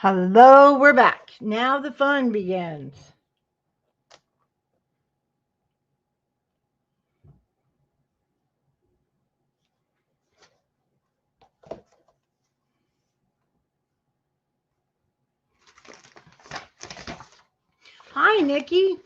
Hello, we're back. Now the fun begins. Hi, Nikki.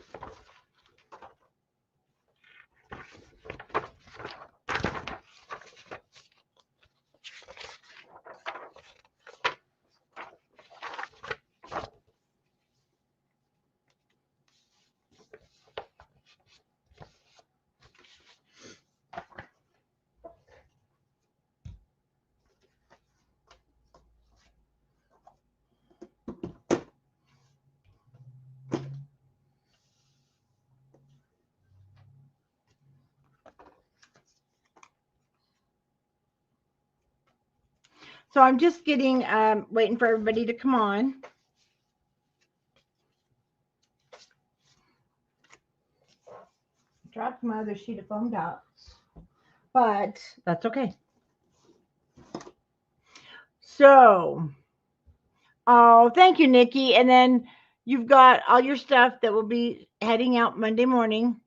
So I'm just getting, waiting for everybody to come on. Dropped my other sheet of foam out, but that's okay. So, oh, thank you, Nikki. And then you've got all your stuff that will be heading out Monday morning,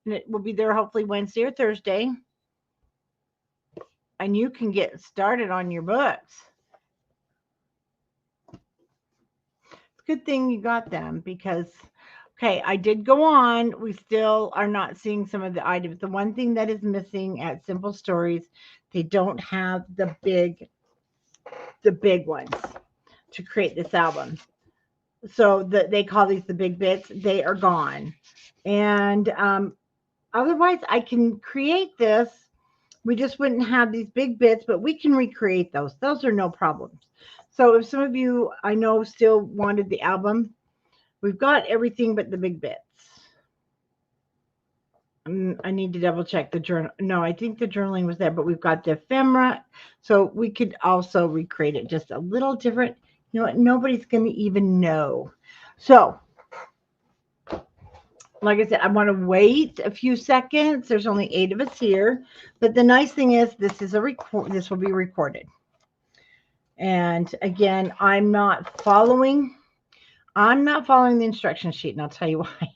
and it will be there hopefully Wednesday or Thursday. And you can get started on your books. It's a good thing you got them because, okay, I did go on. We still are not seeing some of the items. The one thing that is missing at Simple Stories, they don't have the big ones to create this album. So they call these the big bits. They are gone. And otherwise, I can create this. We just wouldn't have these big bits, but we can recreate those. Those are no problems. So if some of you I know still wanted the album, we've got everything but the big bits. I need to double check the journal. No, I think the journaling was there, but we've got the ephemera. So we could also recreate it just a little different. You know what? Nobody's going to even know. So, like I said, I want to wait a few seconds. There's only 8 of us here. But the nice thing is this is a record. This will be recorded. And again, I'm not following the instruction sheet, and I'll tell you why.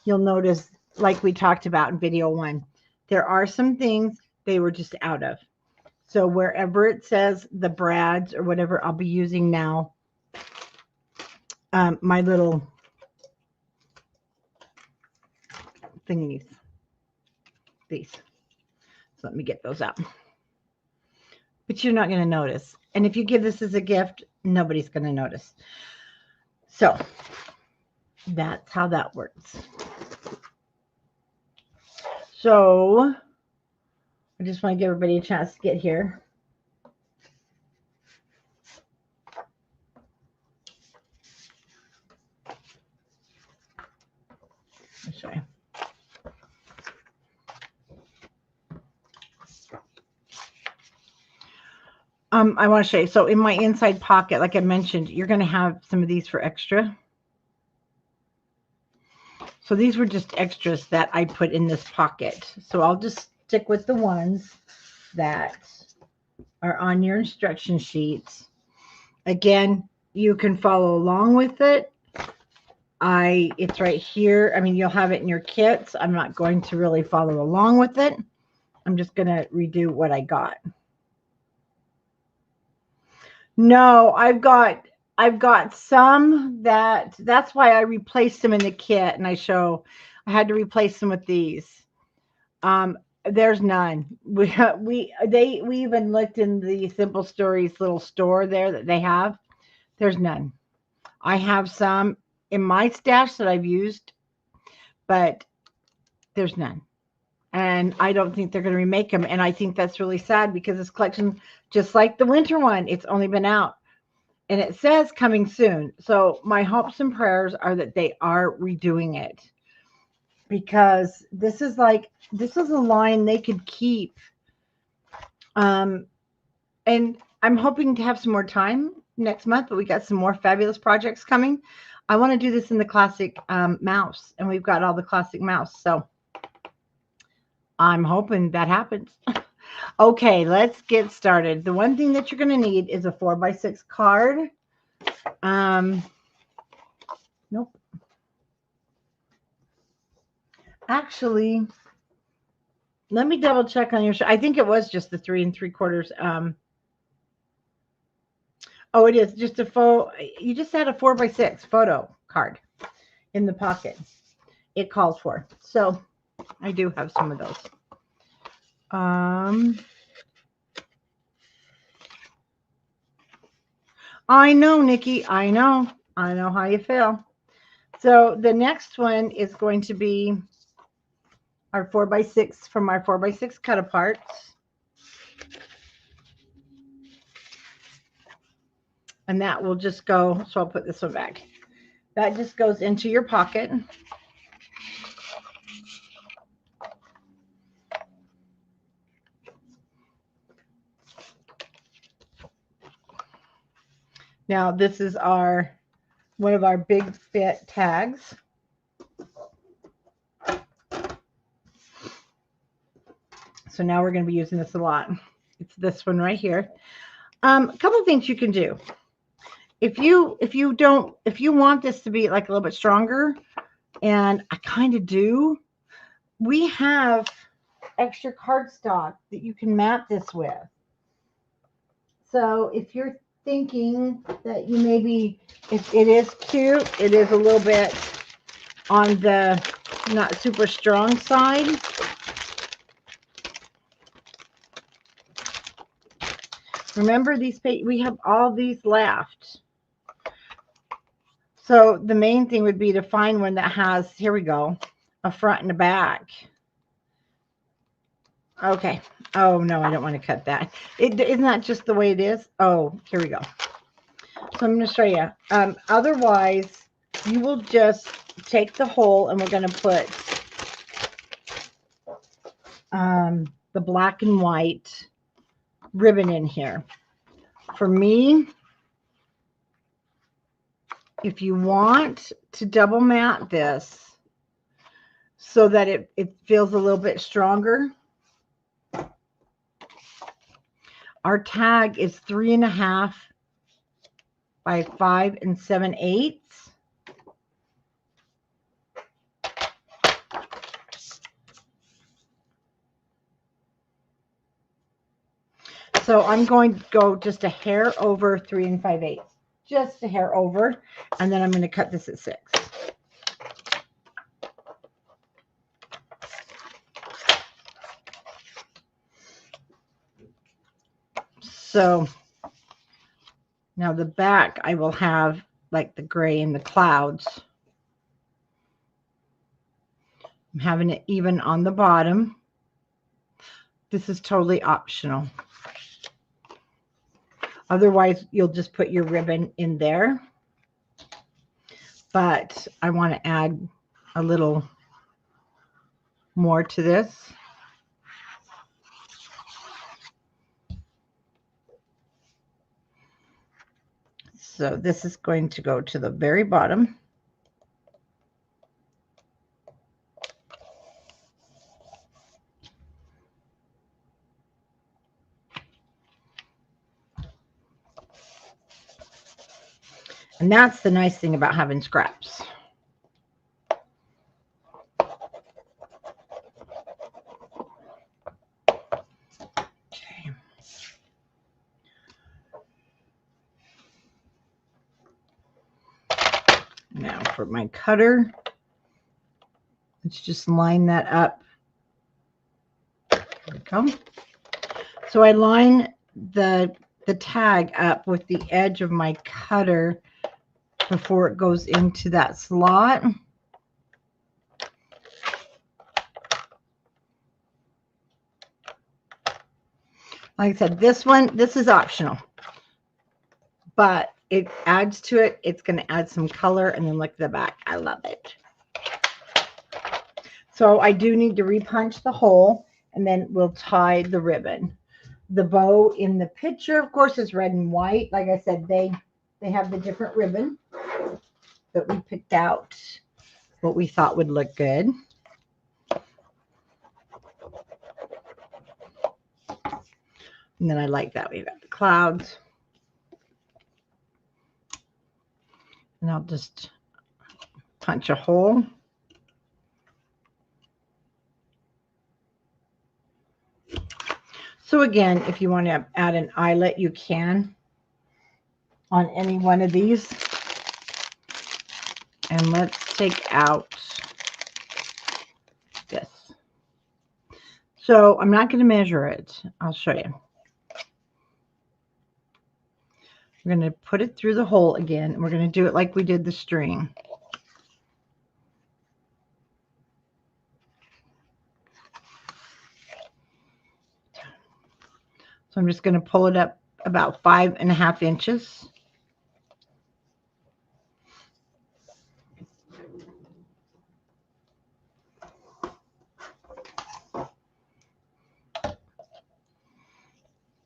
You'll notice, like we talked about in video 1, there are some things they were just out of. So wherever it says the brads or whatever, I'll be using now my little thingies. These. So let me get those out. But you're not going to notice. And if you give this as a gift, nobody's going to notice. So that's how that works. So I just want to give everybody a chance to get here. Let's show you. I want to show you. So in my inside pocket, like I mentioned, you're going to have some of these for extra. So these were just extras that I put in this pocket. So I'll just stick with the ones that are on your instruction sheets. Again, you can follow along with it. It's right here. I mean, you'll have it in your kits. I'm not going to really follow along with it. I'm just going to redo what I got. No, I've got some that's why I replaced them in the kit, and I had to replace them with these. There's none. We even looked in the Simple Stories little store there that they have. There's none. I have some in my stash that I've used, but there's none. And I don't think they're going to remake them. And I think that's really sad because this collection, just like the winter one, it's only been out. And it says coming soon. So my hopes and prayers are that they are redoing it. Because this is a line they could keep. And I'm hoping to have some more time next month, but we got some more fabulous projects coming. I want to do this in the classic mouse, and we've got all the classic mouse. So I'm hoping that happens. Okay, let's get started. The one thing that you're going to need is a 4x6 card. Nope. Actually, let me double check on your show. I think it was just the 3 3/4. Oh, it is just a photo. You just had a 4x6 photo card in the pocket. It calls for. So I do have some of those. I know, Nikki. I know. I know how you feel. So the next one is going to be our 4x6 from our 4x6 cut aparts. And that will just go, so I'll put this one back. That just goes into your pocket. Now this is one of our big fit tags. So now we're going to be using this a lot. It's this one right here. A couple of things you can do. If you want this to be like a little bit stronger, and I kind of do, we have extra cardstock that you can mat this with. So if you're thinking that you maybe, it is cute, it is a little bit on the not super strong side. Remember these, we have all these left. So the main thing would be to find one that has, here we go, a front and a back. Okay. Oh, no, I don't want to cut that. Isn't that just the way it is? Oh, here we go. So I'm going to show you. Otherwise, you will just take the hole and we're going to put the black and white ribbon in here. For me, if you want to double mat this so that it feels a little bit stronger, our tag is 3.5 by 5 7/8. So I'm going to go just a hair over 3 5/8, just a hair over, and then I'm going to cut this at 6. So now the back, I will have like the gray and the clouds. I'm having it even on the bottom. This is totally optional. Otherwise, you'll just put your ribbon in there. But I want to add a little more to this. So this is going to go to the very bottom. And that's the nice thing about having scraps. Okay. Now for my cutter, let's just line that up. There we go. So I line the tag up with the edge of my cutter before it goes into that slot. Like I said, this is optional, but it adds to it. It's going to add some color, and then look at the back. I love it. So I do need to repunch the hole, and then we'll tie the ribbon. The bow in the picture, of course, is red and white. Like I said, they have the different ribbon, but we picked out what we thought would look good. And then I like that. We've got the clouds. And I'll just punch a hole. So again, if you want to add an eyelet, you can on any one of these. And let's take out this. So I'm not going to measure it. I'll show you. We're going to put it through the hole again. And we're going to do it like we did the string. So I'm just going to pull it up about 5.5 inches.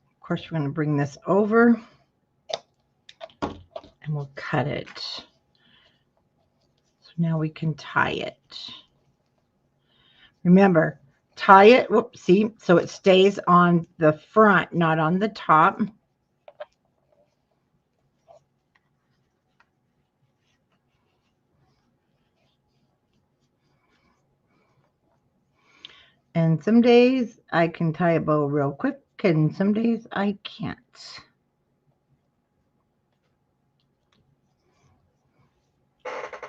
Of course, we're going to bring this over and we'll cut it. So now we can tie it. Remember, tie it, whoops, see, so it stays on the front, not on the top. And some days I can tie a bow real quick, and some days I can't.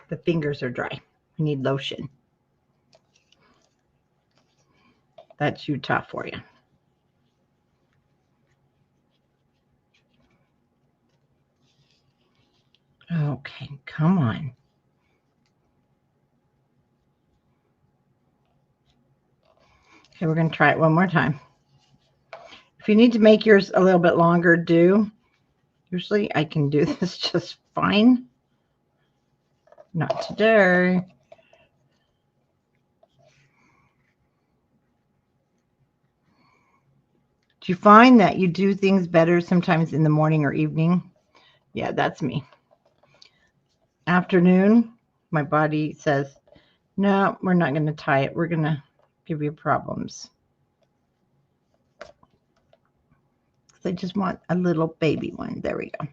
The fingers are dry. We need lotion. That's Utah for you. Okay, come on. Okay, we're going to try it one more time. If you need to make yours a little bit longer, do. Usually I can do this just fine. Not today. Do you find that you do things better sometimes in the morning or evening? Yeah, that's me. Afternoon, my body says, no, we're not going to tie it. We're going to give you problems. I just want a little baby one. There we go.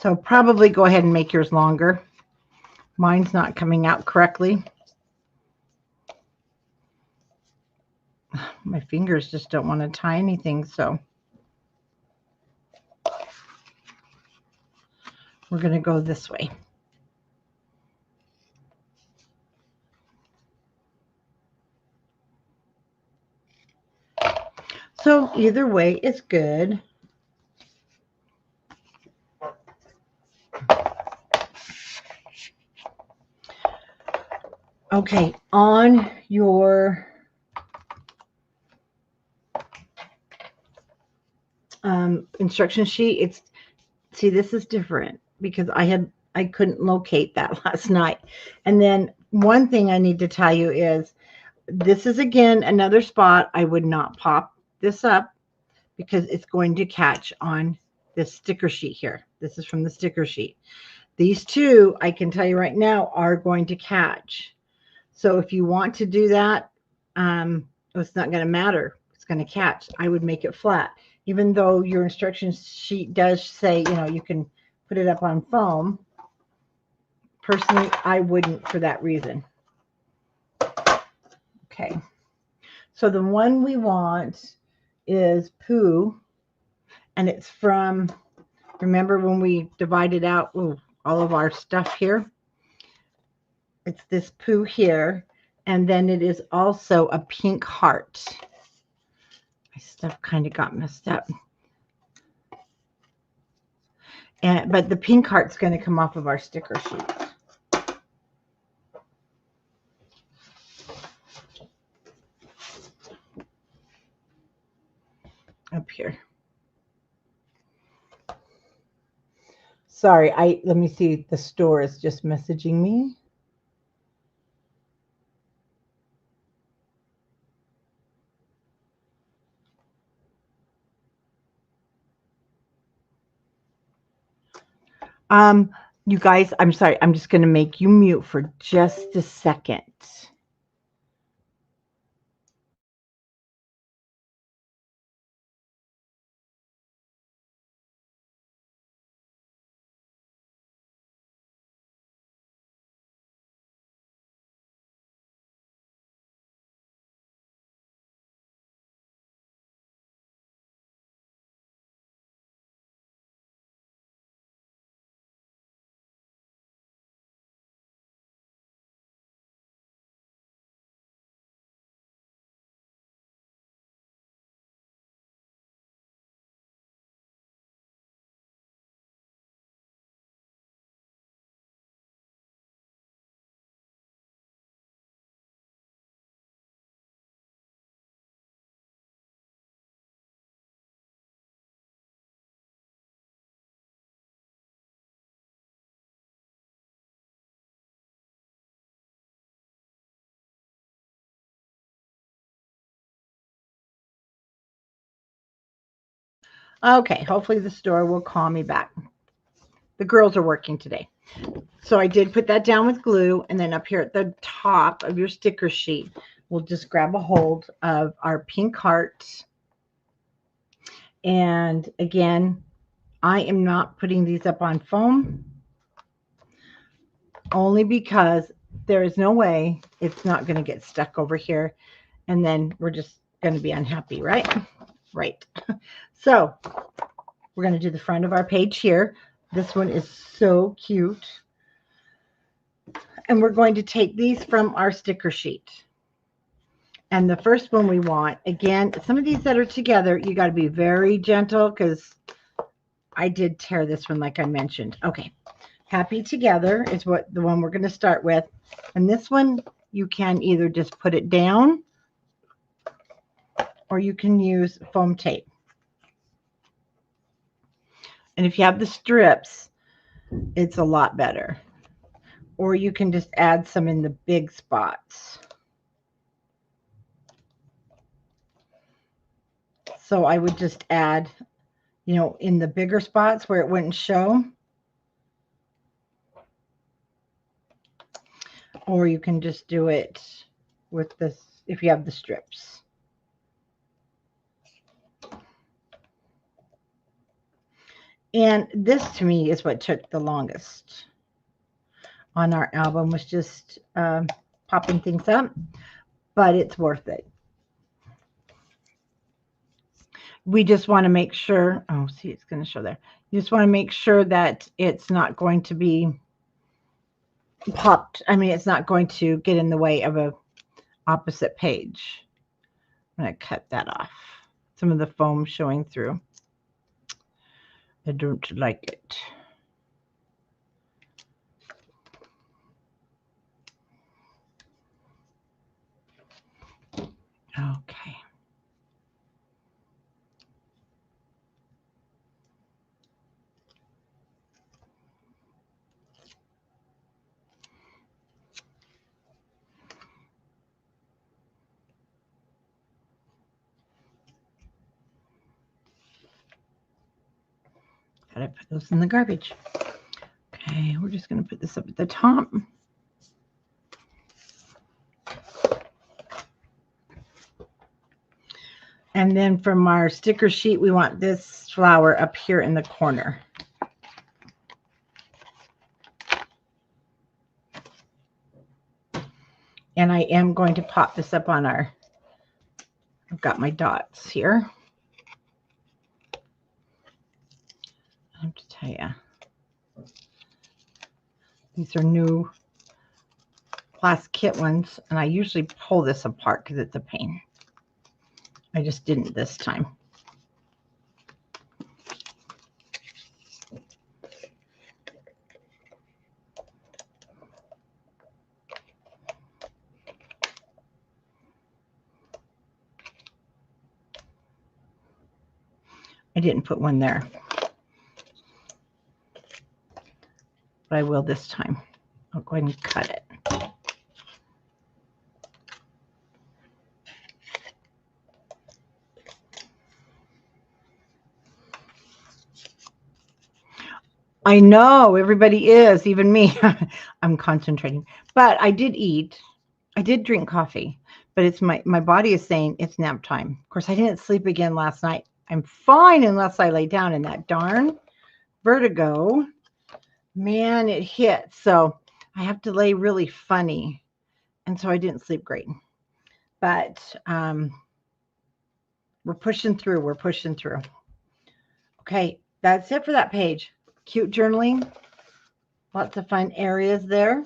So probably go ahead and make yours longer. Mine's not coming out correctly. My fingers just don't want to tie anything, so we're going to go this way. So either way is good. Okay, on your instruction sheet, see, this is different because I couldn't locate that last night. And then one thing I need to tell you is this is again another spot I would not pop this up because it's going to catch on this sticker sheet here. This is from the sticker sheet. These two, I can tell you right now, are going to catch. So if you want to do that, it's not going to matter. It's going to catch. I would make it flat. Even though your instruction sheet does say, you can put it up on foam. Personally, I wouldn't for that reason. Okay. So the one we want is Pooh. And it's from, remember when we divided out all of our stuff here? It's this Pooh here. And then it is also a pink heart. My stuff kind of got messed up. But the pink heart's going to come off of our sticker sheet. Up here. Sorry, let me see. The store is just messaging me. You guys, I'm sorry. I'm just going to make you mute for just a second. Okay, hopefully the store will call me back. The girls are working today. So I did put that down with glue, and then up here at the top of your sticker sheet, we'll just grab a hold of our pink hearts. And again, I am not putting these up on foam only because there is no way it's not going to get stuck over here, and then we're just going to be unhappy, right? Right. So we're going to do the front of our page here. This one is so cute. And we're going to take these from our sticker sheet. And the first one we want, again, some of these that are together, you got to be very gentle because I did tear this one like I mentioned. Okay. Happy Together is what the one we're going to start with. And this one, you can either just put it down or you can use foam tape. And if you have the strips, it's a lot better. Or you can just add some in the big spots. So I would just add, you know, in the bigger spots where it wouldn't show. Or you can just do it with this if you have the strips. And this to me is what took the longest on our album, was just popping things up, but it's worth it. We just want to make sure, oh, see, it's going to show there. You just want to make sure that it's not going to be popped. I mean, it's not going to get in the way of a opposite page. I'm going to cut that off. Some of the foam showing through. I don't like it. Okay. Gotta put those in the garbage. Okay, we're just going to put this up at the top. And then from our sticker sheet, we want this flower up here in the corner. And I am going to pop this up on our, I've got my dots here. I have to tell you, these are new class kit ones, and I usually pull this apart because it's a pain. I just didn't this time. I didn't put one there, but I will this time. I'll go ahead and cut it. I know everybody is, even me. I'm concentrating, but I did eat. I did drink coffee, but it's my body is saying it's nap time. Of course, I didn't sleep again last night. I'm fine unless I lay down, and that darn vertigo, man, it hit. So I have to lay really funny, and so I didn't sleep great. But we're pushing through. We're pushing through. Okay, that's it for that page. Cute journaling. Lots of fun areas there.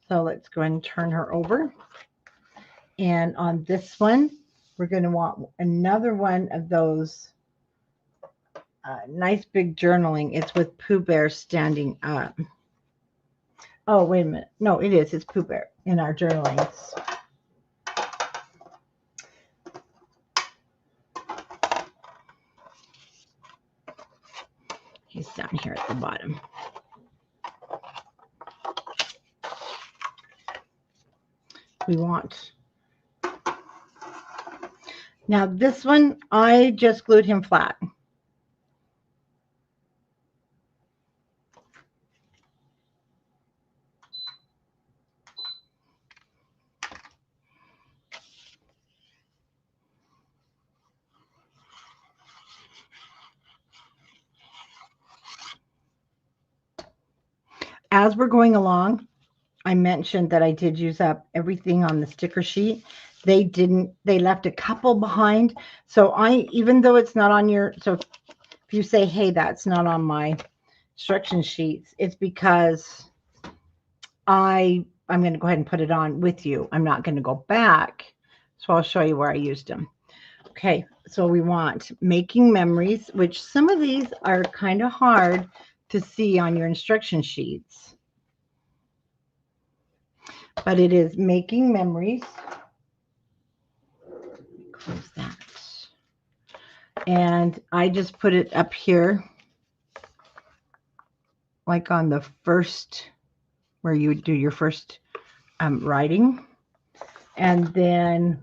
So let's go ahead and turn her over. And on this one, we're going to want another one of those nice big journaling. It's with Pooh Bear standing up. Oh, wait a minute. No, it is. It's Pooh Bear in our journalings. He's down here at the bottom. We want Now this one, I just glued him flat. As we're going along, I mentioned that I did use up everything on the sticker sheet. They didn't, they left a couple behind. So even though it's not on your, so if you say, hey, that's not on my instruction sheets, it's because I'm going to go ahead and put it on with you. I'm not going to go back. So I'll show you where I used them. Okay, so we want making memories, which some of these are kind of hard to see on your instruction sheets. But it is making memories. Close that. And I just put it up here, like on the first, where you would do your first writing. And then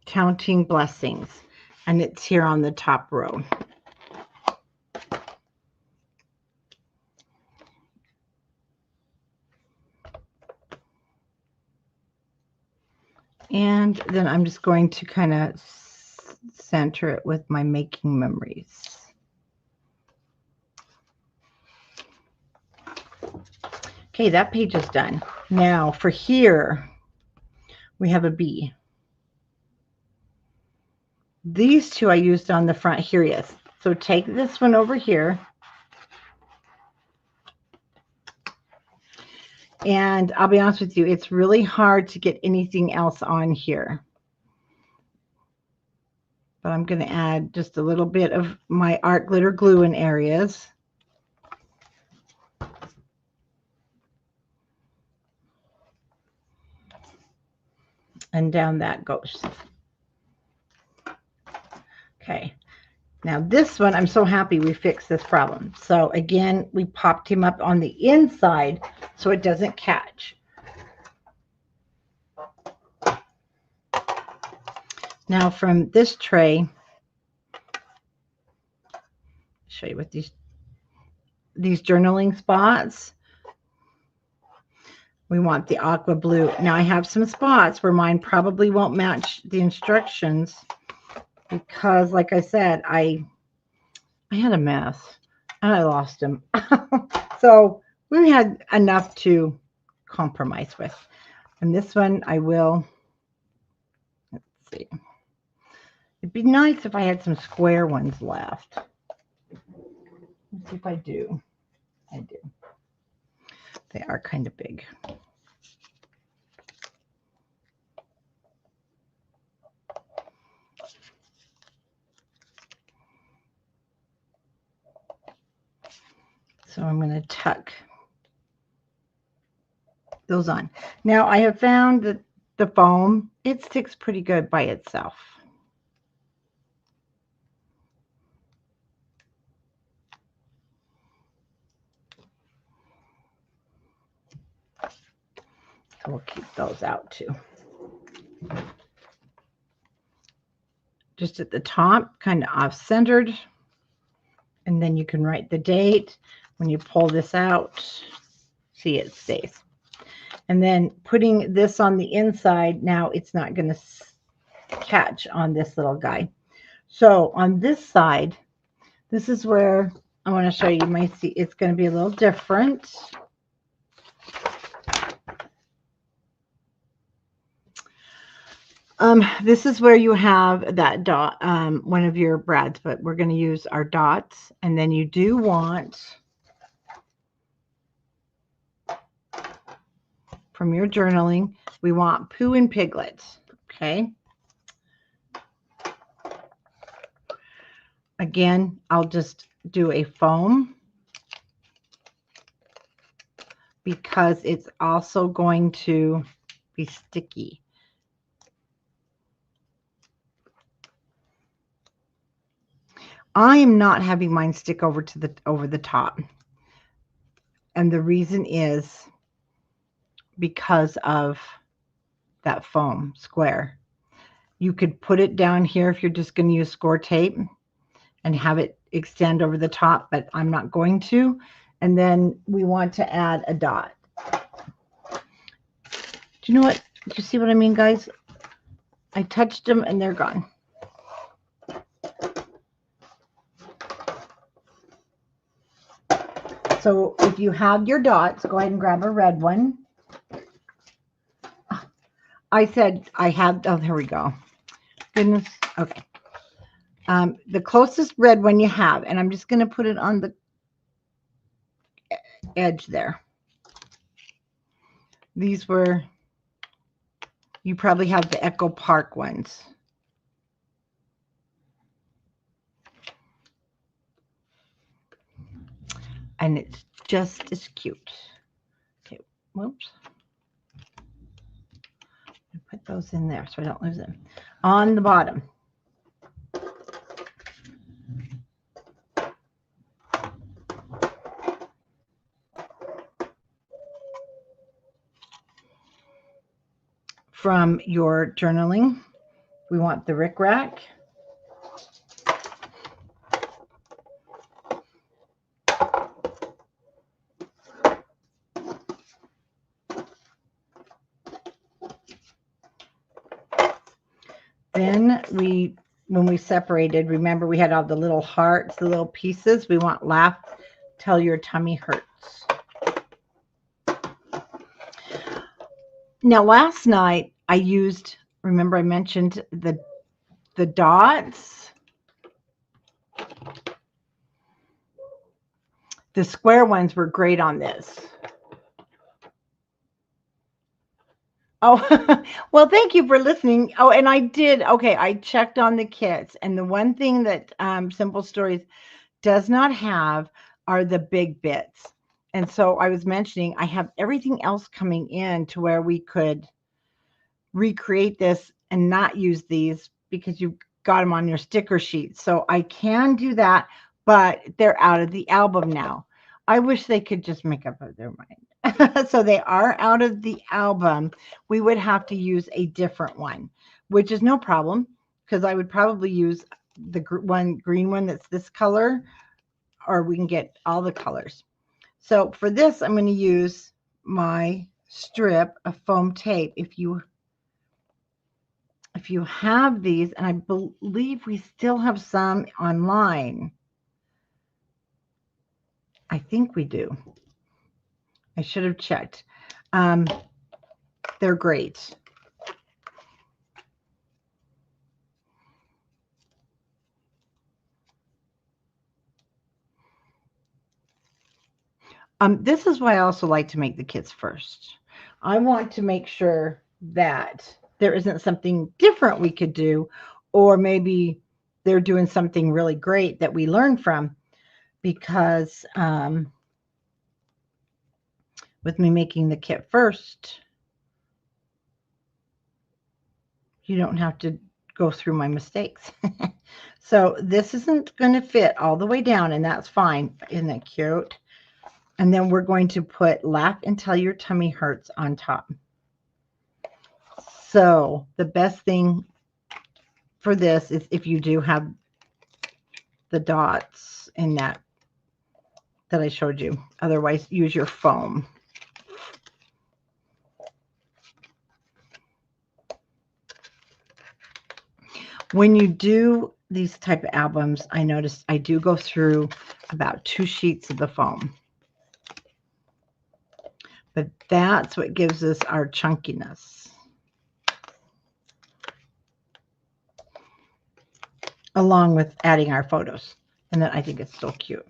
counting blessings. And it's here on the top row. And then I'm just going to kind of center it with my making memories. Okay, that page is done. Now for here, we have a B. These two I used on the front. Here he is. So take this one over here. And I'll be honest with you, it's really hard to get anything else on here. But I'm going to add just a little bit of my art glitter glue in areas. And down that goes. Okay. Now this one, I'm so happy we fixed this problem. So again, we popped him up on the inside so it doesn't catch. Now from this tray, I'll show you what these journaling spots. We want the aqua blue. Now I have some spots where mine probably won't match the instructions because, like I said, I had a mess and I lost them. So we had enough to compromise with. And this one I will, let's see. It'd be nice if I had some square ones left. Let's see if I do. I do. They are kind of big. So I'm going to tuck those on. Now I have found that the foam, it sticks pretty good by itself. So we'll keep those out too. Just at the top, kind of off-centered. And then you can write the date. When you pull this out, see, it stays. And then putting this on the inside, now it's not going to catch on this little guy. So on this side, this is where I want to show you. You might see it's going to be a little different. This is where you have that dot, one of your brads, but we're going to use our dots. And then you do want, from your journaling, we want Pooh and Piglet. Okay. Again, I'll just do a foam because it's also going to be sticky. I am not having mine stick over the top. And the reason is because of that foam square. You could put it down here if you're just going to use score tape and have it extend over the top, but I'm not going to. And then we want to add a dot. Do you know what? Do you see what I mean, guys? I touched them and they're gone. So if you have your dots, go ahead and grab a red one. I said I have, oh, there we go. Goodness. Okay. The closest red one you have, and I'm just going to put it on the edge there. These were, you probably have the Echo Park ones. And it's just as cute. Okay, whoops. Put those in there so I don't lose them. On the bottom. From your journaling, we want the rickrack. Then when we separated, remember we had all the little hearts, the little pieces. We want laugh till your tummy hurts. Now last night I used, remember I mentioned the dots. The square ones were great on this. Oh, well, thank you for listening. Oh, and I did. Okay, I checked on the kits. And the one thing that Simple Stories does not have are the big bits. And so I was mentioning I have everything else coming in to where we could recreate this and not use these because you got them on your sticker sheet. So I can do that, but they're out of the album now. I wish they could just make up their mind. So they are out of the album. We would have to use a different one, which is no problem because I would probably use the green one that's this color, or we can get all the colors. So for this, I'm going to use my strip of foam tape. If you have these, and I believe we still have some online. I think we do. I should have checked. They're great. This is why I also like to make the kits first. I want to make sure that there isn't something different we could do, or maybe they're doing something really great that we learn from, because with me making the kit first, you don't have to go through my mistakes. So this isn't going to fit all the way down, and that's fine. Isn't that cute? And then we're going to put Laugh Until Your Tummy Hurts on top. So the best thing for this is if you do have the dots in that I showed you. Otherwise, use your foam. When you do these type of albums, I noticed I do go through about 2 sheets of the foam. But that's what gives us our chunkiness. Along with adding our photos. And then I think it's so cute.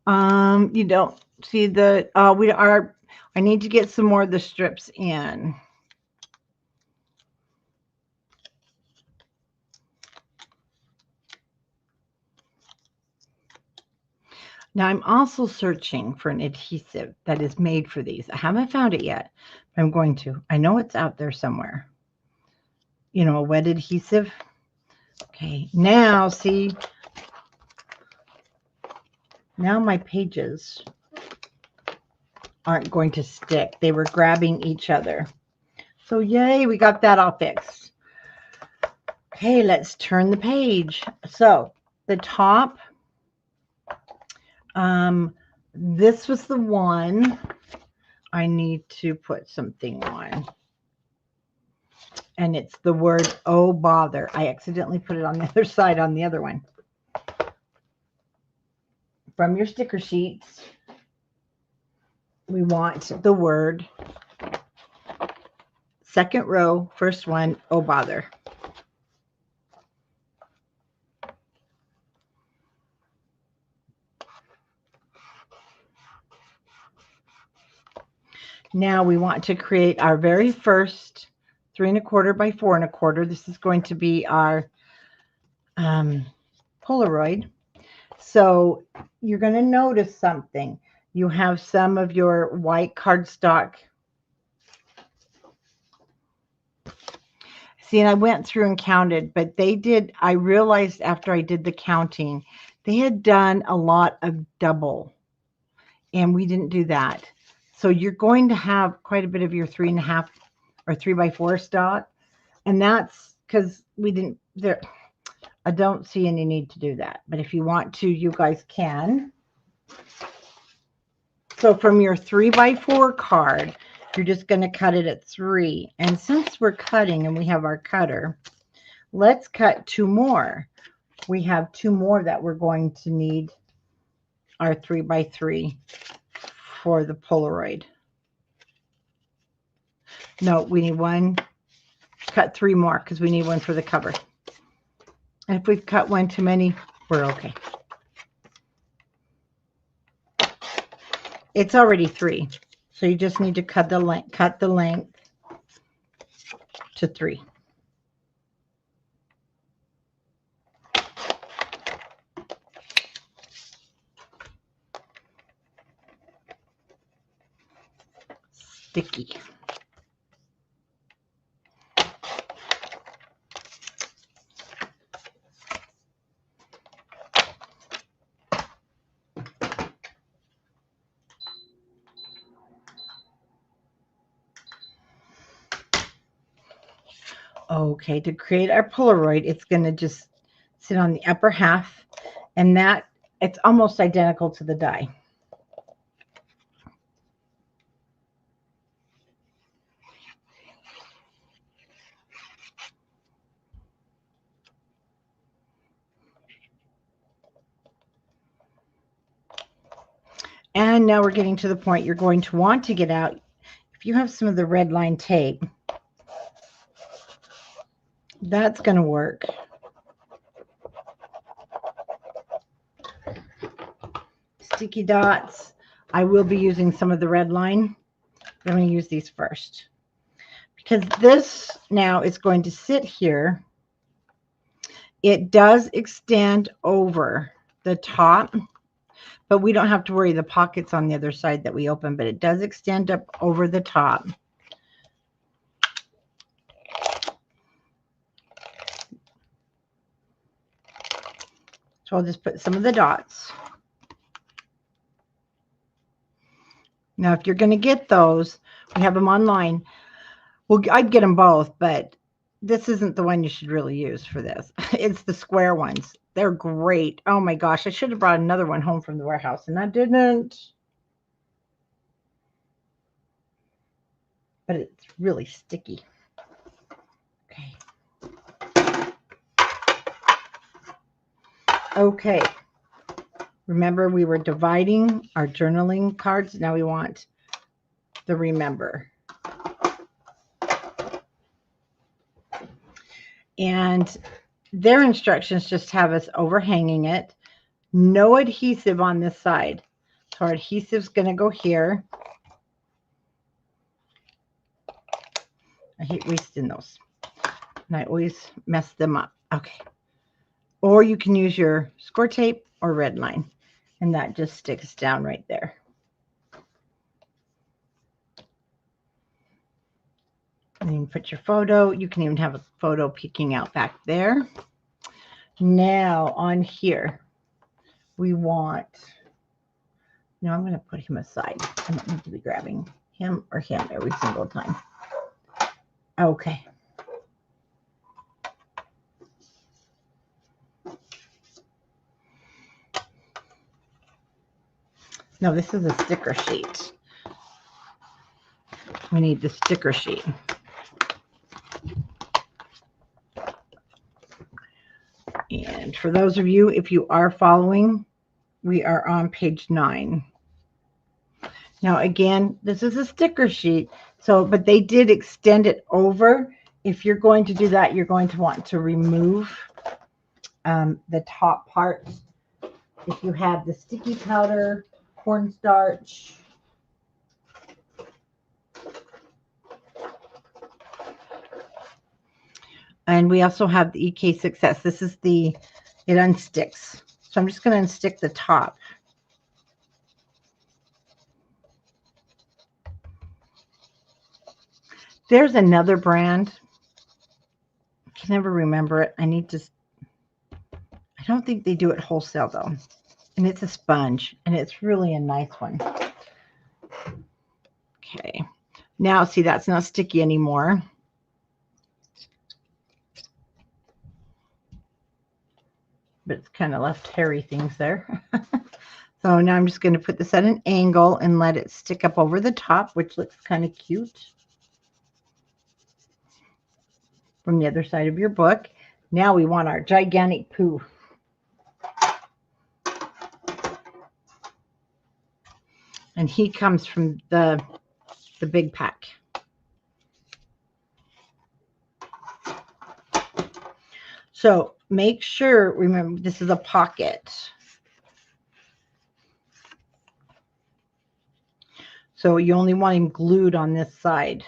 You don't see the, I need to get some more of the strips in. Now I'm also searching for an adhesive that is made for these. I haven't found it yet, but I'm going to. I know it's out there somewhere. You know, a wet adhesive. Okay, now see, now my pages aren't going to stick. They were grabbing each other. So yay, we got that all fixed. Okay, let's turn the page. So the top, this was the one I need to put something on. And it's the word, oh bother. I accidentally put it on the other side on the other one. From your sticker sheets, we want the word, second row, first one, oh bother. Now we want to create our very first 3 1/4 by 4 1/4. This is going to be our Polaroid. So you're going to notice something. You have some of your white cardstock. See, and I went through and counted, but they did, I realized after I did the counting, they had done a lot of double, and we didn't do that. So you're going to have quite a bit of your 3 1/2 or 3 by 4 stock, and that's because we didn't, there, I don't see any need to do that, but if you want to, you guys can. So from your 3 by 4 card, you're just going to cut it at 3. And since we're cutting and we have our cutter, let's cut 2 more. We have 2 more that we're going to need our 3 by 3 for the Polaroid. No, we need one. Cut 3 more because we need one for the cover. And if we've cut one too many, we're okay. It's already 3, so you just need to cut the length to 3. Sticky. Okay, to create our Polaroid, it's going to just sit on the upper half, and that it's almost identical to the die. And now we're getting to the point you're going to want to get out. If you have some of the red line tape, that's going to work. Sticky dots. I will be using some of the red line. I'm going to use these first, because this now is going to sit here. It does extend over the top, but we don't have to worry. The pocket's on the other side that we open, but it does extend up over the top. So I'll just put some of the dots. Now, if you're going to get those, we have them online. Well, I'd get them both, but this isn't the one you should really use for this. It's the square ones. They're great. Oh my gosh, I should have brought another one home from the warehouse, and I didn't. But it's really sticky. Okay. Okay. Remember, we were dividing our journaling cards. Now we want the remember. And their instructions just have us overhanging it. No adhesive on this side. So our adhesive's going to go here. I hate wasting those. And I always mess them up. Okay. Or you can use your score tape or red line. And that just sticks down right there. And you can put your photo. You can even have a photo peeking out back there. Now on here, we want No, I'm going to put him aside. I don't need to be grabbing him or him every single time. Okay. No, this is a sticker sheet. We need the sticker sheet. And for those of you, if you are following, we are on page 9. Now, again, this is a sticker sheet, but they did extend it over. If you're going to do that, you're going to want to remove the top part. If you have the sticky powder, cornstarch, and we also have the EK Success. This is it unsticks. So I'm just going to unstick the top. There's another brand. I can never remember it. I don't think they do it wholesale though. And it's a sponge, and it's really a nice one. Okay. Now, see, that's not sticky anymore. But it's kind of left hairy things there. So now I'm just going to put this at an angle and let it stick up over the top, which looks kind of cute. From the other side of your book. Now we want our gigantic Pooh. And he comes from the big pack. So make sure, remember, this is a pocket. So you only want him glued on this side.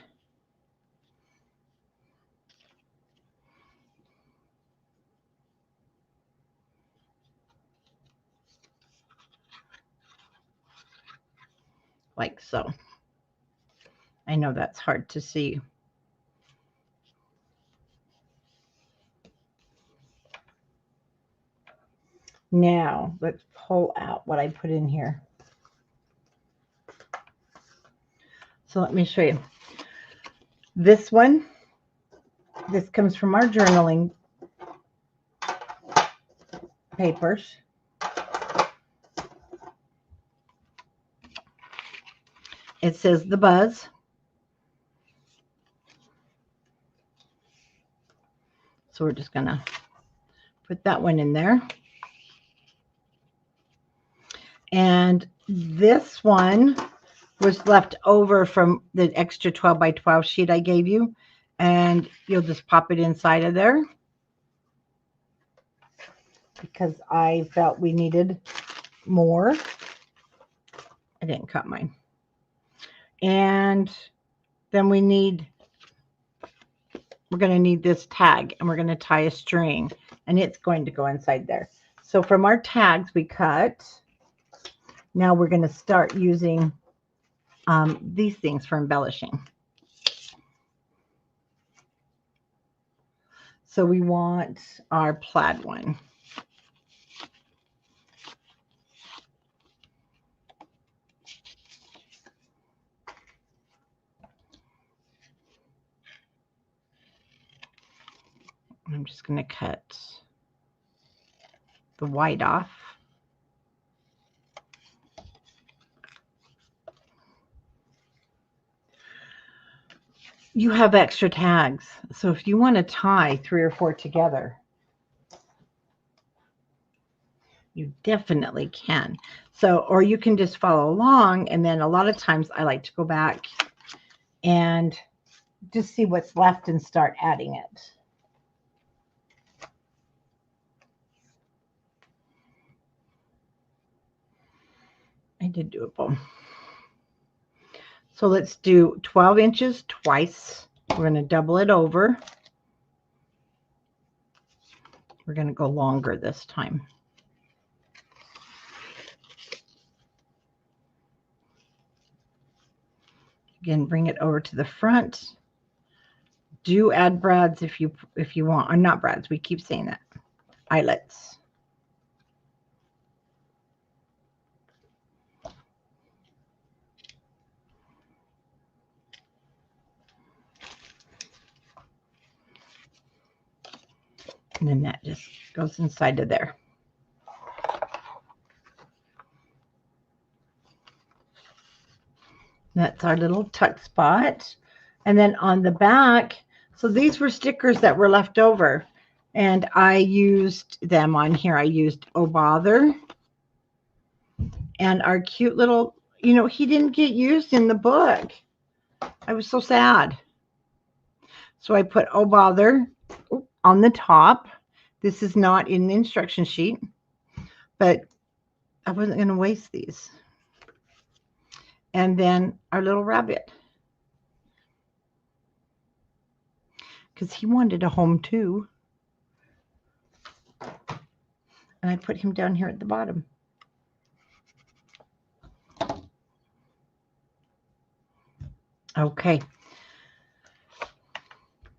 Like so. I know that's hard to see. Now, let's pull out what I put in here. So let me show you. This one, this comes from our journaling papers. It says The Buzz. So we're just going to put that one in there. And this one was left over from the extra 12 by 12 sheet I gave you. And you'll just pop it inside of there. Because I felt we needed more. I didn't cut mine. And then we're going to need this tag, and we're going to tie a string, and it's going to go inside there. So from our tags we cut, now we're going to start using these things for embellishing. So we want our plaid one. I'm just going to cut the white off. You have extra tags, so if you want to tie 3 or 4 together, you definitely can. So, or you can just follow along, and then a lot of times I like to go back and just see what's left and start adding it. I did do a bow. So let's do 12 inches twice. We're going to double it over. We're going to go longer this time. Again, bring it over to the front. Do add brads if you want, or not brads. We keep saying that. Eyelets. And then that just goes inside of there. That's our little tuck spot. And then on the back, so these were stickers that were left over. And I used them on here. I used Oh Bother. And our cute little, you know, he didn't get used in the book. I was so sad. So I put Oh Bother on the top. This is not in the instruction sheet, but I wasn't going to waste these. And then our little rabbit, because he wanted a home too. And I put him down here at the bottom. Okay.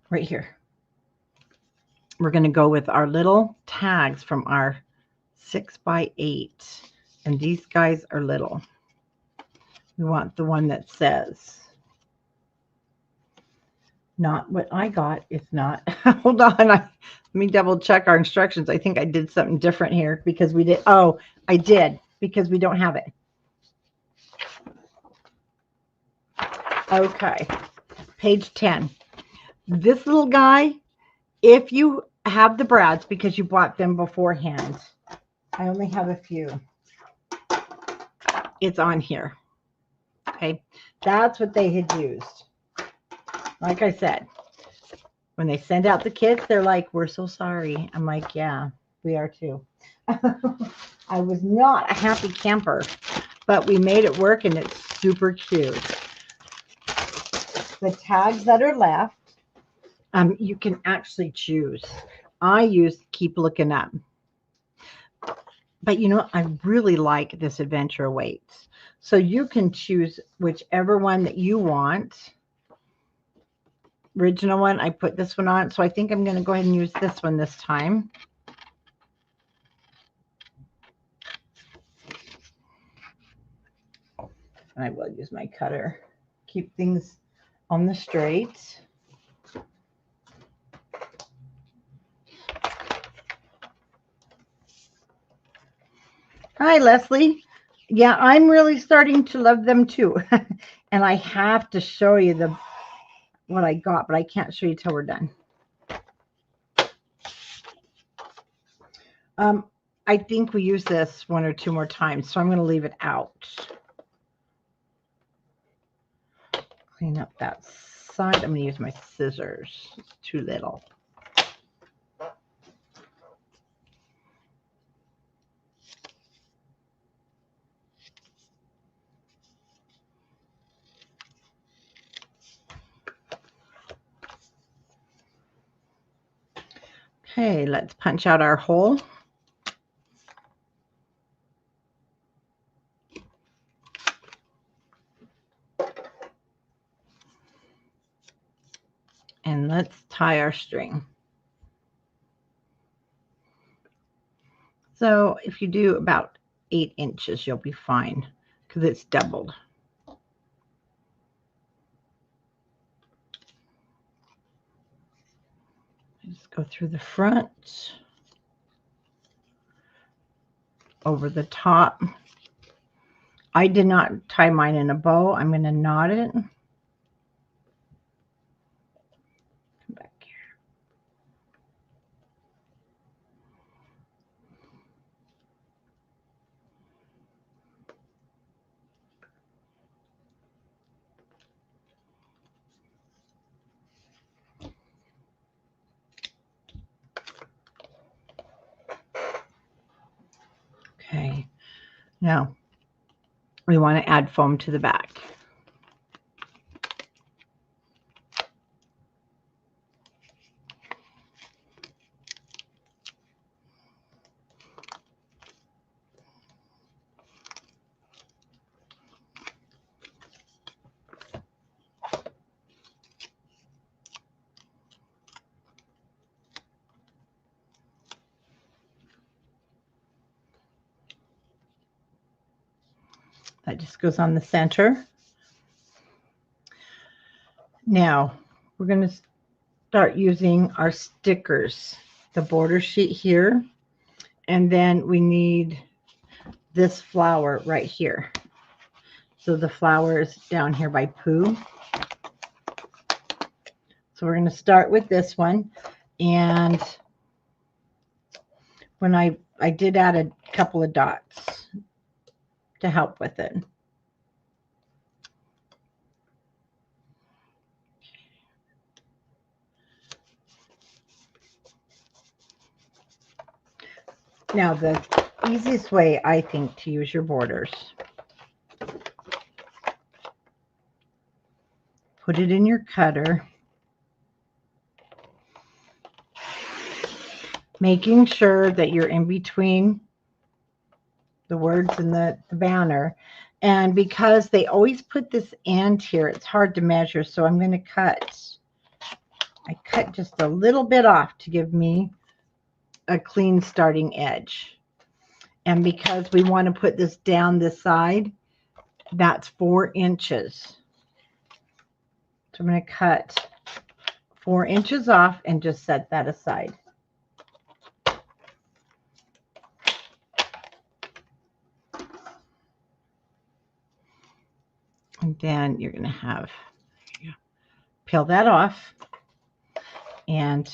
Right here. We're going to go with our little tags from our 6x8. And these guys are little. We want the one that says, not what I got. It's not. Hold on. Let me double check our instructions. I think I did something different here because we did. Oh, I did because we don't have it. Okay. Page 10. This little guy, if you have the brads because you bought them beforehand, I only have a few. It's on here. Okay. That's what they had used. Like I said, when they send out the kits, they're like, we're so sorry. I'm like, yeah, we are too. I was not a happy camper, but we made it work and it's super cute. The tags that are left, you can actually choose. I use Keep Looking Up. But you know, I really like this Adventure Awaits. So you can choose whichever one that you want. Original one, I put this one on. So I think I'm going to go ahead and use this one this time. And I will use my cutter. Keep things on the straight. Hi, Leslie. Yeah, I'm really starting to love them too. And I have to show you what I got, but I can't show you till we're done. I think we use this one or two more times, so I'm going to leave it out. Clean up that side. I'm going to use my scissors. It's too little. Okay, let's punch out our hole. And let's tie our string. So if you do about 8 inches, you'll be fine because it's doubled. Just go through the front, over the top. I did not tie mine in a bow. I'm going to knot it. Come back here. Okay, now we want to add foam to the back. That just goes on the center. Now we're going to start using our stickers, the border sheet here, and then we need this flower right here. So the flower is down here by Pooh. So we're going to start with this one, and when I did add a couple of dots to help with it. Now, the easiest way, I think, to use your borders, put it in your cutter, making sure that you're in between the words and the banner. And because they always put this end here, it's hard to measure, so I'm going to cut. I cut just a little bit off to give me a clean starting edge. And because we want to put this down this side, that's 4 inches. So I'm going to cut 4 inches off and just set that aside. And then you're going to have, peel that off, and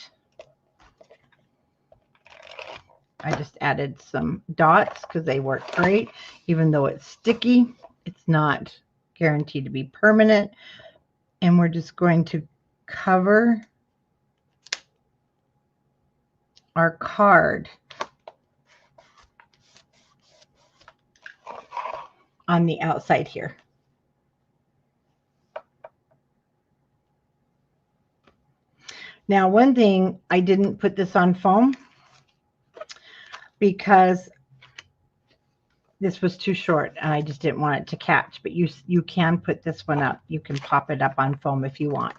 I just added some dots because they work great. Even though it's sticky, it's not guaranteed to be permanent. And we're just going to cover our card on the outside here. Now, one thing, I didn't put this on foam because this was too short and I just didn't want it to catch, but you can put this one up. You can pop it up on foam if you want.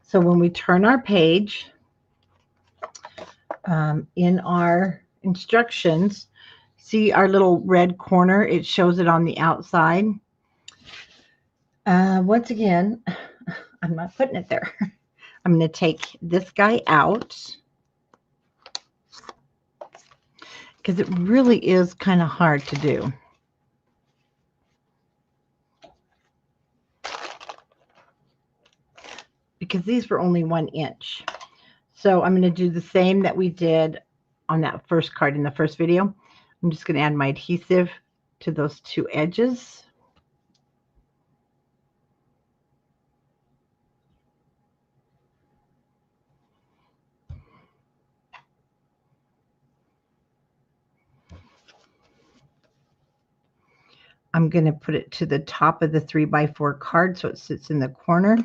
So when we turn our page, in our instructions, see our little red corner? It shows it on the outside. Once again, I'm not putting it there. I'm going to take this guy out because it really is kind of hard to do. Because these were only 1 inch. So I'm going to do the same that we did on that first card in the first video. I'm just going to add my adhesive to those 2 edges. I'm going to put it to the top of the 3x4 card so it sits in the corner.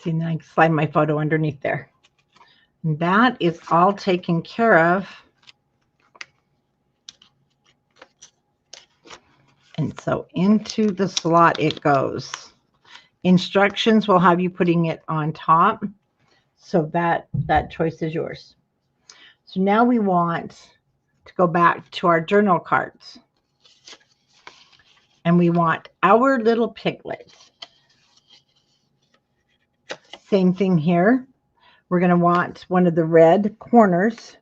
See, now I can slide my photo underneath there. And that is all taken care of. And so into the slot it goes. Instructions will have you putting it on top. So that choice is yours. So now we want to go back to our journal cards. And we want our little piglet. Same thing here. We're going to want one of the red corners.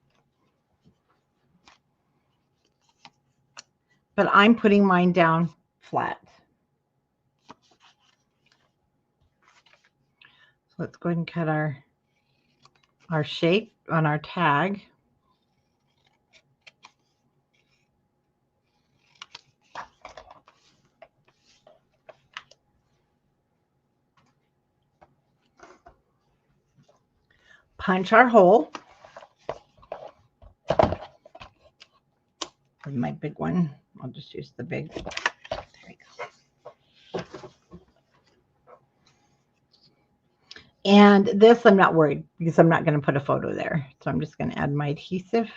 But I'm putting mine down flat. So let's go ahead and cut our shape on our tag. Punch our hole. With my big one, I'll just use the big. There we go. And this, I'm not worried because I'm not going to put a photo there. So I'm just going to add my adhesive.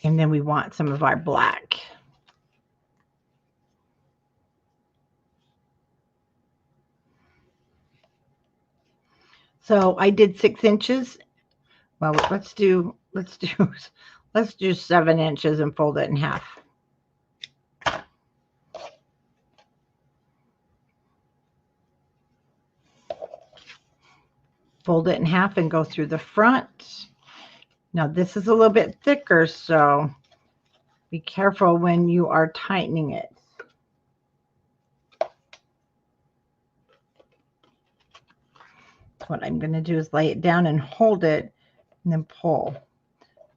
And then we want some of our black. So I did 6 inches. Well, let's do 7 inches and fold it in half. Fold it in half and go through the front. Now this is a little bit thicker, so be careful when you are tightening it. What I'm going to do is lay it down and hold it and then pull.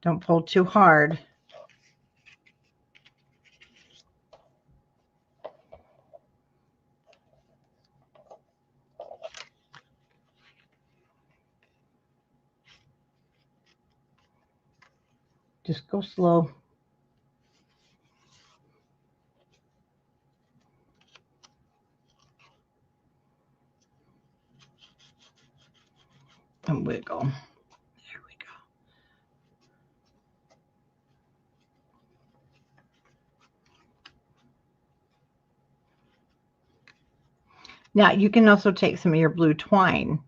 Don't pull too hard. Just go slow. And wiggle. There we go. Now you can also take some of your blue twine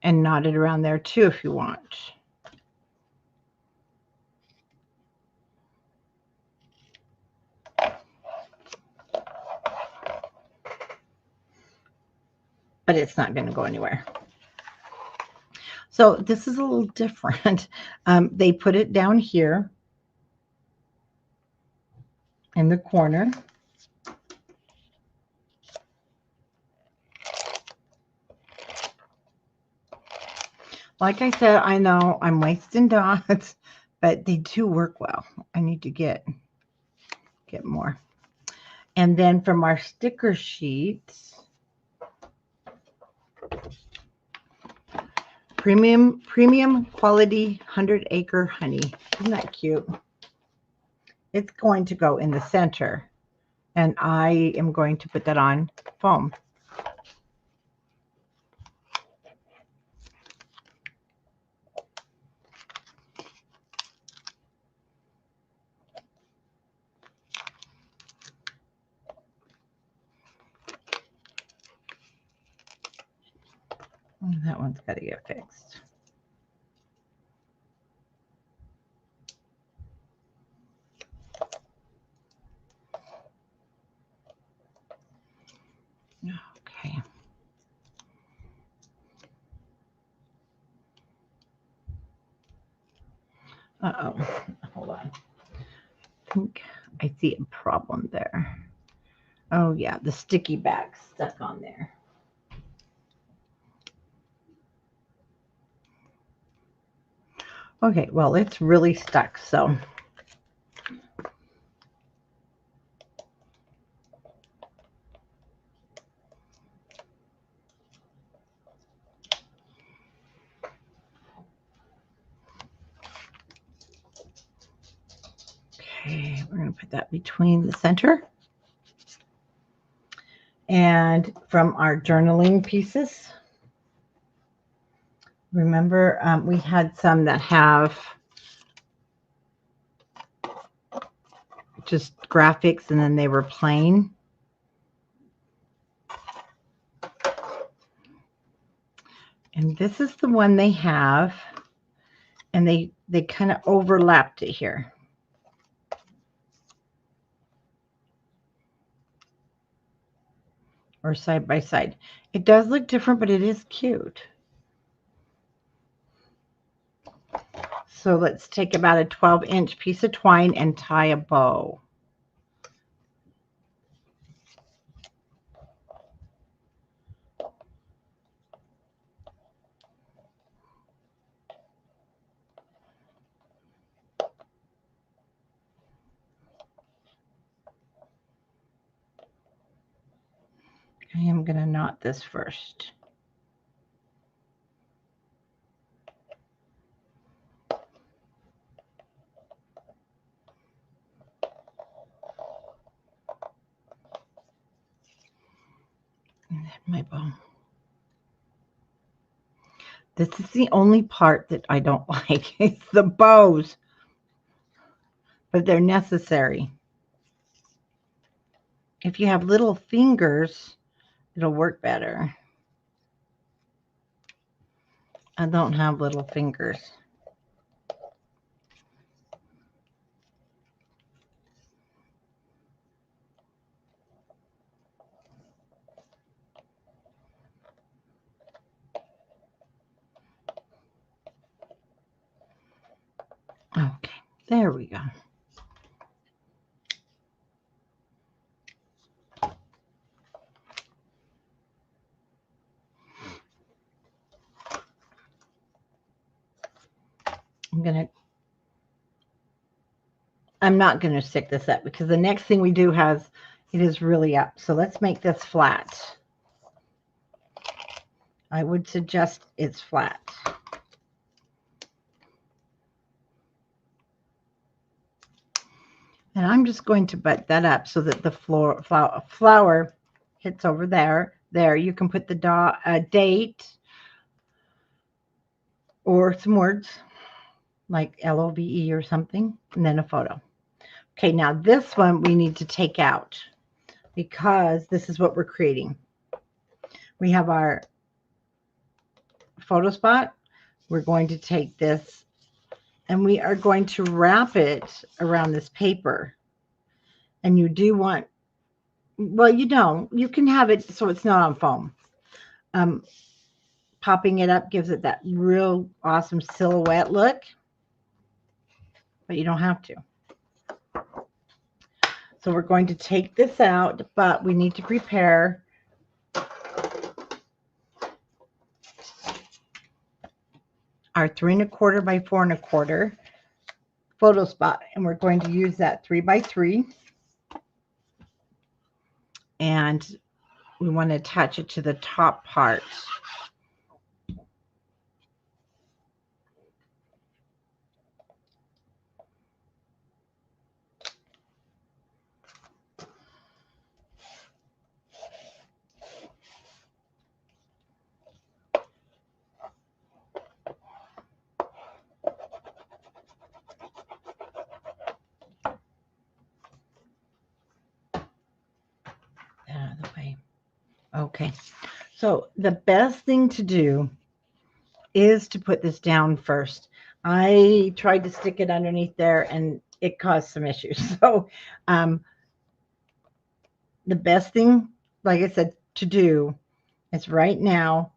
and knot it around there too if you want. But it's not going to go anywhere. So this is a little different. They put it down here in the corner. Like I said, I know I'm wasting dots, but they do work well. I need to get more. And then from our sticker sheets, premium quality 100-acre honey. Isn't that cute? It's going to go in the center, and I am going to put that on foam. That one's got to get fixed. Okay. Uh-oh. Hold on. I think I see a problem there. Oh, yeah. The sticky back stuck on there. Okay. Well, it's really stuck, so... Okay, we're going to put that between the center. And from our journaling pieces, remember we had some that have just graphics and then they were plain. And this is the one they have, and they kind of overlapped it here. Or side by side. It does look different, but it is cute. So let's take about a 12-inch piece of twine and tie a bow. I am going to knot this first. And then my bow. This is the only part that I don't like. It's the bows. but they're necessary. If you have little fingers, it'll work better. I don't have little fingers. Okay, there we go. I'm not going to stick this up because the next thing we do it is really up. So let's make this flat. I would suggest it's flat. And I'm just going to butt that up so that the flower hits over there. There, you can put the date or some words like LOVE or something, and then a photo. Okay, now this one we need to take out because this is what we're creating. We have our photo spot. We're going to take this and we are going to wrap it around this paper. And you do want, well, you can have it so it's not on foam. Popping it up gives it that real awesome silhouette look, but you don't have to. So we're going to take this out, but we need to prepare our 3 1/4 by 4 1/4 photo spot, and we're going to use that 3 by 3, and we want to attach it to the top part. Out of the way. Okay, so the best thing to do is to put this down first. I tried to stick it underneath there and it caused some issues. So the best thing, like I said, to do is right now,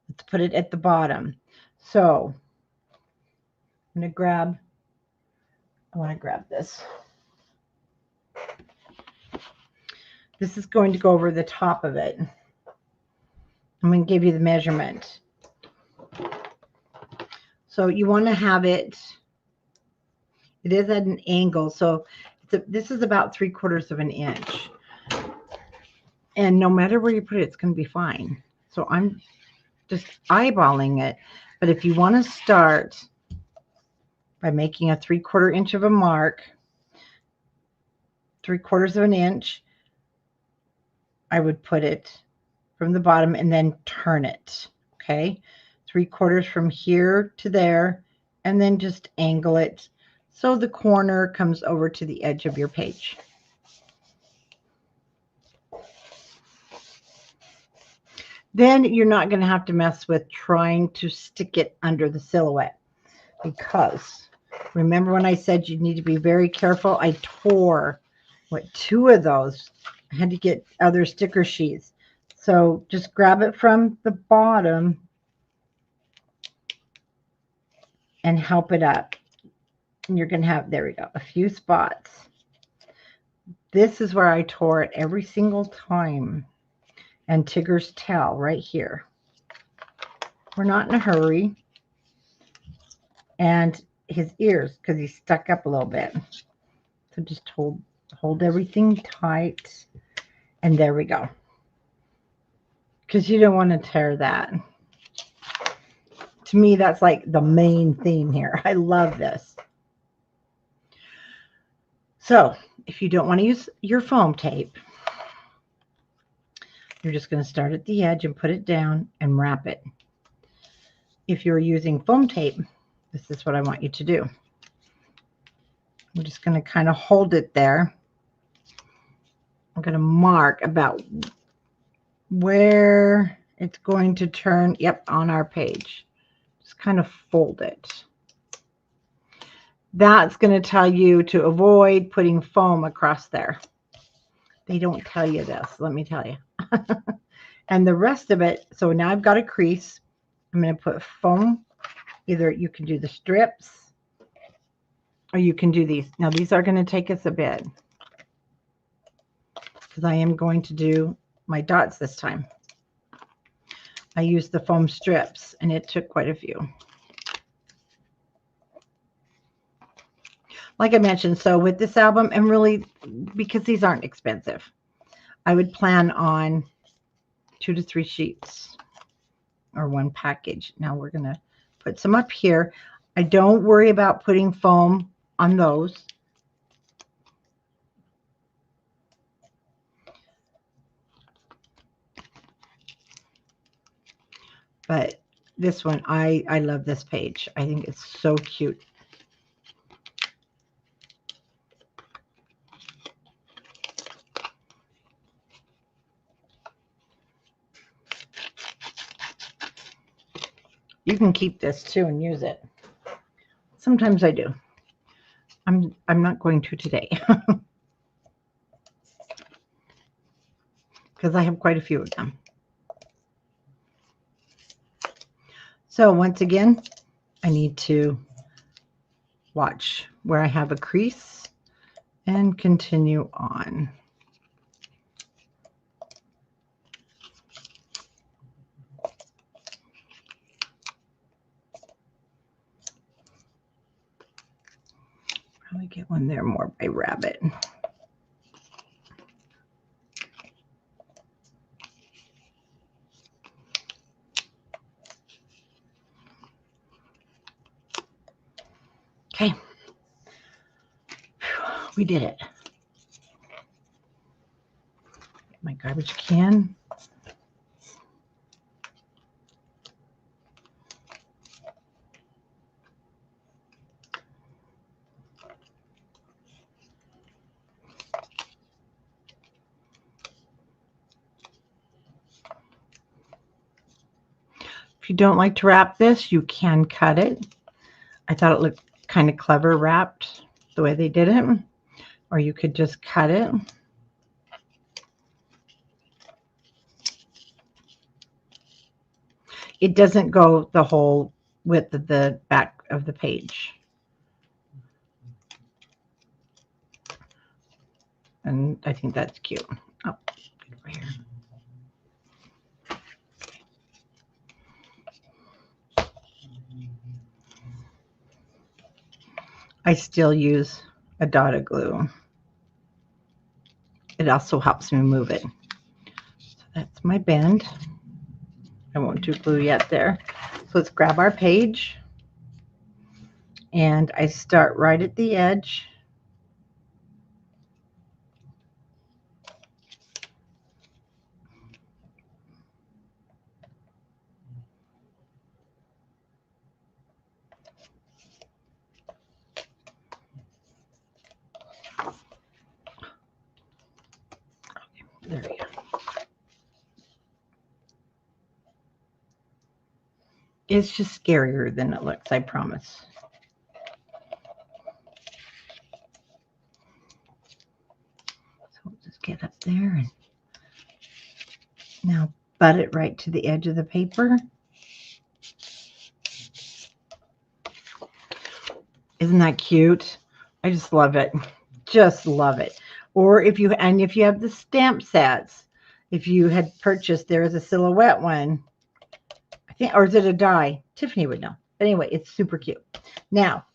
let's put it at the bottom. So I'm going to I want to grab this. This is going to go over the top of it. I'm going to give you the measurement. So you want to have it is at an angle. So this is about 3/4 of an inch. And no matter where you put it, it's going to be fine. So I'm just eyeballing it. But if you want to start by making a 3/4 inch of a mark, 3/4 of an inch, I would put it from the bottom and then turn it. Okay, 3/4 from here to there, and then just angle it so the corner comes over to the edge of your page. Then you're not going to have to mess with trying to stick it under the silhouette, because remember when I said you need to be very careful? I tore 2 of those. I had to get other sticker sheets. So just grab it from the bottom and help it up. And you're going to have, there we go, a few spots. This is where I tore it every single time. And Tigger's tail right here. We're not in a hurry. And his ears, because he's stuck up a little bit. So just hold everything tight. And there we go. Because you don't want to tear that. To me, that's like the main theme here. I love this. So if you don't want to use your foam tape, you're just going to start at the edge and put it down and wrap it. If you're using foam tape, this is what I want you to do. I'm just going to kind of hold it there. I'm going to mark about where it's going to turn. Yep, on our page. Just kind of fold it. That's going to tell you to avoid putting foam across there. They don't tell you this, let me tell you. And the rest of it, so now I've got a crease. I'm going to put foam. Either you can do the strips or you can do these. Now these are going to take us a bit because I am going to do my dots this time. I used the foam strips and it took quite a few. Like I mentioned, so with this album, and really because these aren't expensive, I would plan on 2 to 3 sheets or one package. Now we're going to put some up here. I don't worry about putting foam on those. But this one, I love this page. I think it's so cute. You can keep this too and use it. Sometimes I do. I'm not going to today because I have quite a few of them. So once again, I need to watch where I have a crease and continue on. Probably get one there more by rabbit. Okay, we did it. Get my garbage can. If you don't like to wrap this, you can cut it. I thought it looked kind of clever wrapped the way they did it. Or you could just cut it. It doesn't go the whole width of the back of the page. And I think that's cute. Oh, get over here. I still use a dot of glue. It also helps me move it. So that's my bend. I won't do glue yet there. So let's grab our page. And I start right at the edge. There we go. It's just scarier than it looks, I promise. So we'll just get up there and now butt it right to the edge of the paper. Isn't that cute? I just love it. Just love it. Or if you have the stamp sets, if you had purchased, there is a silhouette one, I think, or is it a die? Tiffany would know. But anyway, it's super cute. Now,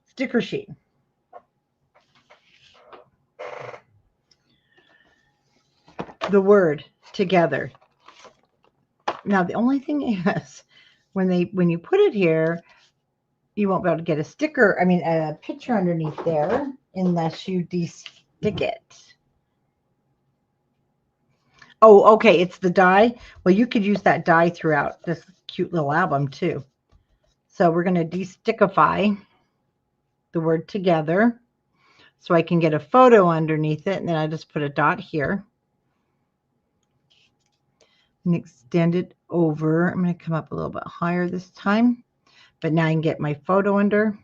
sticker sheet. The word together. Now, the only thing is, when you put it here, you won't be able to get a sticker, a picture underneath there unless you de-stick it. Oh, okay, it's the die. Well, you could use that die throughout this cute little album too. So we're going to de-stickify the word together. so I can get a photo underneath it. And then I just put a dot here and extend it over. I'm going to come up a little bit higher this time, but now I can get my photo under.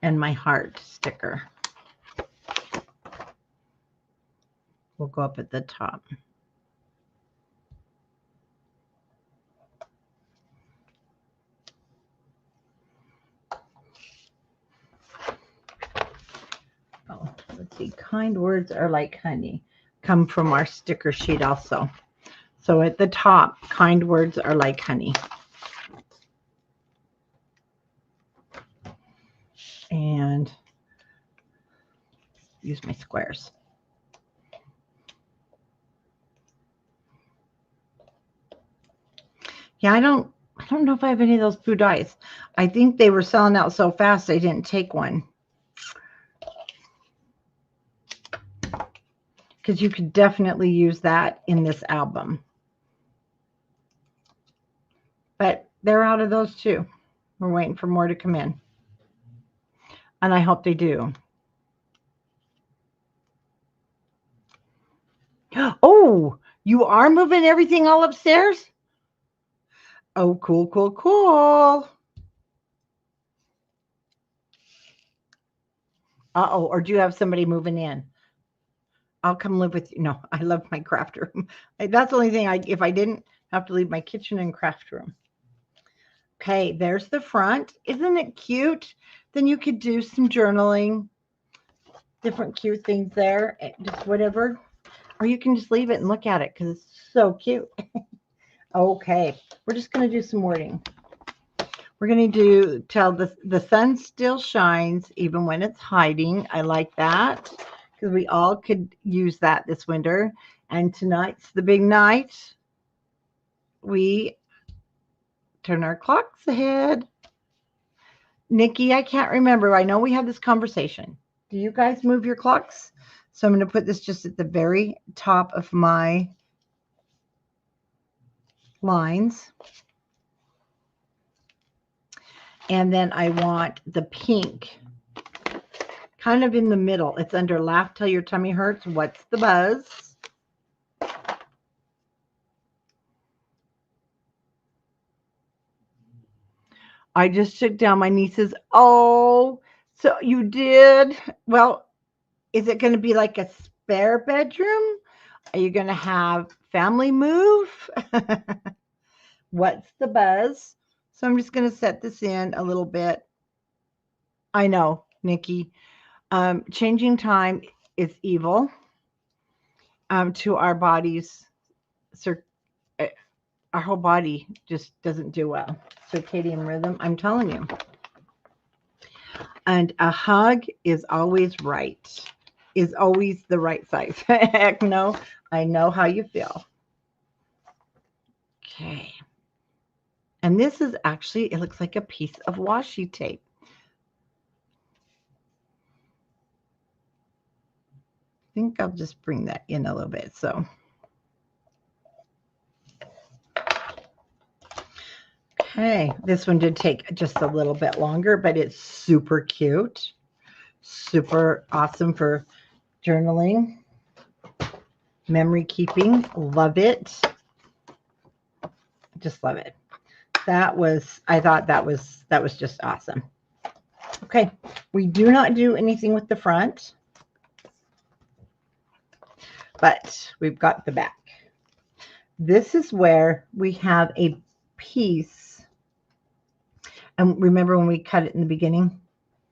And my heart sticker will go up at the top. Oh, let's see. Kind words are like honey. Come from our sticker sheet also. So at the top, kind words are like honey. And use my squares. Yeah, I don't know if I have any of those Pooh dies. I think they were selling out so fast I didn't take one. Because you could definitely use that in this album. But they're out of those too. We're waiting for more to come in. And I hope they do. Oh, you are moving everything all upstairs? Oh, cool, cool, cool. Uh-oh, or do you have somebody moving in? I'll come live with you. No, I love my craft room. That's the only thing if I didn't have to leave my kitchen and craft room. Okay, there's the front. Isn't it cute? Then you could do some journaling, different cute things there, just whatever. Or you can just leave it and look at it because it's so cute. Okay, we're just going to do some wording. We're going to tell the sun still shines even when it's hiding. I like that because we all could use that this winter. And tonight's the big night. We turn our clocks ahead. Nikki, I can't remember. I know we had this conversation. Do you guys move your clocks? So I'm going to put this just at the very top of my lines. And then I want the pink kind of in the middle. It's under laugh till your tummy hurts. What's the buzz? I just took down my niece's. Oh, so you did? Well, is it going to be like a spare bedroom? Are you going to have family move? What's the buzz? So I'm just going to set this in a little bit. I know, Nikki. Changing time is evil to our bodies. Our whole body just doesn't do well. Circadian rhythm, I'm telling you. And a hug is always right, is always the right size. Heck no, I know how you feel. Okay. And this is actually, it looks like a piece of washi tape. I think I'll just bring that in a little bit. So. Okay, this one did take just a little bit longer, but it's super cute. Super awesome for journaling, memory keeping. Love it. Just love it. I thought that was just awesome. Okay, we do not do anything with the front, but we've got the back. This is where we have a piece. And remember when we cut it in the beginning?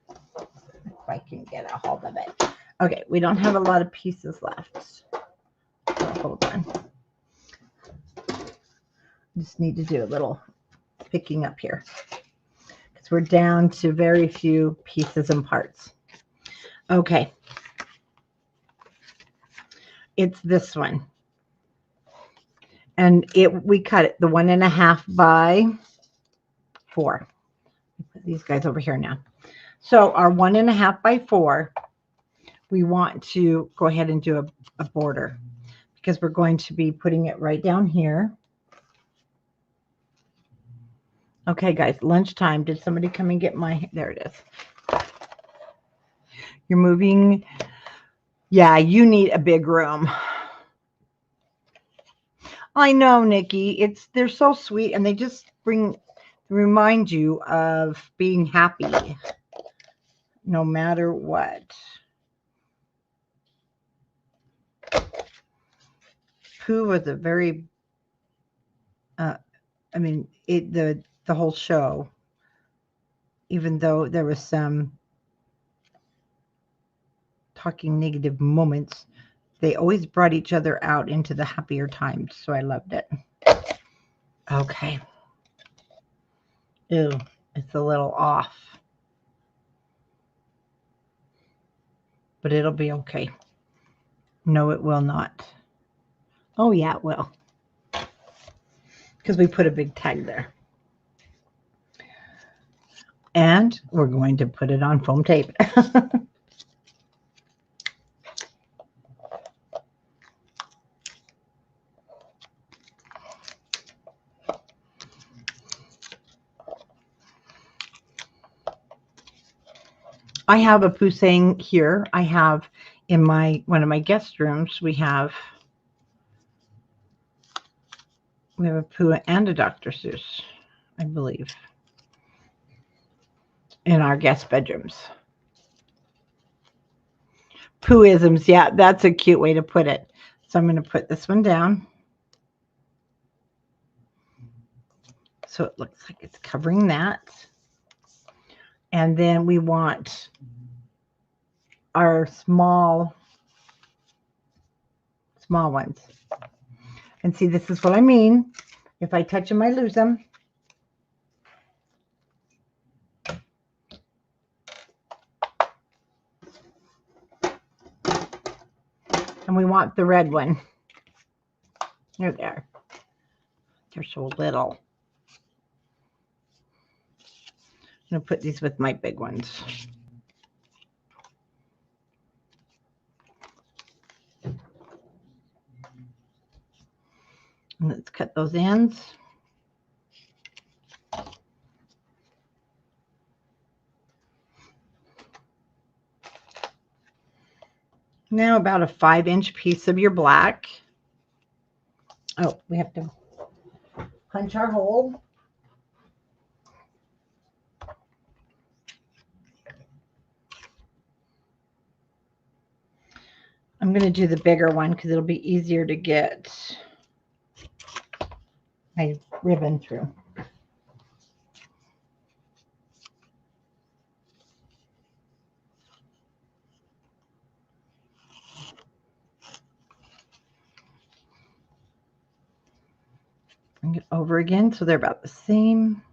If I can get a hold of it. Okay, we don't have a lot of pieces left. So hold on. Just need to do a little picking up here because we're down to very few pieces and parts. Okay. It's this one. And we cut it the 1.5 by 4. Put these guys over here now. So our 1.5 by 4, we want to go ahead and do a border because we're going to be putting it right down here. Okay, guys, lunchtime. Did somebody come and get my, there it is. You're moving. Yeah, you need a big room. I know, Nikki. They're so sweet and they just remind you of being happy no matter what. Pooh was a very I mean, the whole show, even though there was some talking negative moments, they always brought each other out into the happier times. So I loved it. Okay. Ew, it's a little off. But it'll be okay. No, it will not. Oh, yeah, it will. Because we put a big tag there. And we're going to put it on foam tape. I have a Pooh saying here. I have in one of my guest rooms, we have a Pooh and a Dr. Seuss, I believe, in our guest bedrooms. Poohisms, yeah, that's a cute way to put it. So I'm going to put this one down. So it looks like it's covering that. And then we want our small ones. And see, this is what I mean. If I touch them, I lose them. And we want the red one. They're there. They're so little. I'm going to put these with my big ones. And let's cut those ends. Now about a 5-inch piece of your black. Oh, we have to punch our hole. I'm going to do the bigger one because it'll be easier to get my ribbon through. Bring it over again so they're about the same.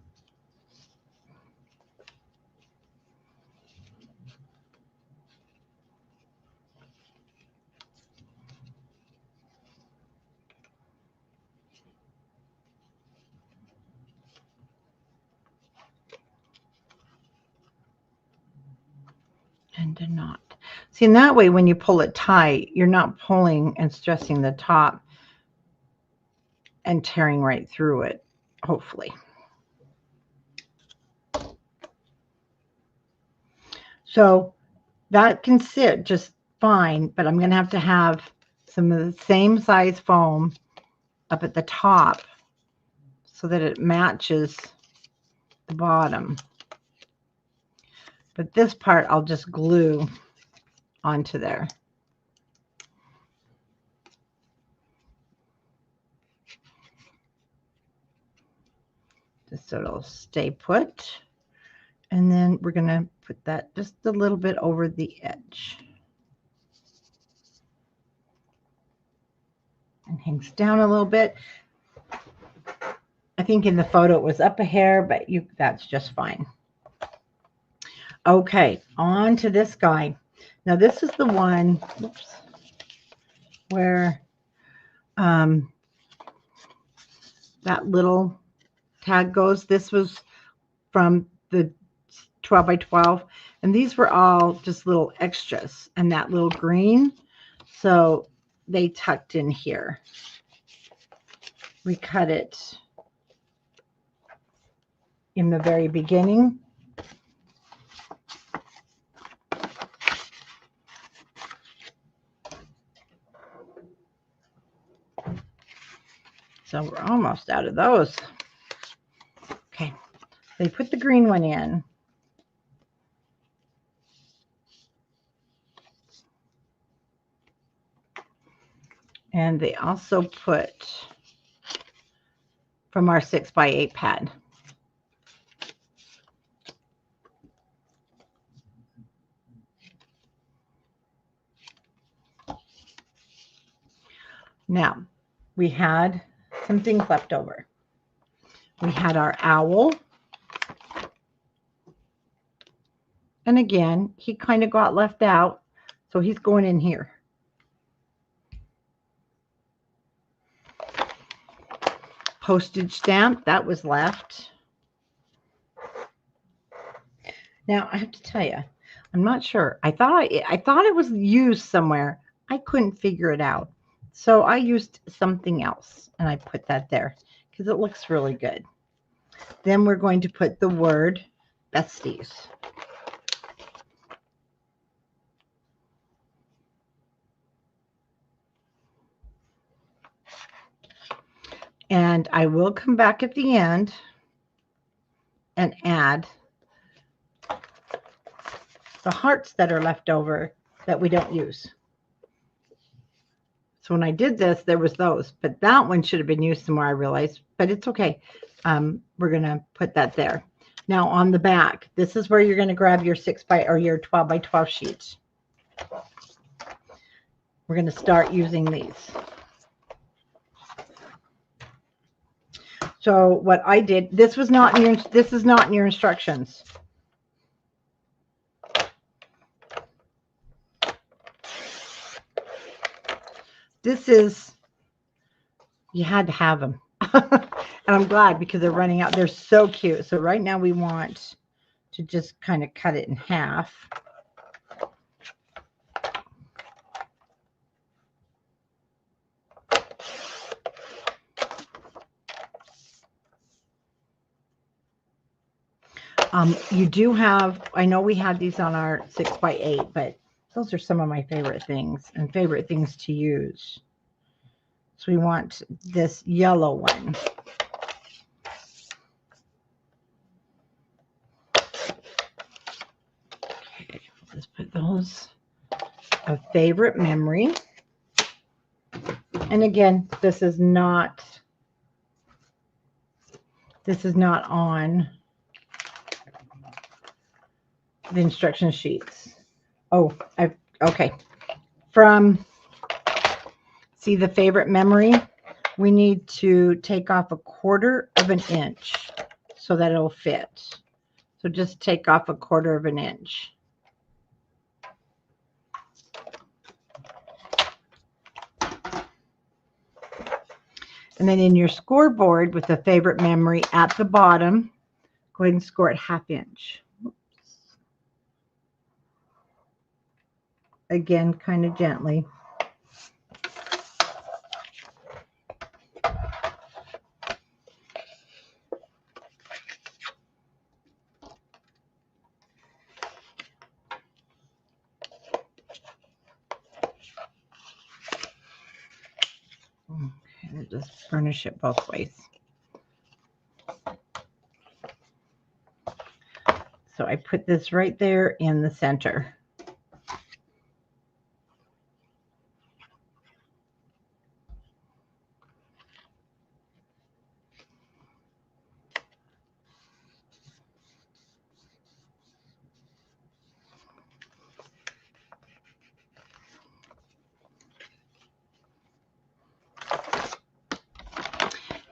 And a knot. See, in that way, when you pull it tight, you're not pulling and stressing the top and tearing right through it, hopefully. So that can sit just fine, but I'm going to have some of the same size foam up at the top so that it matches the bottom. But this part I'll just glue onto there. Just so it'll stay put. And then we're going to put that just a little bit over the edge. And hangs down a little bit. I think in the photo it was up a hair, but that's just fine. Okay, on to this guy. Now this is the one, oops, where that little tag goes. This was from the 12 by 12, and these were all just little extras, and that little green, so they tucked in here. We cut it, in the very beginning. So we're almost out of those. Okay, they put the green one in. And they also put from our 6x8 pad. Now, we had some things left over. We had our owl. And again, he kind of got left out, so he's going in here. Postage stamp, that was left. Now, I have to tell you, I'm not sure. I thought it was used somewhere. I couldn't figure it out. So I used something else, and I put that there because it looks really good. Then we're going to put the word besties. And I will come back at the end and add the hearts that are left over that we don't use. So when I did this, there was those, but that one should have been used somewhere, I realized, but it's okay. We're going to put that there. Now on the back, this is where you're going to grab your 12x12 sheets. We're going to start using these. So what I did, this is not in your instructions. This is, you had to have them. And I'm glad because they're running out. They're so cute. So right now we want to just kind of cut it in half. You do have, I know we had these on our 6x8, but those are some of my favorite things and favorite things to use. So we want this yellow one. Okay, let's put those. A favorite memory. And again, this is not on the instruction sheets. Oh, okay. See the favorite memory? We need to take off 1/4 of an inch so that it'll fit. So just take off 1/4 of an inch. And then in your scoreboard with the favorite memory at the bottom, go ahead and score it 1/2 inch. Again, kind of gently. Okay, just furnish it both ways. So I put this right there in the center.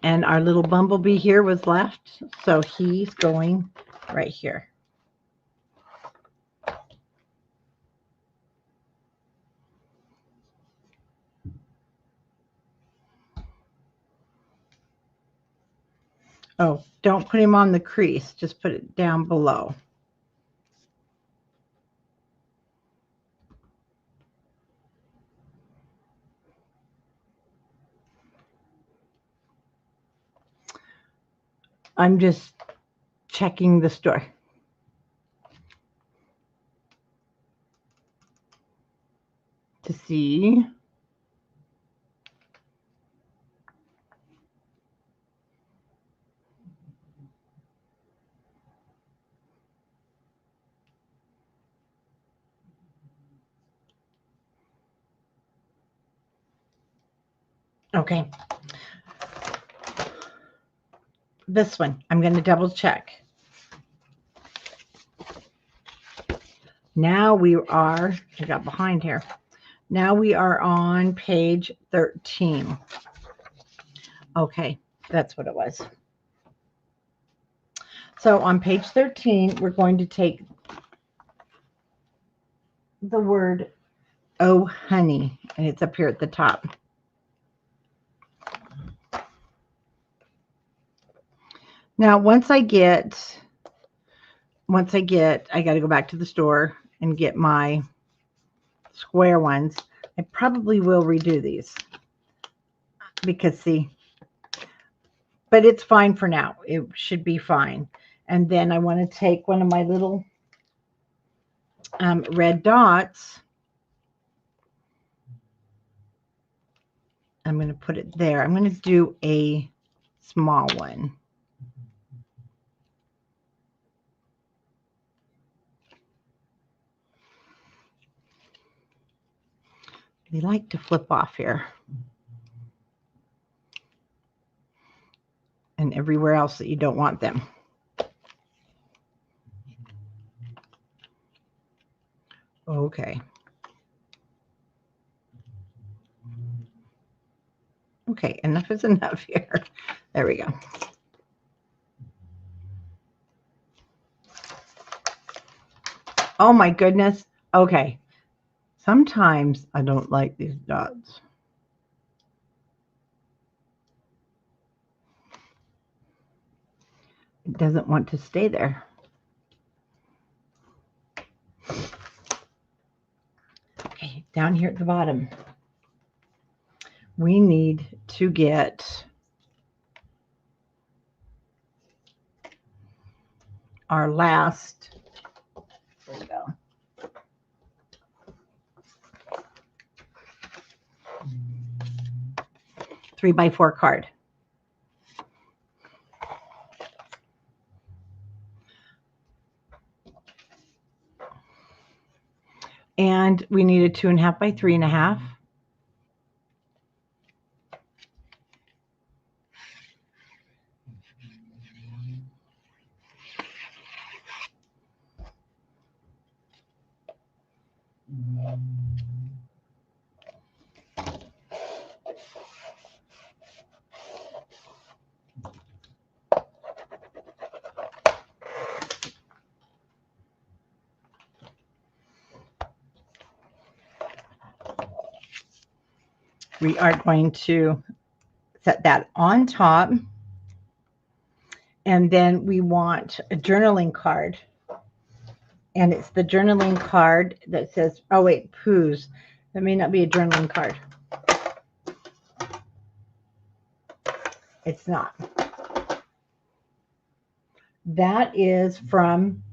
And our little bumblebee here was left, so he's going right here. Oh, don't put him on the crease, just put it down below. I'm just checking the store. To see. Okay. This one, I'm going to double check. Now we are, I got behind here. Now we are on page 13. Okay, that's what it was. So on page 13, we're going to take the word "oh honey," and it's up here at the top. Now, once I get, I got to go back to the store and get my square ones. I probably will redo these because see, but it's fine for now. It should be fine. And then I want to take one of my little red dots. I'm going to put it there. I'm going to do a small one. They like to flip off here. And everywhere else that you don't want them. Okay. Okay, enough is enough here. There we go. Oh my goodness. Okay. Sometimes I don't like these dots. It doesn't want to stay there. Okay, down here at the bottom, we need to get our last, there we go. Three by 4 card. And we need a 2.5 by 3.5. We are going to set that on top. And then we want a journaling card. And it's the journaling card that says, oh wait, Pooh's. That may not be a journaling card. It's not. That is from,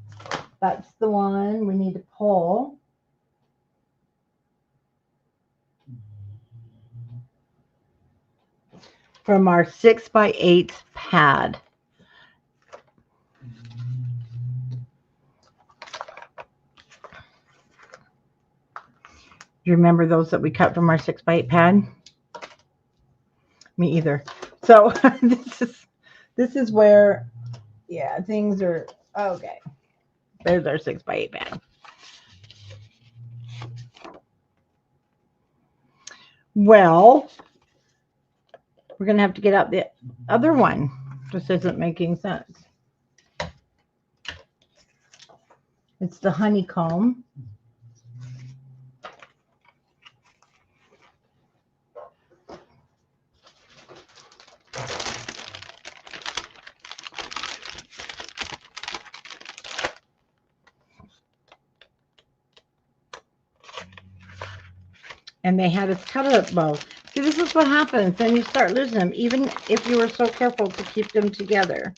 that's the one we need to pull. From our 6 by 8 pad. You remember those that we cut from our 6 by 8 pad? Me either. So this is where, yeah, things are okay. There's our 6 by 8 pad. Well, we're going to have to get out the other one. This isn't making sense. It's the honeycomb. And they had us cut it. Well, see, this is what happens. Then you start losing them, even if you were so careful to keep them together.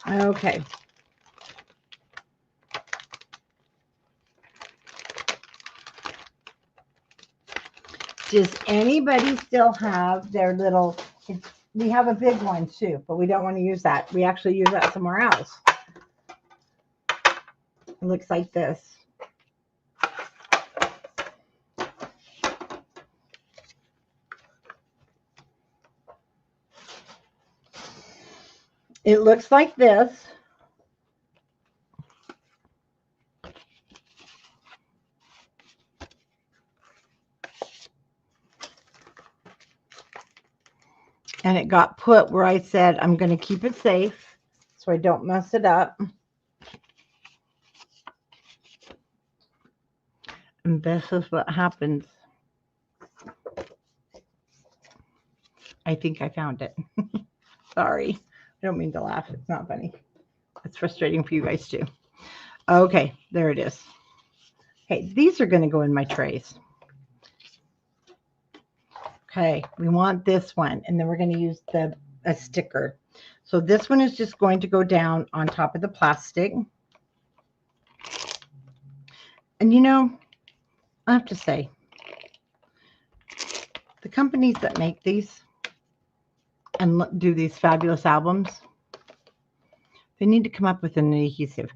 Okay. Does anybody still have their little, we have a big one too, but we don't want to use that. We actually use that somewhere else. It looks like this. It looks like this. And it got put where I said I'm going to keep it safe so I don't mess it up. And this is what happens. I think I found it. Sorry. I don't mean to laugh. It's not funny. It's frustrating for you guys too. Okay, there it is. Okay, these are going to go in my trays. Okay, we want this one, and then we're going to use a sticker. So this one is just going to go down on top of the plastic. And you know, I have to say, the companies that make these and do these fabulous albums, they need to come up with an adhesive.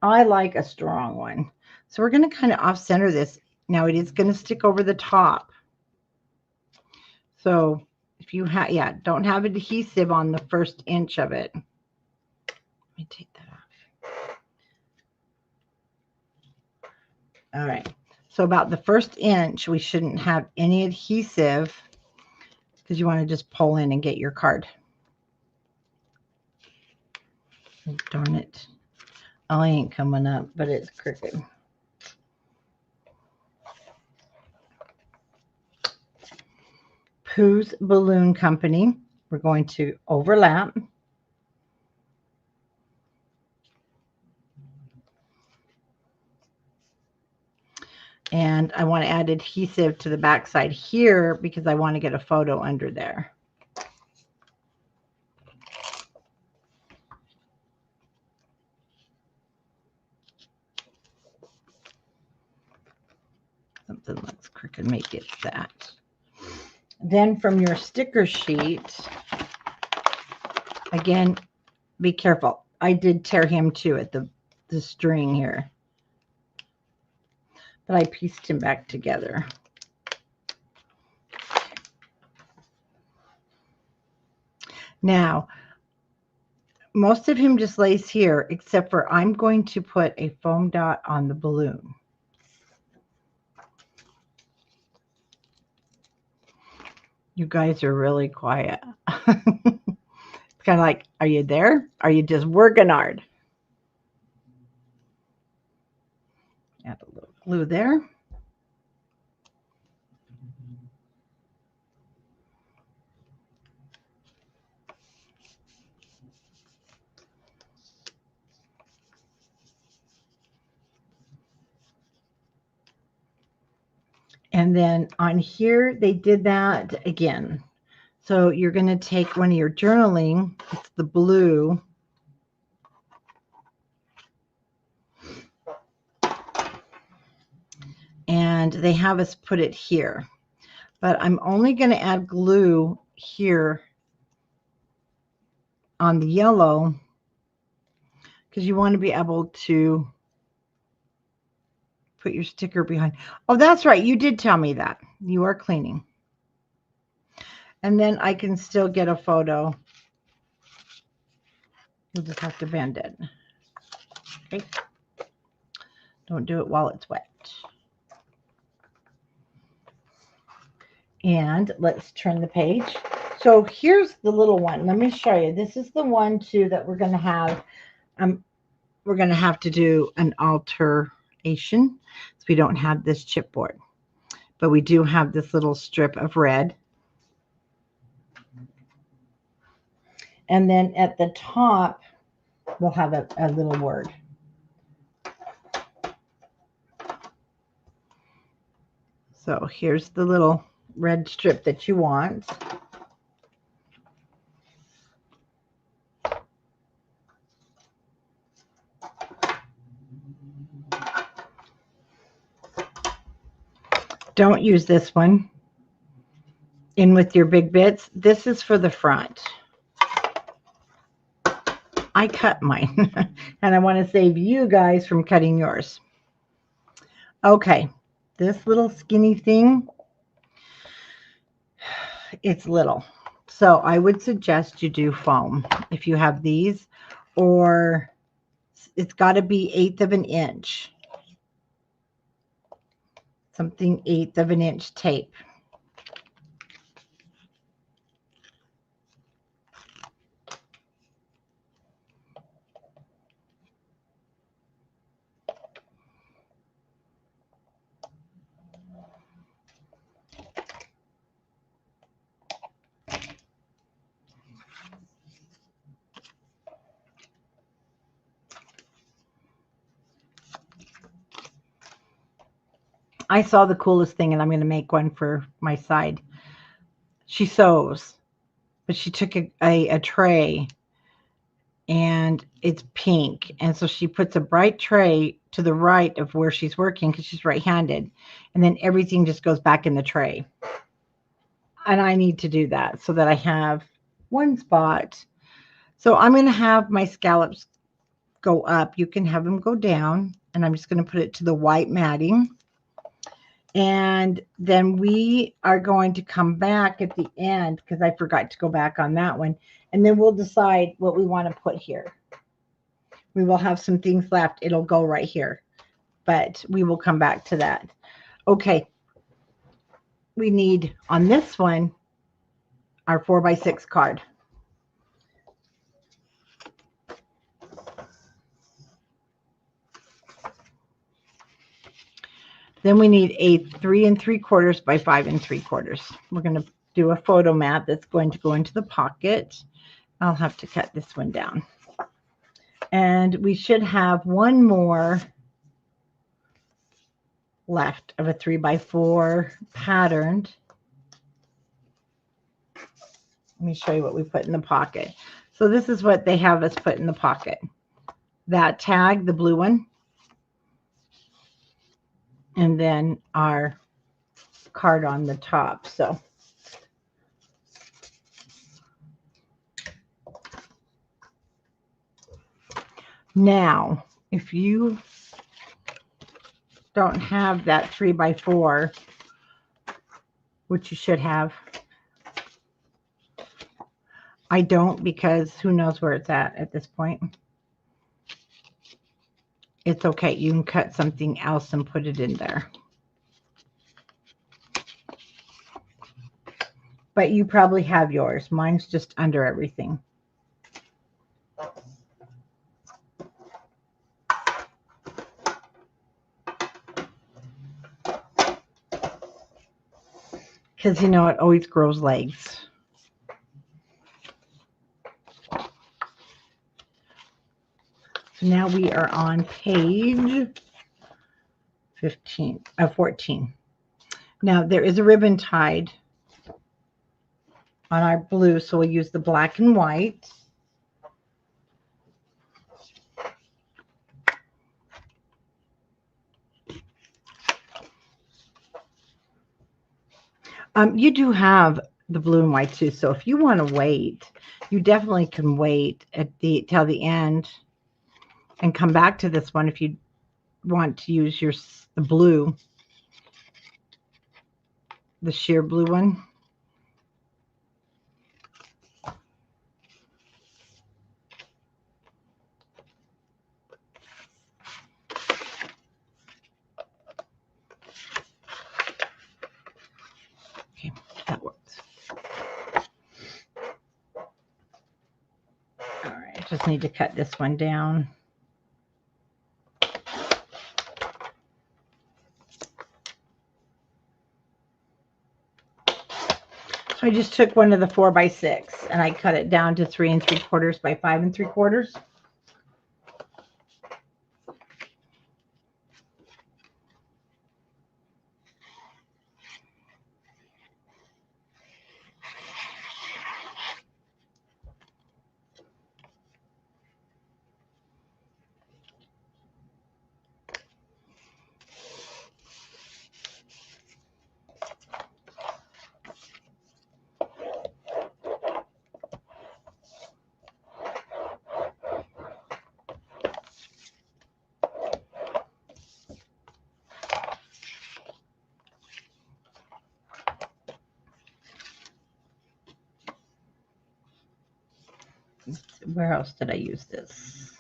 I like a strong one. So we're going to kind of off-center this. Now it is going to stick over the top. So if you have, yeah, don't have adhesive on the first inch of it. Let me take that off. All right. So about the first inch, we shouldn't have any adhesive because you want to just pull in and get your card. Oh, darn it. Oh, I ain't coming up, but it's crooked. Pooh's Balloon Company. We're going to overlap. And I want to add adhesive to the back side here because I want to get a photo under there. Something looks crooked, make it that. Then from your sticker sheet, again, be careful. I did tear him too at the string here, but I pieced him back together. Now, most of him just lays here, except for I'm going to put a foam dot on the balloon. You guys are really quiet. It's kind of like, are you there? Are you just working hard? Add a little glue there. And then on here, they did that again. So you're going to take one of your journaling, it's the blue. And they have us put it here. But I'm only going to add glue here on the yellow because you want to be able to put your sticker behind. Oh, that's right. You did tell me that. You are cleaning. And then I can still get a photo. You'll just have to bend it. Okay. Don't do it while it's wet. And let's turn the page. So here's the little one. Let me show you. This is the one too that we're going to have. We're going to have to do an alteration. So we don't have this chipboard, but we do have this little strip of red. And then at the top, we'll have a little word. So here's the little red strip that you want. Don't use this one in with your big bits. This is for the front. I cut mine and I want to save you guys from cutting yours. Okay, this little skinny thing, it's little. So I would suggest you do foam if you have these, or it's got to be 1/8 of an inch. Something 1/8 of an inch tape. I saw the coolest thing and I'm going to make one for my side. She sews, but she took a tray and it's pink. And so she puts a bright tray to the right of where she's working because she's right-handed. And then everything just goes back in the tray. And I need to do that so that I have one spot. So I'm going to have my scallops go up. You can have them go down. And I'm just going to put it to the white matting. And then we are going to come back at the end because I forgot to go back on that one. And then we'll decide what we want to put here. We will have some things left. It'll go right here, but we will come back to that. Okay. We need on this one, our 4x6 card. Then we need a 3 3/4 by 5 3/4. We're going to do a photo mat that's going to go into the pocket. I'll have to cut this one down. And we should have one more left of a 3x4 patterned. Let me show you what we put in the pocket. So this is what they have us put in the pocket. That tag, the blue one, and then our card on the top. So now, if you don't have that 3x4, which you should have, I don't, because who knows where it's at this point. It's okay. You can cut something else and put it in there. But you probably have yours. Mine's just under everything. Because, you know, it always grows legs. So now we are on page 14. Now there is a ribbon tied on our blue, so we'll use the black and white. You do have the blue and white too, so if you want to wait, you definitely can wait at till the end and come back to this one if you want to use the blue, the sheer blue one. Okay, that works. All right, I just need to cut this one down. So I just took one of the 4x6 and I cut it down to 3 3/4 by 5 3/4. Where else did I use this?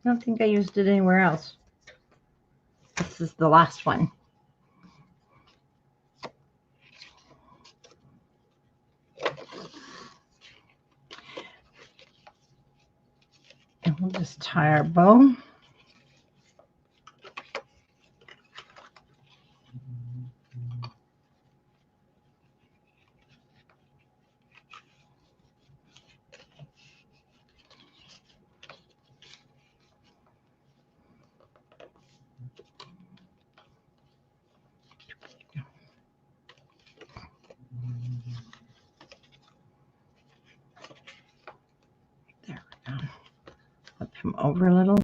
I don't think I used it anywhere else. This is the last one. And we'll just tie our bow. There we go. Flip him over a little.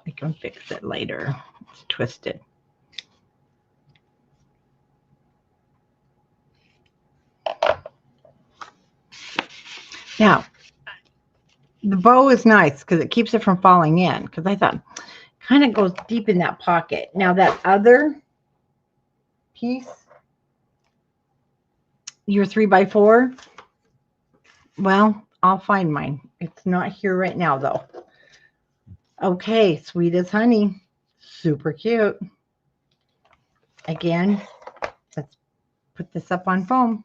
I can fix it later. It's twisted. Now, the bow is nice because it keeps it from falling in, because I thought kind of goes deep in that pocket. Now that other piece, your 3x4, well, I'll find mine. It's not here right now though. Okay, sweet as honey. Super cute. Again, let's put this up on foam.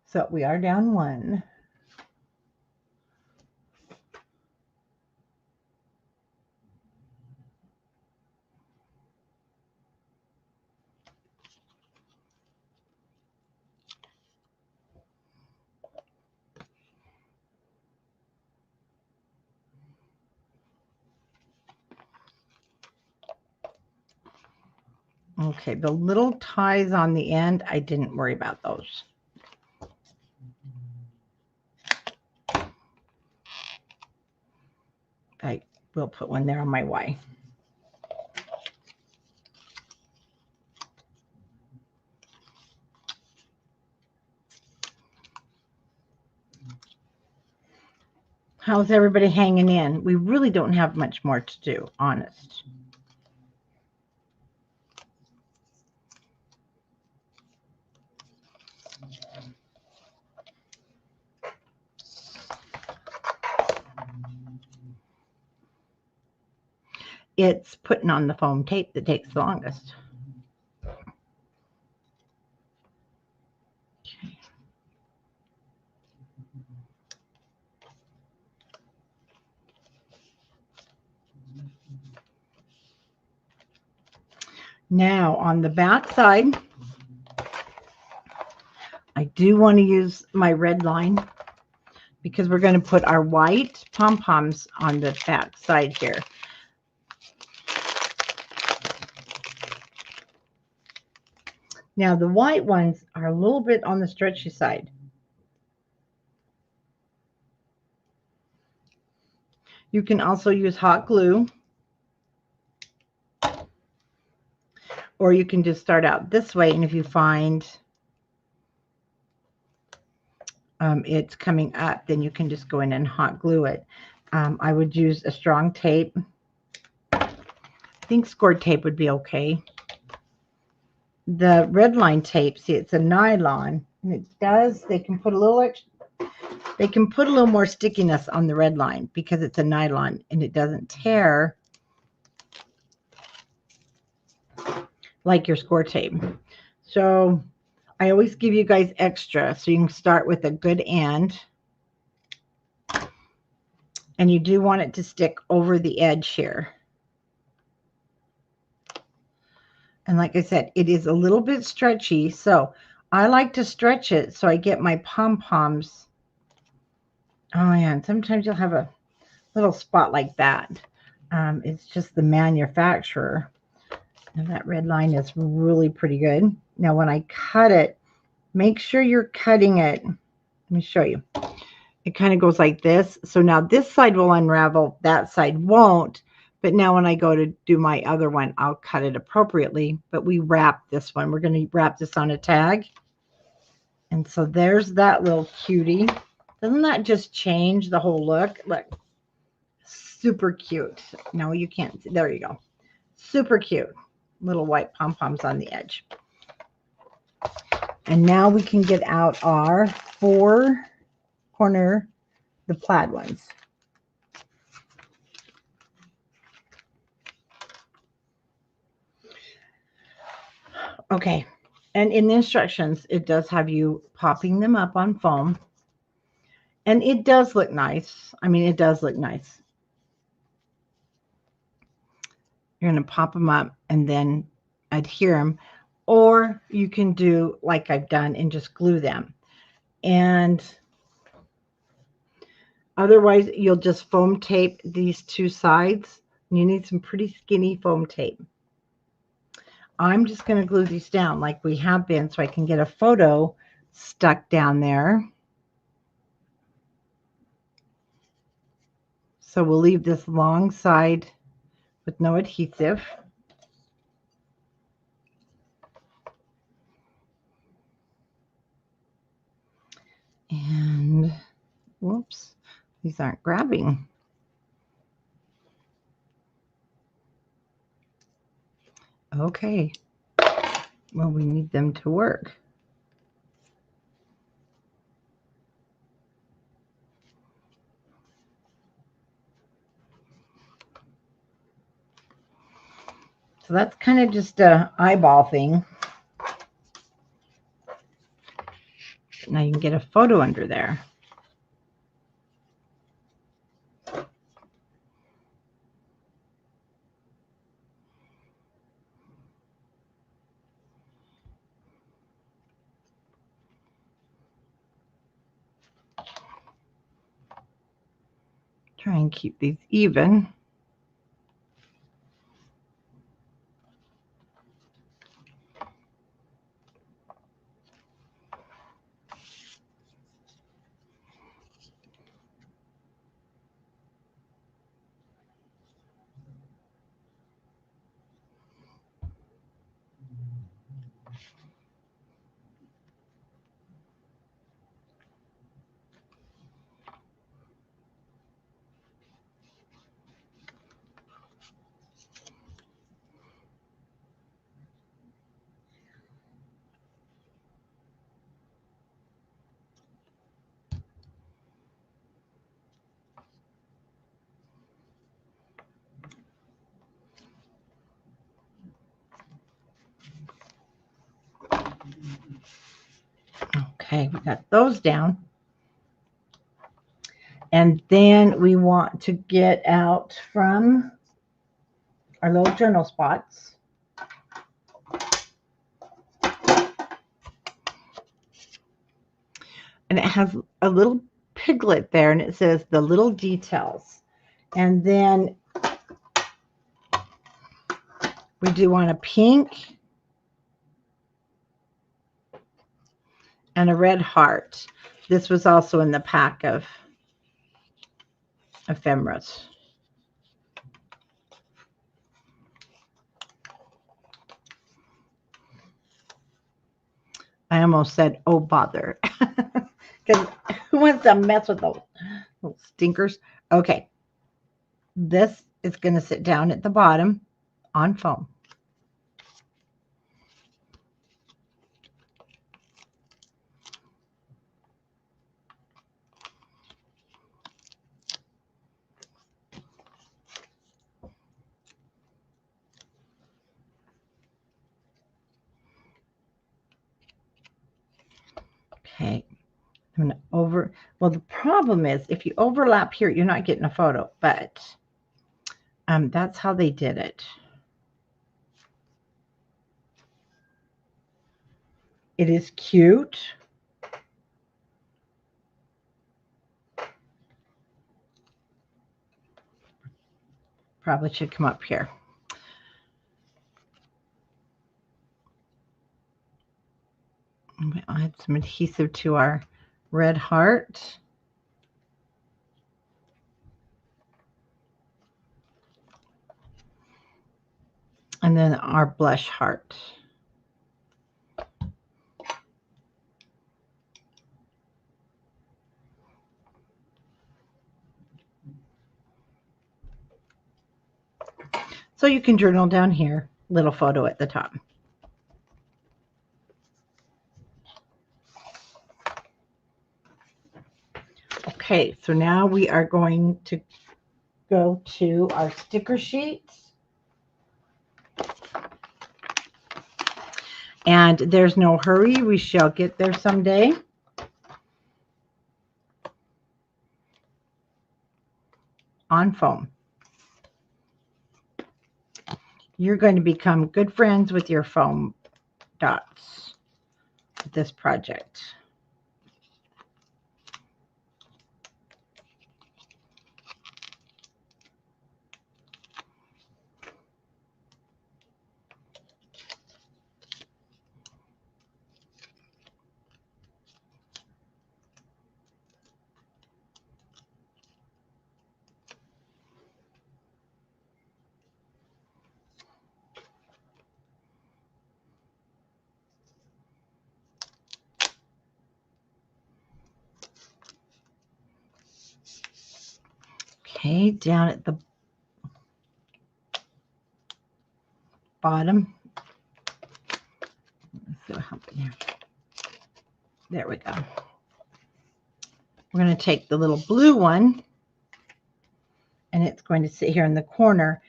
So we are down one. Okay, the little ties on the end, I didn't worry about those. I will put one there on my Y. How's everybody hanging in? We really don't have much more to do, honest. It's putting on the foam tape that takes the longest. Okay. Now on the back side, I do want to use my red line because we're going to put our white pom-poms on the back side here. Now the white ones are a little bit on the stretchy side. You can also use hot glue, or you can just start out this way, and if you find it's coming up, then you can just go in and hot glue it. I would use a strong tape. I think scored tape would be okay. The red line tape, see, it's a nylon, and it does, they can put a little extra, they can put a little more stickiness on the red line because it's a nylon and it doesn't tear like your score tape. So I always give you guys extra, so you can start with a good end, and you do want it to stick over the edge here. And like I said, it is a little bit stretchy, so I like to stretch it so I get my pom-poms. Oh yeah, and sometimes you'll have a little spot like that. It's just the manufacturer. Now that red line is really pretty good. Now when I cut it, make sure you're cutting it. Let me show you. It kind of goes like this. So now this side will unravel, that side won't. But now when I go to do my other one, I'll cut it appropriately. But we wrap this one. We're going to wrap this on a tag. And so there's that little cutie. Doesn't that just change the whole look? Look, super cute. No, you can't. There you go. Super cute. Little white pom-poms on the edge. And now we can get out our 4-corner, the plaid ones. Okay. And in the instructions, it does have you popping them up on foam. And it does look nice. I mean, it does look nice. You're going to pop them up and then adhere them. Or you can do like I've done and just glue them. And otherwise, you'll just foam tape these two sides. You need some pretty skinny foam tape. I'm just going to glue these down like we have been so I can get a photo stuck down there. So we'll leave this long side with no adhesive. And whoops, these aren't grabbing. Okay, well, we need them to work. So that's kind of just a eyeball thing. Now you can get a photo under there. Try and keep these even. Okay, we got those down. And then we want to get out from our little journal spots. And it has a little piglet there, and it says the little details. And then we do want a pink and a red heart. This was also in the pack of ephemeras. I almost said, oh, bother. Because who wants to mess with those little stinkers? Okay. This is going to sit down at the bottom on foam. Okay. I'm going to well, the problem is if you overlap here, you're not getting a photo, but that's how they did it. It is cute. Probably should come up here. some adhesive to our red heart. And then our blush heart. So you can journal down here, little photo at the top. Okay, so now we are going to go to our sticker sheets. And there's no hurry. We shall get there someday. On foam. You're going to become good friends with your foam dots with this project. Okay, down at the bottom. Let's see what happened here. There we go. We're going to take the little blue one, and it's going to sit here in the corner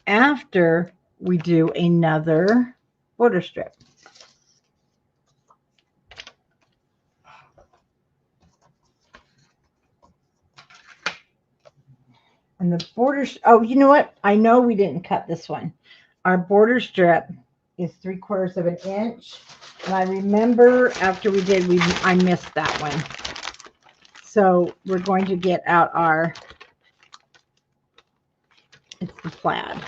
after we do another border strip. And the border, oh, you know what? I know we didn't cut this one. Our border strip is 3/4 of an inch. And I remember after we did, I missed that one. So we're going to get out our, it's the plaid.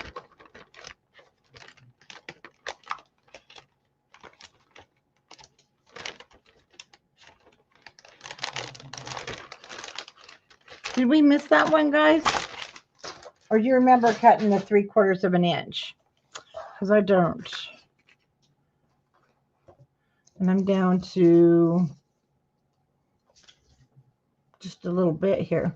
Did we miss that one, guys? Or do you remember cutting the 3/4 of an inch? Because I don't. And I'm down to just a little bit here.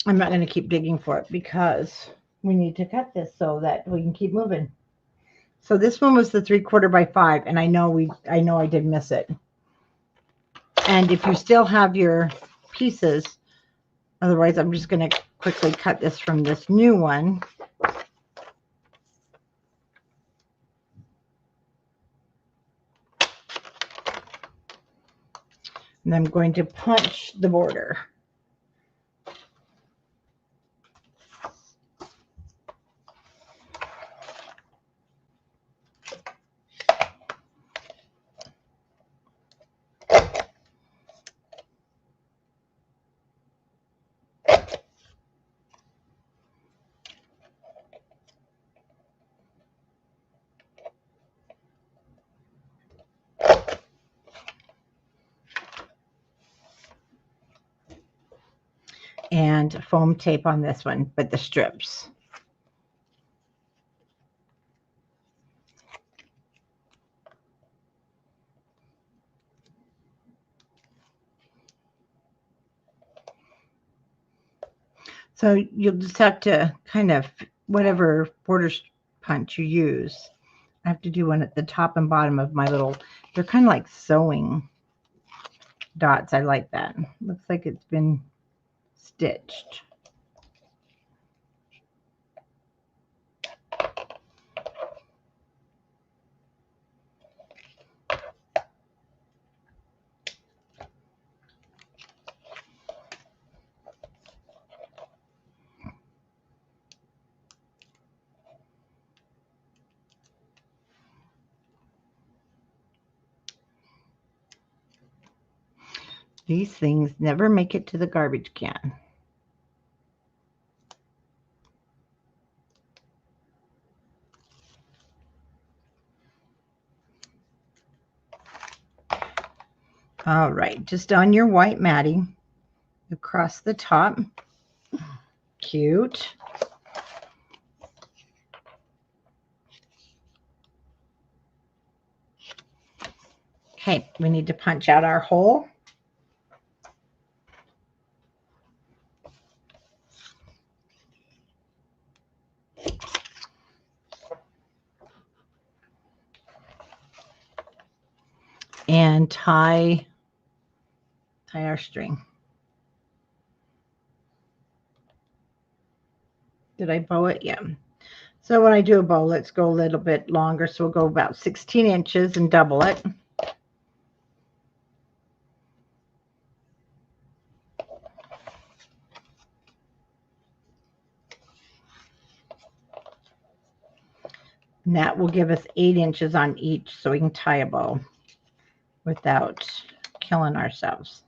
I'm not going to keep digging for it because we need to cut this so that we can keep moving. So this one was the 3/4 by 5, and I know I did miss it. And if you still have your pieces, otherwise I'm just going to quickly cut this from this new one. And I'm going to punch the border. And foam tape on this one, but the strips. So you'll just have to kind of, whatever border punch you use, I have to do one at the top and bottom of my little, they're kind of like sewing dots. I like that. Looks like it's been stitched. These things never make it to the garbage can. All right, just on your white matting across the top. Cute. Okay, we need to punch out our hole. And tie our string. Did I bow it? Yeah. So when I do a bow, let's go a little bit longer. So we'll go about 16 inches and double it. And that will give us 8 inches on each so we can tie a bow without killing ourselves.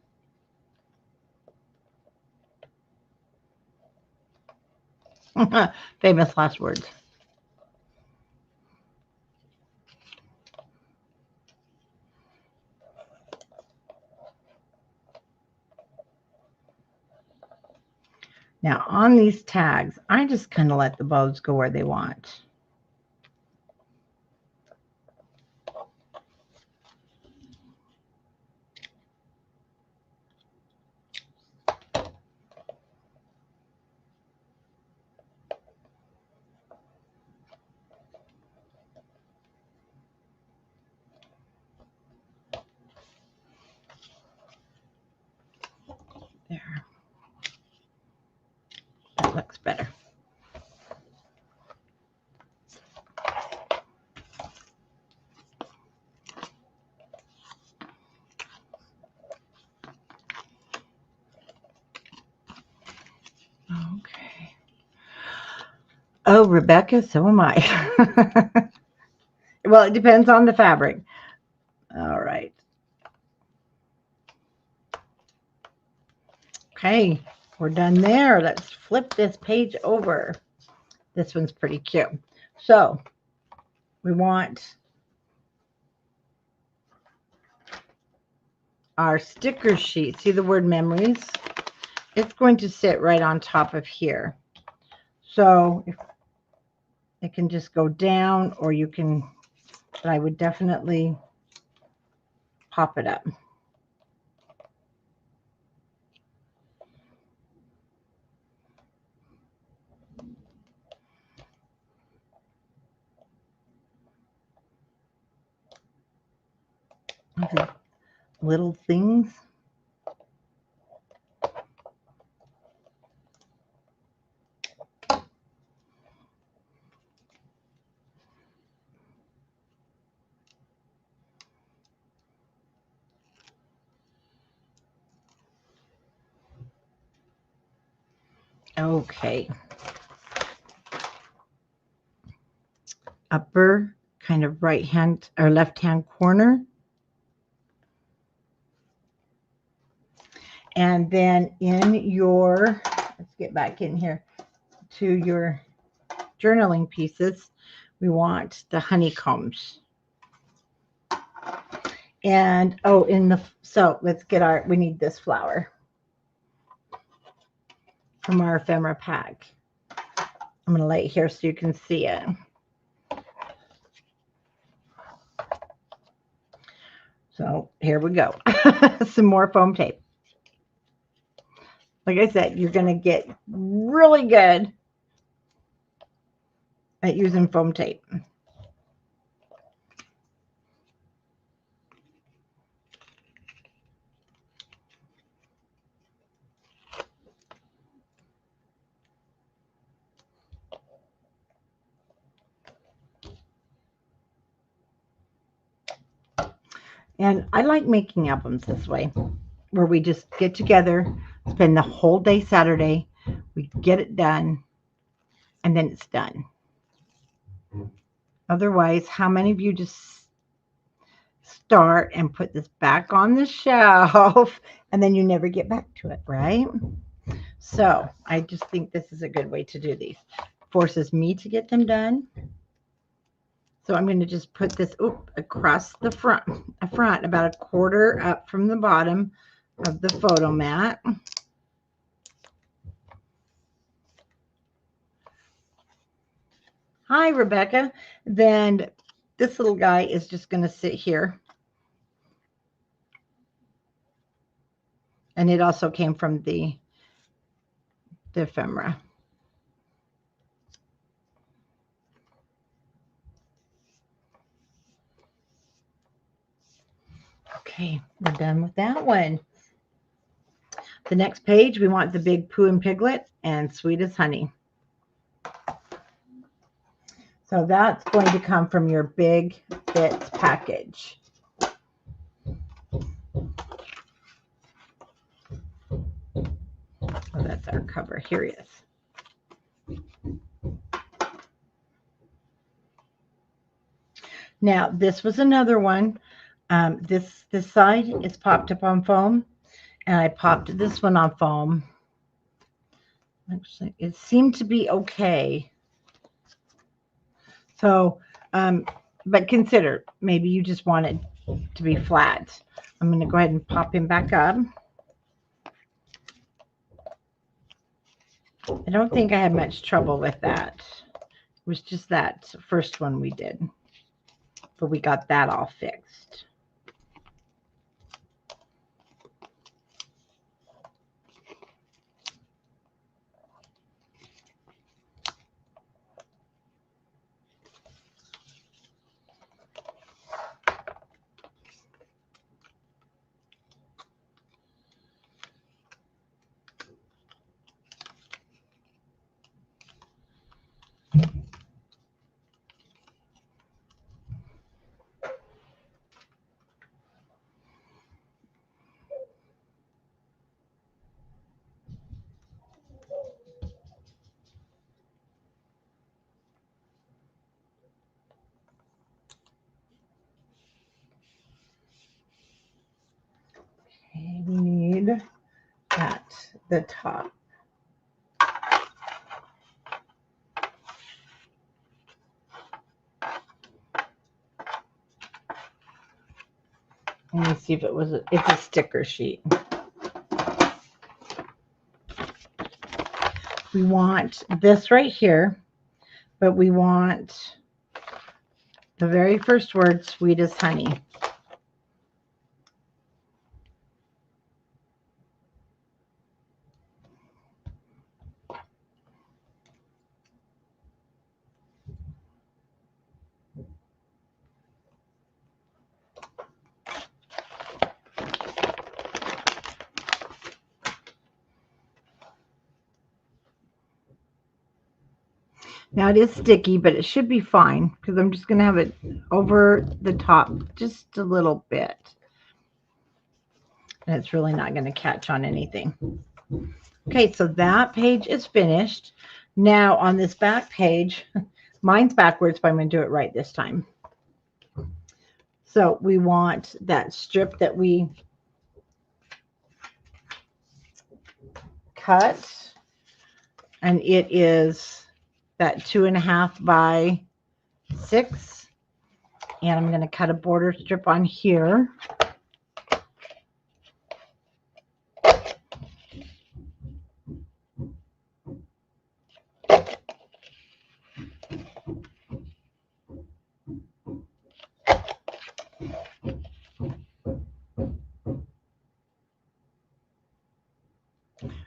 Famous last words. Now on these tags, I just kind of let the bows go where they want. There. That looks better. Okay. Oh, Rebecca, so am I. Well, it depends on the fabric. All right. Okay, we're done there. Let's flip this page over. This one's pretty cute. So we want our sticker sheet. See the word memories? It's going to sit right on top of here. So if it can just go down, or you can, but I would definitely pop it up. Little things. Okay. Upper kind of right hand or left hand corner. And then in your, let's get back in here to your journaling pieces, we want the honeycombs. And oh, so let's get we need this flower from our ephemera pack. I'm going to lay it here so you can see it. So here we go. Some more foam tape. Like I said, you're going to get really good at using foam tape. And I like making albums this way, where we just get together, spend the whole day Saturday, we get it done, and then it's done. Otherwise, how many of you just start and put this back on the shelf, and then you never get back to it, right? So I just think this is a good way to do these. Forces me to get them done. So I'm going to just put this across the front, about a quarter up from the bottom of the photo mat. Hi, Rebecca. Then this little guy is just going to sit here. And it also came from the ephemera. Okay, we're done with that one. The next page, we want the big Pooh and Piglet and Sweet as Honey. So that's going to come from your Big Bits package. Oh, that's our cover. Here he is. Now, this was another one. This side is popped up on foam, and I popped this one on foam. Actually, it seemed to be okay. So, but consider, maybe you just want it to be flat. I'm going to go ahead and pop him back up. I don't think I had much trouble with that. It was just that first one we did, but we got that all fixed. Okay, we need at the top. Let me see if it's a sticker sheet. We want this right here, but we want the very first word, Sweet as Honey. Now it is sticky, but it should be fine because I'm just going to have it over the top just a little bit. And it's really not going to catch on anything. Okay, so that page is finished. Now on this back page, mine's backwards, but I'm going to do it right this time. So we want that strip that we cut, and it is that 2.5 by 6, and I'm going to cut a border strip on here.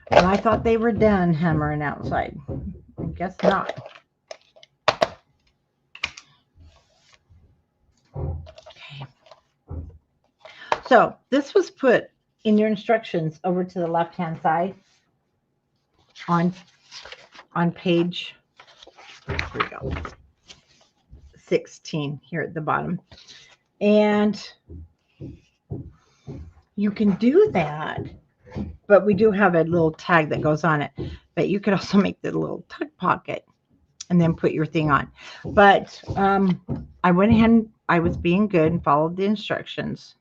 And I thought they were done hammering outside. I guess not. Okay. So this was put in your instructions over to the left-hand side on page, here we go, 16 here at the bottom. And you can do that, but we do have a little tag that goes on it. But you could also make the little tuck pocket and then put your thing on. But I went ahead and I was being good and followed the instructions.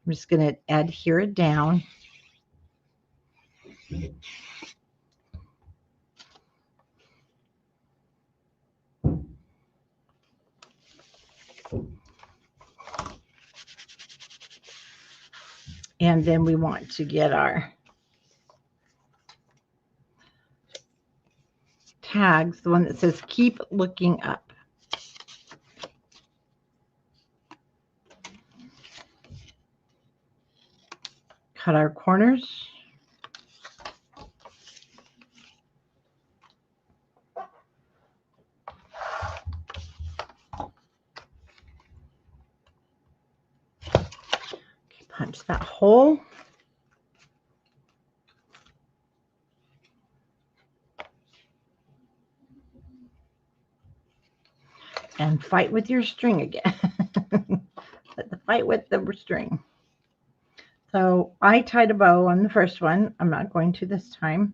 I'm just going to adhere it down. And then we want to get our tags, the one that says keep looking up. Cut our corners. Punch that hole. And fight with your string again. Let the fight with the string. So I tied a bow on the first one. I'm not going to this time.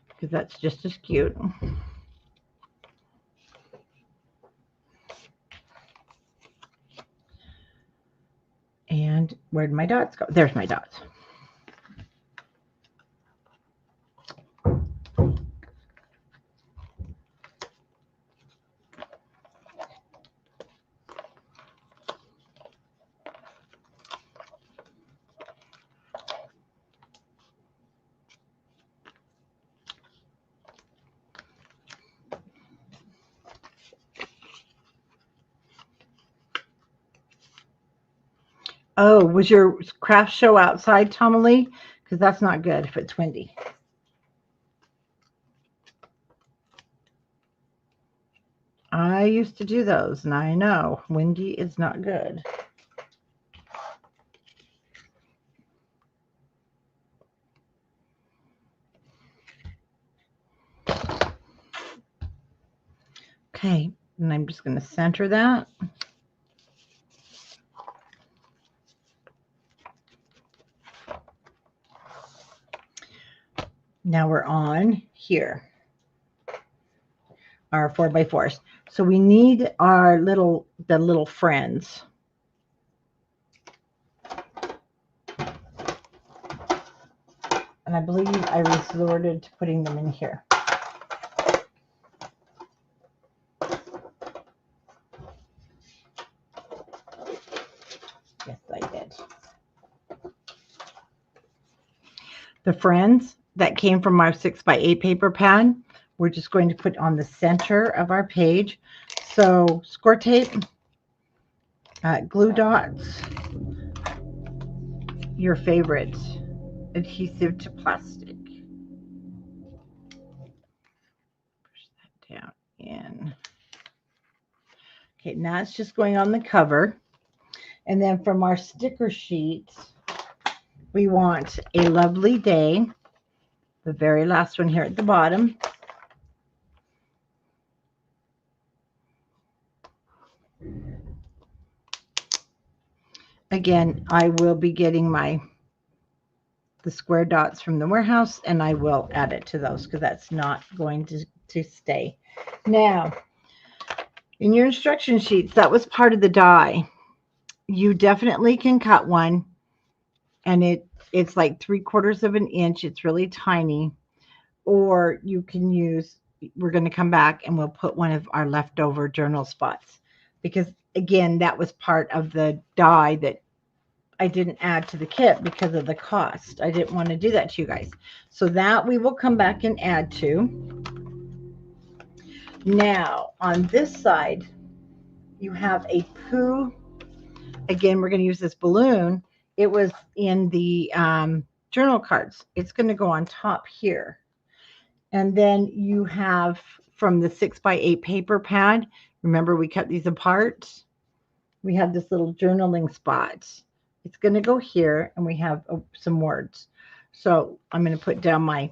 Because that's just as cute. And where'd my dots go? There's my dots. Oh, was your craft show outside, Tomalee? Because that's not good if it's windy. I used to do those, and I know windy is not good. Okay, and I'm just going to center that. Now we're on here, our 4x4s. So we need our the little friends. And I believe I resorted to putting them in here. Yes, I did. The friends that came from our 6x8 paper pad, we're just going to put on the center of our page. So score tape, glue dots, your favorite adhesive to plastic. Push that down in. Okay, now it's just going on the cover. And then from our sticker sheet, we want a lovely day. The very last one here at the bottom. Again, I will be getting the square dots from the warehouse, and I will add it to those because that's not going to stay. Now, in your instruction sheets, that was part of the die. You definitely can cut one, and it's like 3/4 of an inch. It's really tiny. Or you can use, we're going to come back and we'll put one of our leftover journal spots, because again, that was part of the die that I didn't add to the kit because of the cost. I didn't want to do that to you guys. So that we will come back and add to. Now, on this side, you have a Pooh. Again, we're going to use this balloon. It was in the journal cards. It's going to go on top here. And then you have from the 6x8 paper pad. Remember, we cut these apart. We have this little journaling spot. It's going to go here, and we have some words. So I'm going to put down my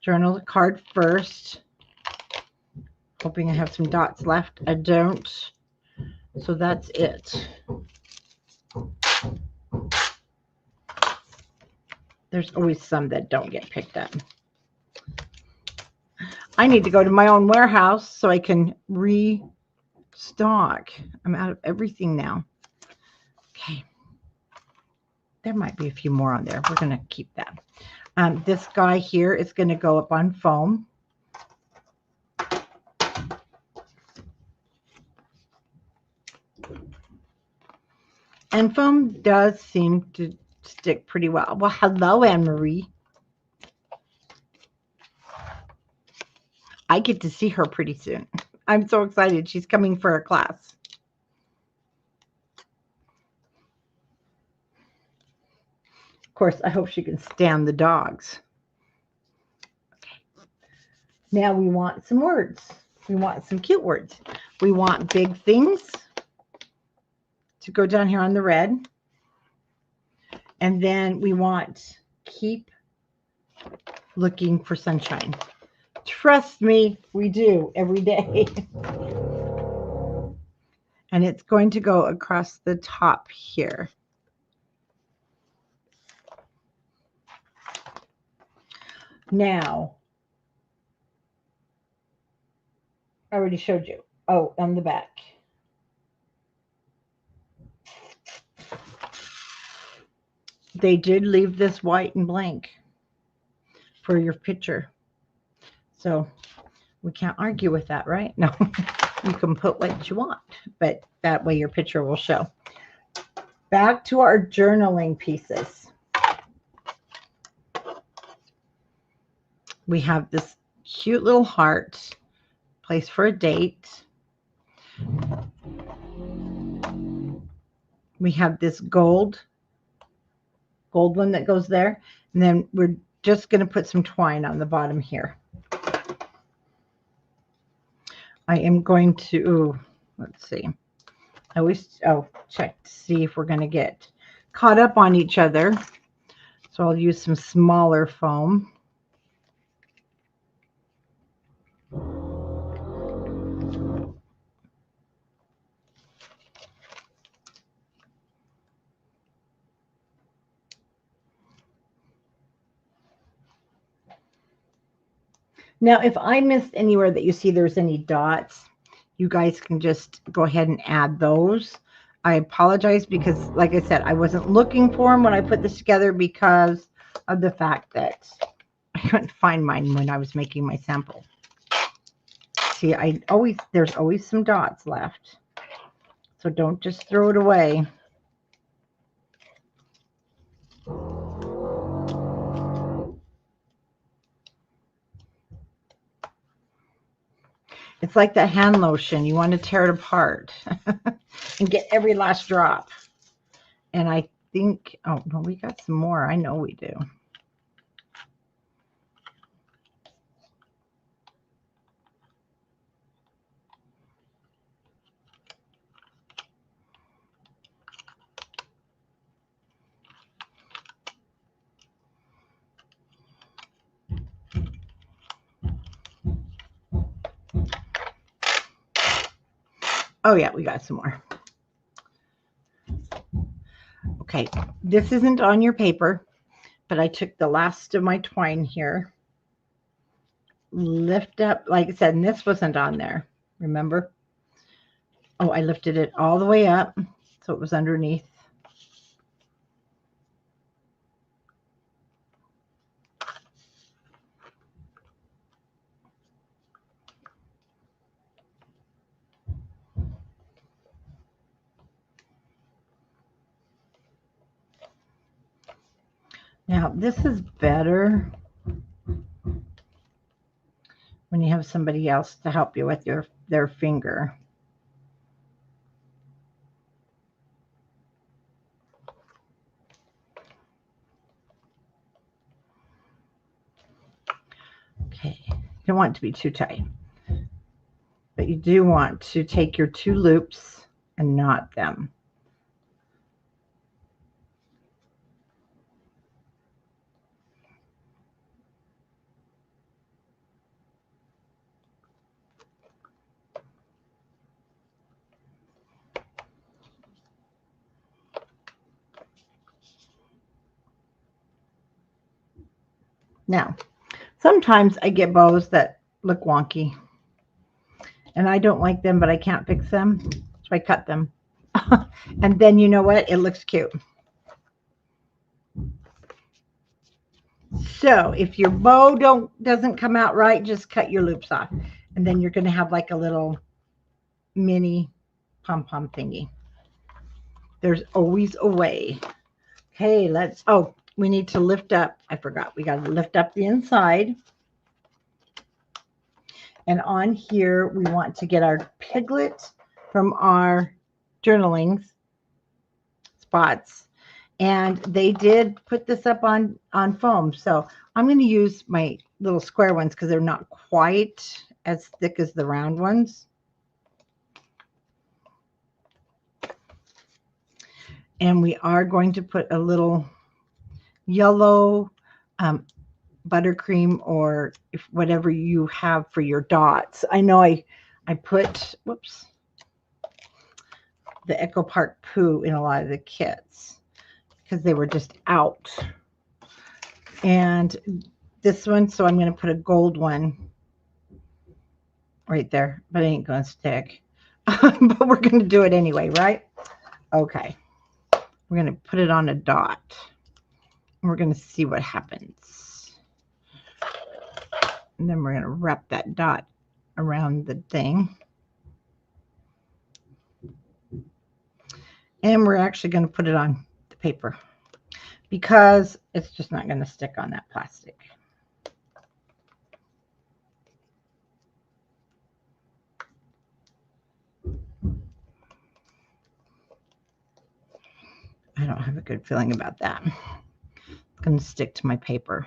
journal card first. Hoping I have some dots left. I don't. So that's it. There's always some that don't get picked up. I need to go to my own warehouse so I can restock. I'm out of everything now. Okay. There might be a few more on there. We're going to keep that. This guy here is going to go up on foam. And foam does seem to stick pretty well. Well, hello, Anne-Marie. I get to see her pretty soon. I'm so excited. She's coming for a class. Of course, I hope she can stand the dogs. Okay. Now we want some words. We want some cute words. We want big things to go down here on the red. And then we want keep looking for sunshine. Trust me, we do every day. And it's going to go across the top here. Now, I already showed you. Oh, on the back. They did leave this white and blank for your picture. So we can't argue with that, right? No, you can put what you want, but that way your picture will show. Back to our journaling pieces. We have this cute little heart, place for a date. We have this gold one that goes there. And then we're just going to put some twine on the bottom here. I am going to, let's see. I always, check to see if we're going to get caught up on each other. So I'll use some smaller foam. Now, if I missed anywhere that you see there's any dots, you guys can just go ahead and add those. I apologize because, like I said, I wasn't looking for them when I put this together because of the fact that I couldn't find mine when I was making my sample. See, there's always some dots left. So don't just throw it away. It's like that hand lotion. You want to tear it apart and get every last drop. And I think, oh, no, we got some more. I know we do. Oh, yeah, we got some more. Okay, this isn't on your paper, but I took the last of my twine here. Lift up, like I said, and this wasn't on there, remember? Oh, I lifted it all the way up, so it was underneath. Now, this is better when you have somebody else to help you with their finger. Okay, you don't want it to be too tight, but you do want to take your two loops and knot them. Now, sometimes I get bows that look wonky, and I don't like them, but I can't fix them, so I cut them. And then you know what? It looks cute. So if your bow doesn't come out right, just cut your loops off, and then you're going to have like a little mini pom-pom thingy. There's always a way. Okay, oh, we need to lift up. I forgot. We got to lift up the inside. And on here, we want to get our piglet from our journaling spots. And they did put this up on foam. So I'm going to use my little square ones because they're not quite as thick as the round ones. And we are going to put a little yellow buttercream or whatever you have for your dots. I know I put, whoops, the Echo Park Pooh in a lot of the kits because they were just out. And this one, so I'm going to put a gold one right there, but it ain't going to stick. But we're going to do it anyway, right? Okay. We're going to put it on a dot. And we're going to see what happens. And then we're going to wrap that dot around the thing. And we're actually going to put it on the paper because it's just not going to stick on that plastic. I don't have a good feeling about that. It's going to stick to my paper.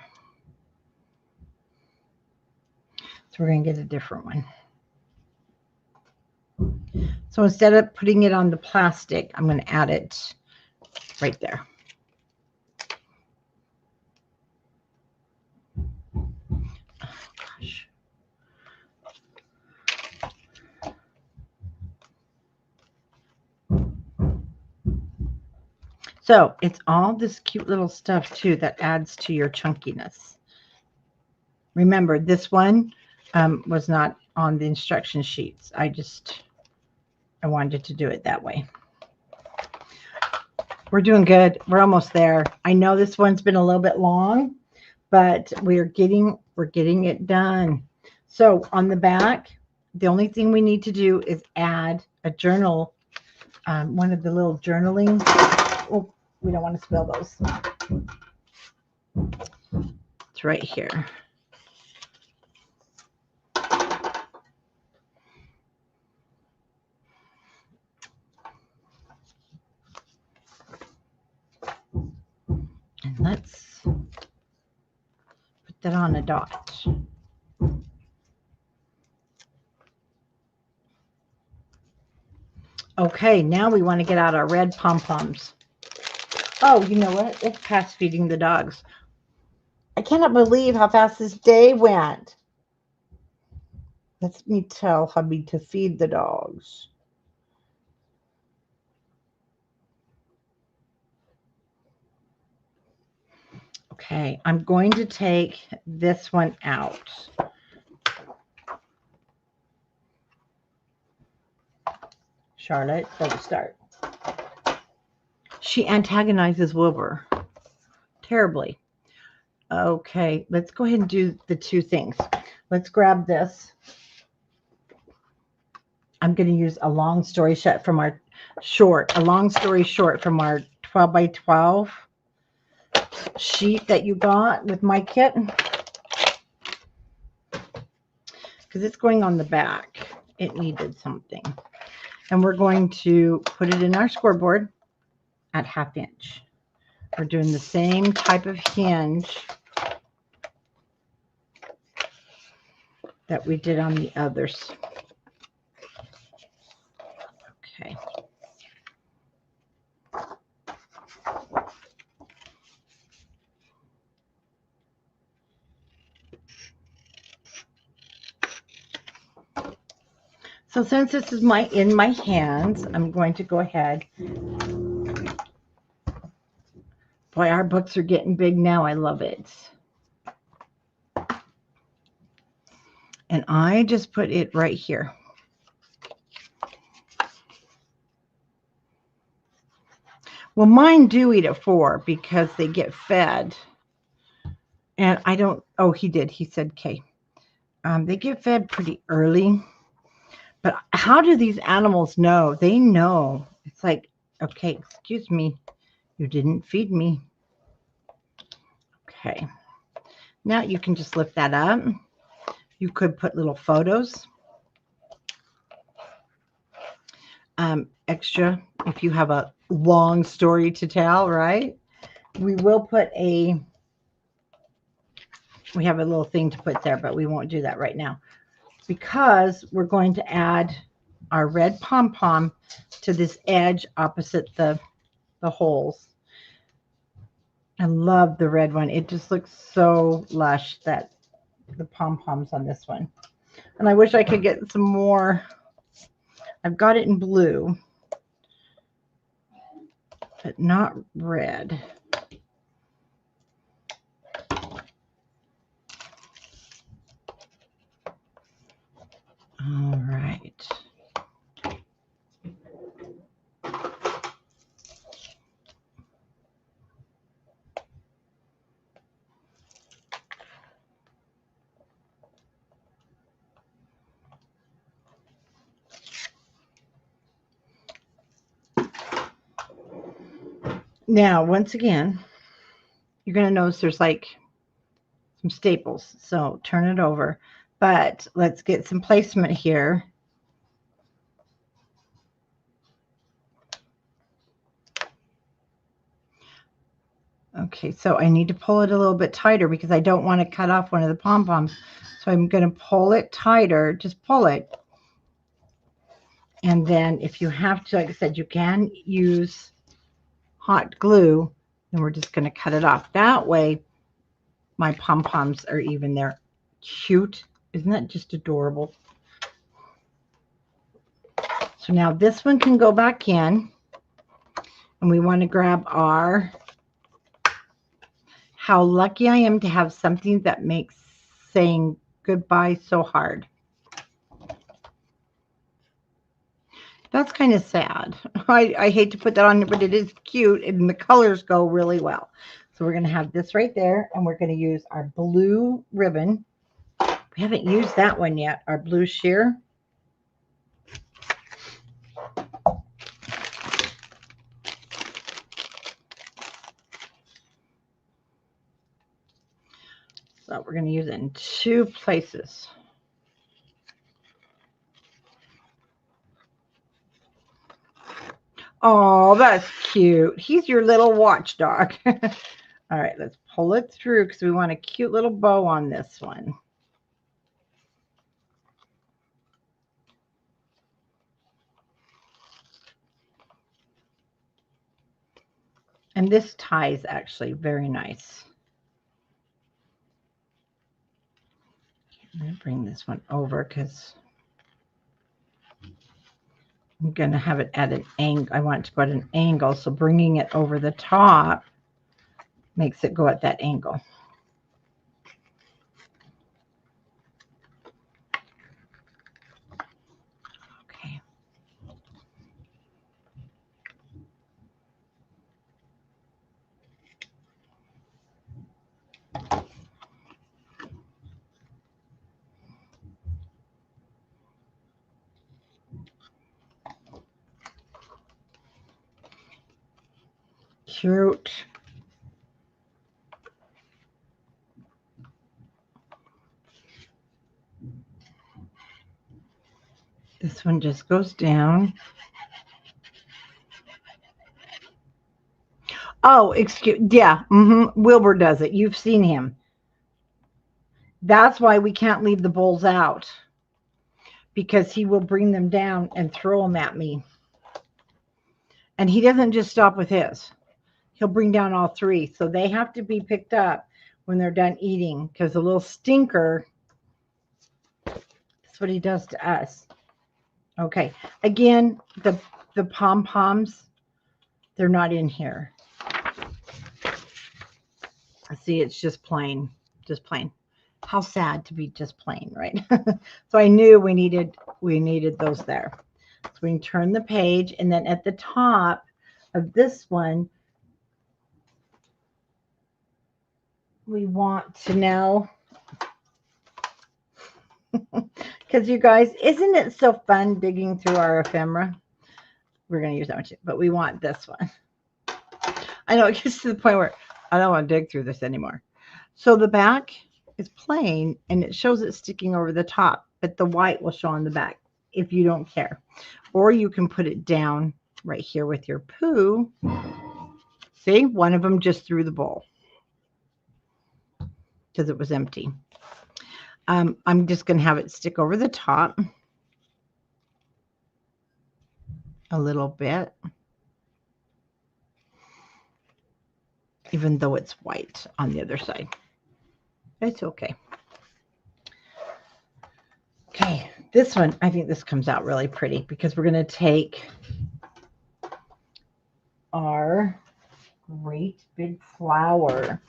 So we're going to get a different one. So instead of putting it on the plastic, I'm going to add it right there. Oh, gosh. So it's all this cute little stuff too that adds to your chunkiness. Remember, this one was not on the instruction sheets. I wanted to do it that way. We're doing good. We're almost there. I know this one's been a little bit long, but we're getting it done. So on the back, the only thing we need to do is add a journal, one of the little journaling. Oh, we don't want to spill those. It's right here. And let's put that on a dot. Okay, now we want to get out our red pom-poms. Oh, you know what? It's past feeding the dogs. I cannot believe how fast this day went. Let me tell hubby to feed the dogs. Okay, I'm going to take this one out. Charlotte, don't start. She antagonizes Wilbur terribly. Okay, let's go ahead and do the two things. Let's grab this. I'm going to use a long story short from our 12 by 12 sheet that you got with my kit, because it's going on the back. It needed something. And we're going to put it in our scoreboard at 1/2 inch. We're doing the same type of hinge that we did on the others. Okay. So since this is in my hands, I'm going to go ahead. Boy, our books are getting big now. I love it. And I just put it right here. Well, mine do eat at 4 because they get fed. And I don't, oh, he did. He said K. They get fed pretty early. But how do these animals know? They know. It's like, okay, excuse me. You didn't feed me. Okay. Now you can just lift that up. You could put little photos. Extra if you have a long story to tell, right? We will put we have a little thing to put there, but we won't do that right now because we're going to add our red pom-pom to this edge opposite the holes. I love the red one. It just looks so lush, that the pom-poms on this one. And I wish I could get some more. I've got it in blue, but not red. All right. Now, once again, you're going to notice there's like some staples. So turn it over. But let's get some placement here. Okay, so I need to pull it a little bit tighter because I don't want to cut off one of the pom-poms. So I'm going to pull it tighter. Just pull it. And then if you have to, like I said, you can use hot glue. And we're just going to cut it off. That way, my pom-poms are even there. Cute. Isn't that just adorable? So now this one can go back in. And we want to grab our... How lucky I am to have something that makes saying goodbye so hard. That's kind of sad. I hate to put that on, but it is cute and the colors go really well. So we're going to have this right there, and we're going to use our blue ribbon. We haven't used that one yet, our blue sheer. So we're going to use it in 2 places. Oh, that's cute. He's your little watchdog. All right, let's pull it through because we want a cute little bow on this one. And this tie is actually very nice. I'm going to bring this one over because I'm going to have it at an angle. I want it to go at an angle, so bringing it over the top makes it go at that angle. Okay. Cute. This one just goes down. Oh, yeah. Wilbur does it. You've seen him. That's why we can't leave the bowls out, because he will bring them down and throw them at me. And he doesn't just stop with his. He'll bring down all 3. So they have to be picked up when they're done eating, because the little stinker, that's what he does to us. Okay. Again, the pom-poms, they're not in here. See, it's just plain. Just plain. How sad to be just plain, right? So I knew we needed those there. So we can turn the page, and then at the top of this one, we want to now, because you guys, isn't it so fun digging through our ephemera? We're going to use that one too, but we want this one. I know it gets to the point where I don't want to dig through this anymore. So the back is plain, and it shows it sticking over the top, but the white will show on the back if you don't care. Or you can put it down right here with your Pooh. See, one of them just threw the bowl because it was empty. I'm just going to have it stick over the top a little bit, even though it's white on the other side. It's okay. Okay, this one, I think this comes out really pretty because we're going to take our great big flower.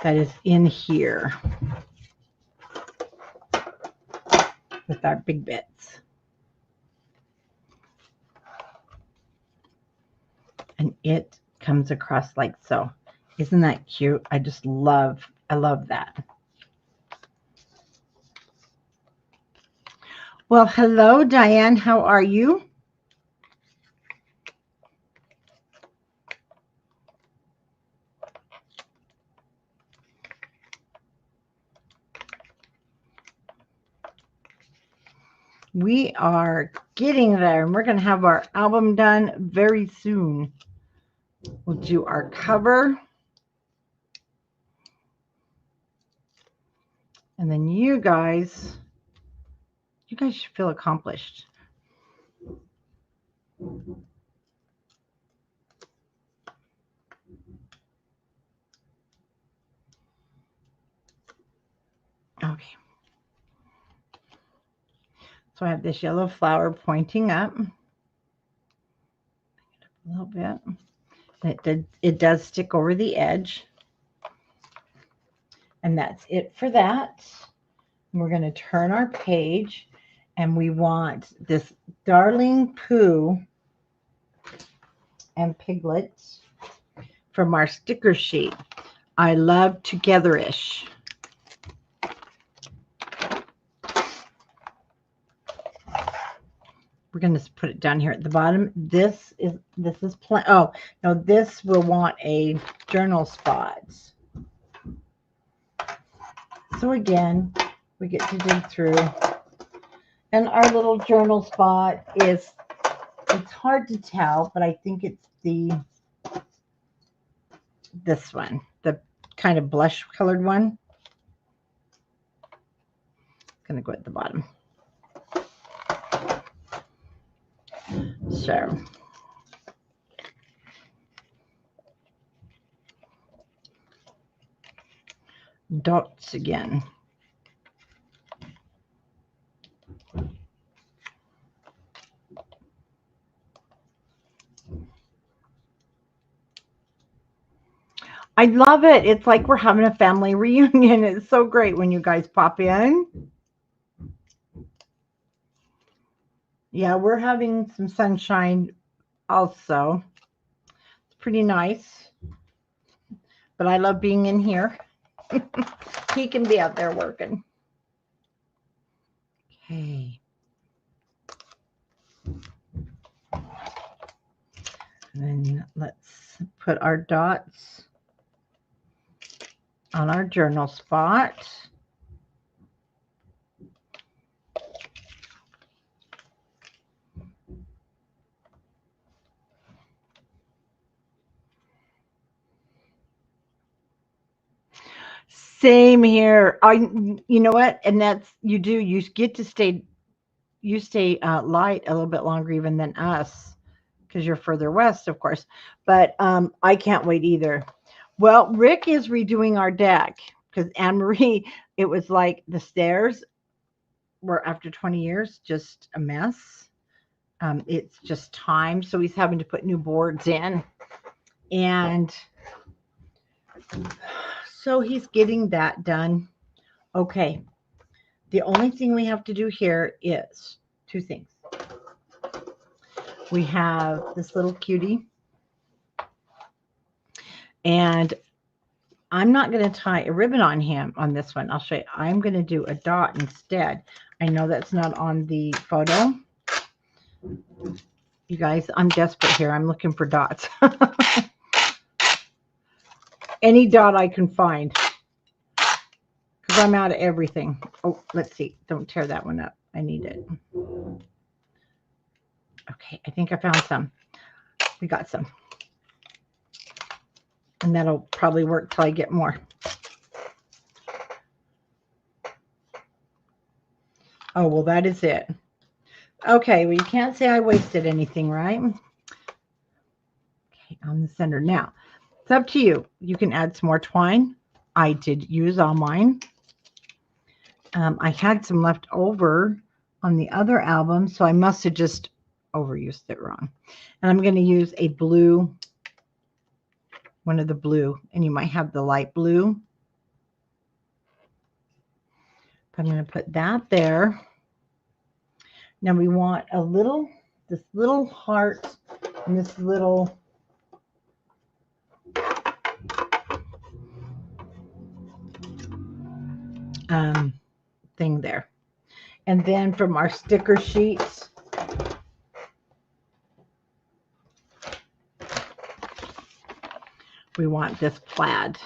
That is in here with our big bits. And it comes across like so. Isn't that cute? I love that. Well, hello, Diane. How are you? We are getting there, and we're going to have our album done very soon. We'll do our cover. And then you guys should feel accomplished. Okay. So I have this yellow flower pointing up a little bit. It does stick over the edge. And that's it for that. We're going to turn our page, and we want this Darling Pooh and Piglet from our sticker sheet. I love Togetherish. We're going to put it down here at the bottom. This is plain. Oh, no, this will want a journal spot. So again, we get to dig through. And our little journal spot it's hard to tell, but I think it's this one, the kind of blush colored one. It's going to go at the bottom. So dots again. I love it. It's like we're having a family reunion. It's so great when you guys pop in. Yeah, we're having some sunshine also. It's pretty nice. But I love being in here. He can be out there working. Okay. And then let's put our dots on our journal spot. Same here. You know what? And that's, you get to stay, light a little bit longer even than us because you're further west, of course. But I can't wait either. Well, Rick is redoing our deck because Anne-Marie, it was like the stairs were, after 20 years, just a mess. It's just time. So he's having to put new boards in. And so he's getting that done. Okay. The only thing we have to do here is two things. We have this little cutie. And I'm not going to tie a ribbon on him on this one. I'll show you. I'm going to do a dot instead. I know that's not on the photo. You guys, I'm desperate here. I'm looking for dots. Any dot I can find. Because I'm out of everything. Oh, let's see. Don't tear that one up. I need it. Okay, I think I found some. We got some. And that'll probably work till I get more. Oh, well, that is it. Okay, well, you can't say I wasted anything, right? Okay, on the center. Now, it's up to you. You can add some more twine. I did use all mine. I had some left over on the other album, so I must have just overused it wrong. And I'm going to use a blue, one of the blue, and you might have the light blue. I'm going to put that there. Now we want a little, this little heart and this little thing there. And then from our sticker sheets, we want this plaid.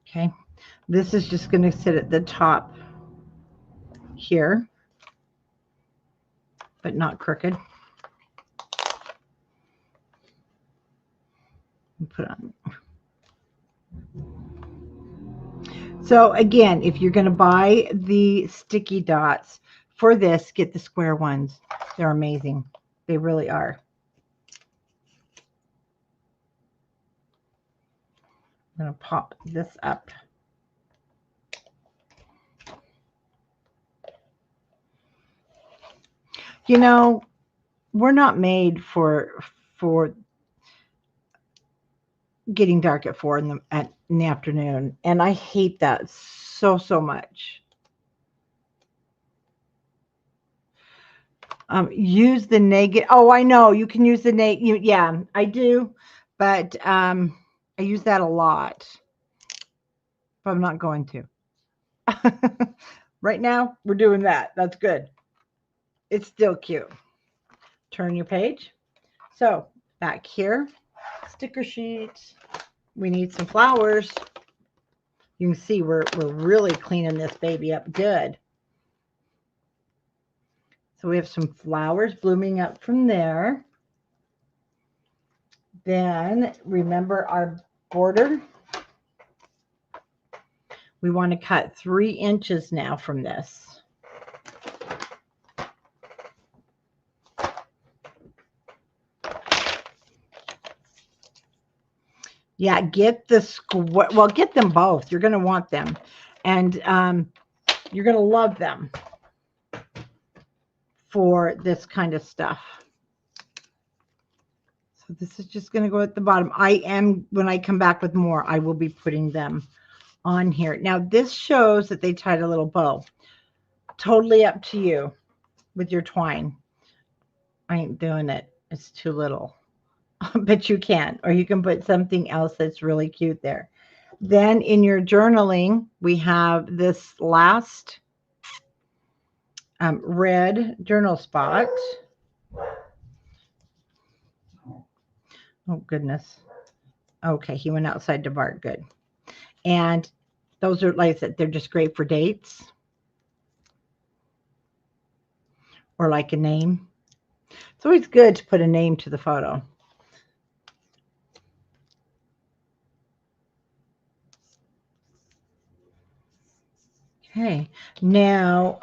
Okay, this is just going to sit at the top here, but not crooked. Put on. So again, if you're going to buy the sticky dots for this, get the square ones. They're amazing. They really are. I'm going to pop this up. You know, we're not made for getting dark at 4 in the afternoon, and I hate that so much. Use the negative. Oh, I know you can use the negative. Yeah, I do, but I use that a lot. But I'm not going to. Right now, we're doing that. That's good. It's still cute. Turn your page. So back here, sticker sheets. We need some flowers. You can see we're really cleaning this baby up good. So we have some flowers blooming up from there. Then remember our border. We want to cut 3 inches now from this. Yeah, get the square. Well, get them both. You're going to want them. And you're going to love them for this kind of stuff. So this is just going to go at the bottom. When I come back with more, I will be putting them on here. Now, this shows that they tied a little bow. Totally up to you with your twine. I ain't doing it. It's too little. But you can, or you can put something else that's really cute there. Then in your journaling, we have this last red journal spot. Oh, goodness. Okay, he went outside to bark. Good. And those are, like I said, they're just great for dates. Or like a name. It's always good to put a name to the photo. Okay, now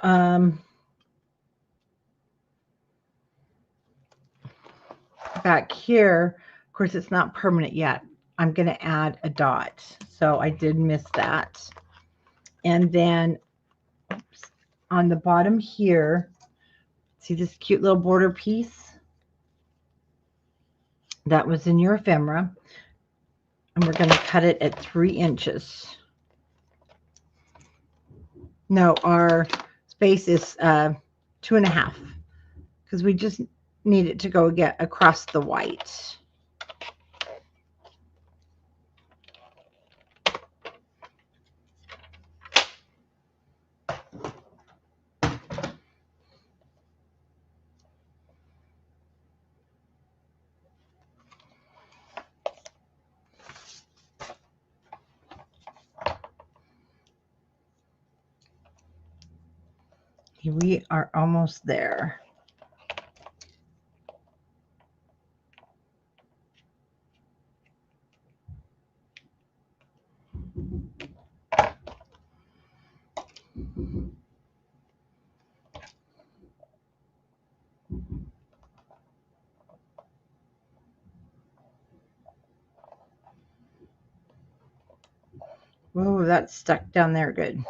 back here, of course, it's not permanent yet. I'm going to add a dot. So I did miss that. And then oops, on the bottom here, See this cute little border piece? That was in your ephemera. And we're going to cut it at 3 inches. No, our space is 2.5, because we just need it to go get across the white. We are almost there. Whoa, that's stuck down there good.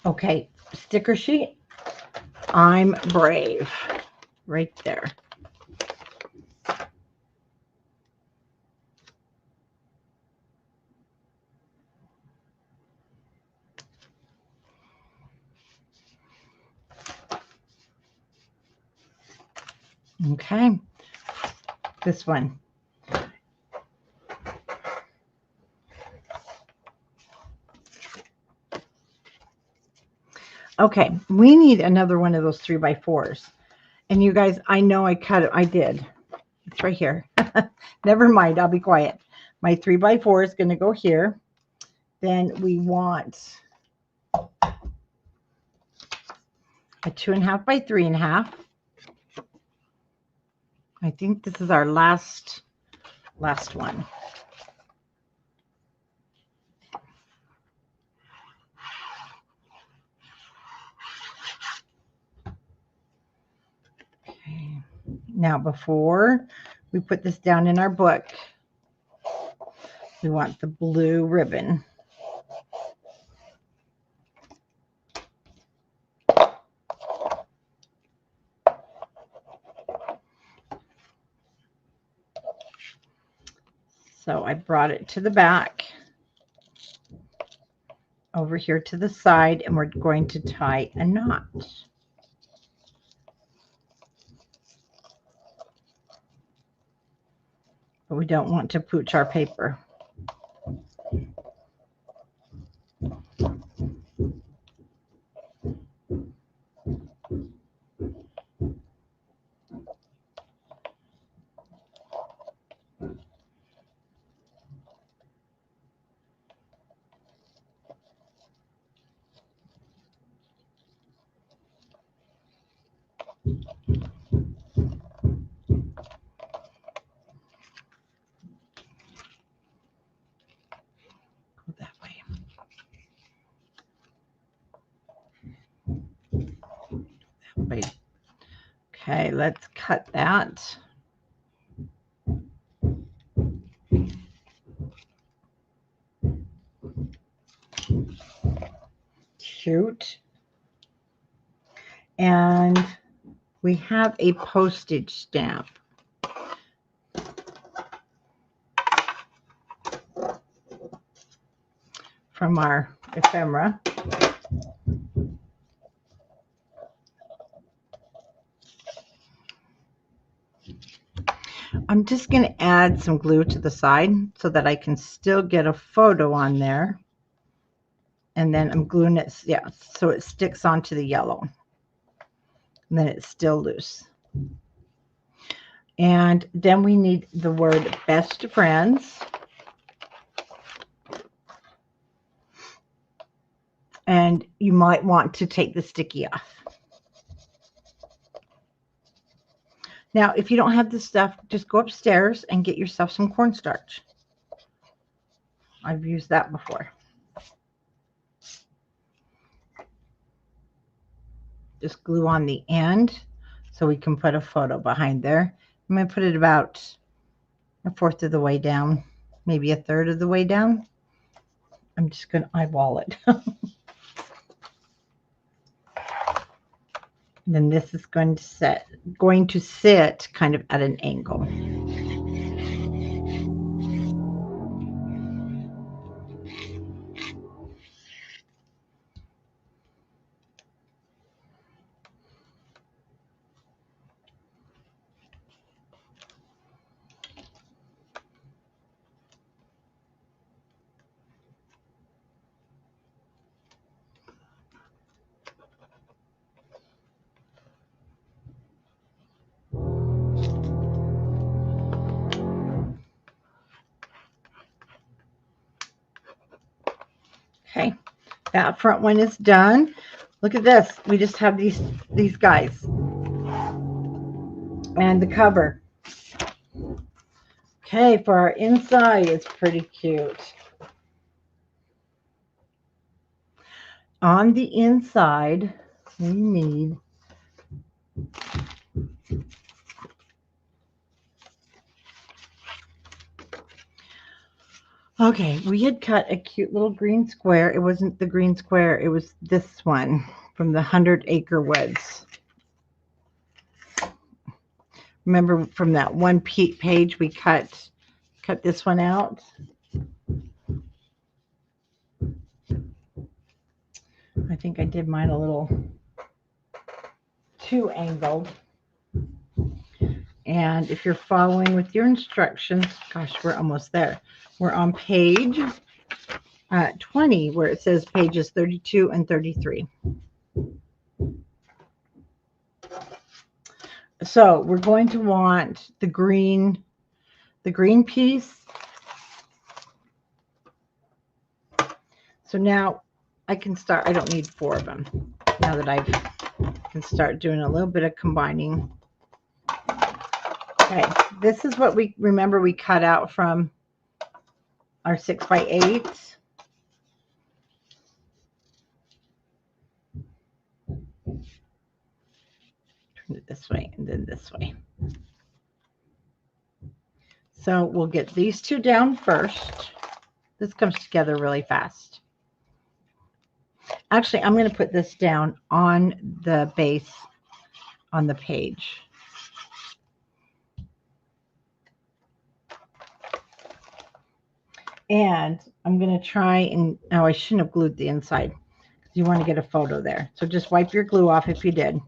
Okay, sticker sheet. I'm brave. Right there. Okay, this one. Okay, we need another one of those 3x4s. And you guys, I know I cut it. I did. It's right here. Never mind. I'll be quiet. My 3x4 is going to go here. Then we want a 2.5 by 3.5. I think this is our last one. Okay. Now, before we put this down in our book, we want the blue ribbon. So I brought it to the back, over here to the side, and we're going to tie a knot. But we don't want to pooch our paper. Go that way. That way. Okay, let's cut that. Shoot. And we have a postage stamp. From our ephemera. I'm just going to add some glue to the side so that I can still get a photo on there. And then I'm gluing it, yeah, so it sticks onto the yellow. And then it's still loose. And then we need the word best friends. And you might want to take the sticky off. Now, if you don't have this stuff, just go upstairs and get yourself some cornstarch. I've used that before. Just glue on the end so we can put a photo behind there. I'm going to put it about a fourth of the way down, maybe a third of the way down. I'm just going to eyeball it. And then this is going to sit kind of at an angle. Okay, that front one is done. Look at this. We just have these guys and the cover. Okay, for our inside, it's pretty cute. On the inside, we need okay, we had cut a cute little green square. It wasn't the green square, it was this one from the 100 Acre Woods. Remember from that one page we cut this one out? I think I did mine a little too angled. And if you're following with your instructions, gosh, we're almost there. We're on page 20, where it says pages 32 and 33. So we're going to want the green piece. So now I can start. I don't need 4 of them. Now that I can start doing a little bit of combining. Okay, this is what we remember we cut out from our 6x8. Turn it this way and then this way. So we'll get these two down first. This comes together really fast. Actually, I'm going to put this down on the base on the page. And I'm going to try and, oh, I shouldn't have glued the inside because you want to get a photo there. So just wipe your glue off if you did.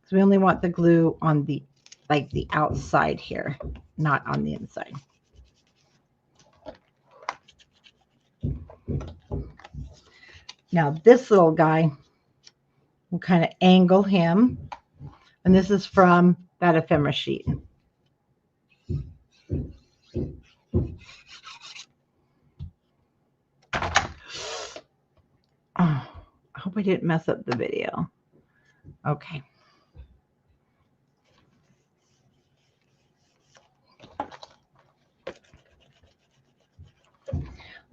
So we only want the glue on the, like the outside here, not on the inside. Now this little guy, we'll kind of angle him. And this is from that ephemera sheet. Oh, I hope I didn't mess up the video. Okay.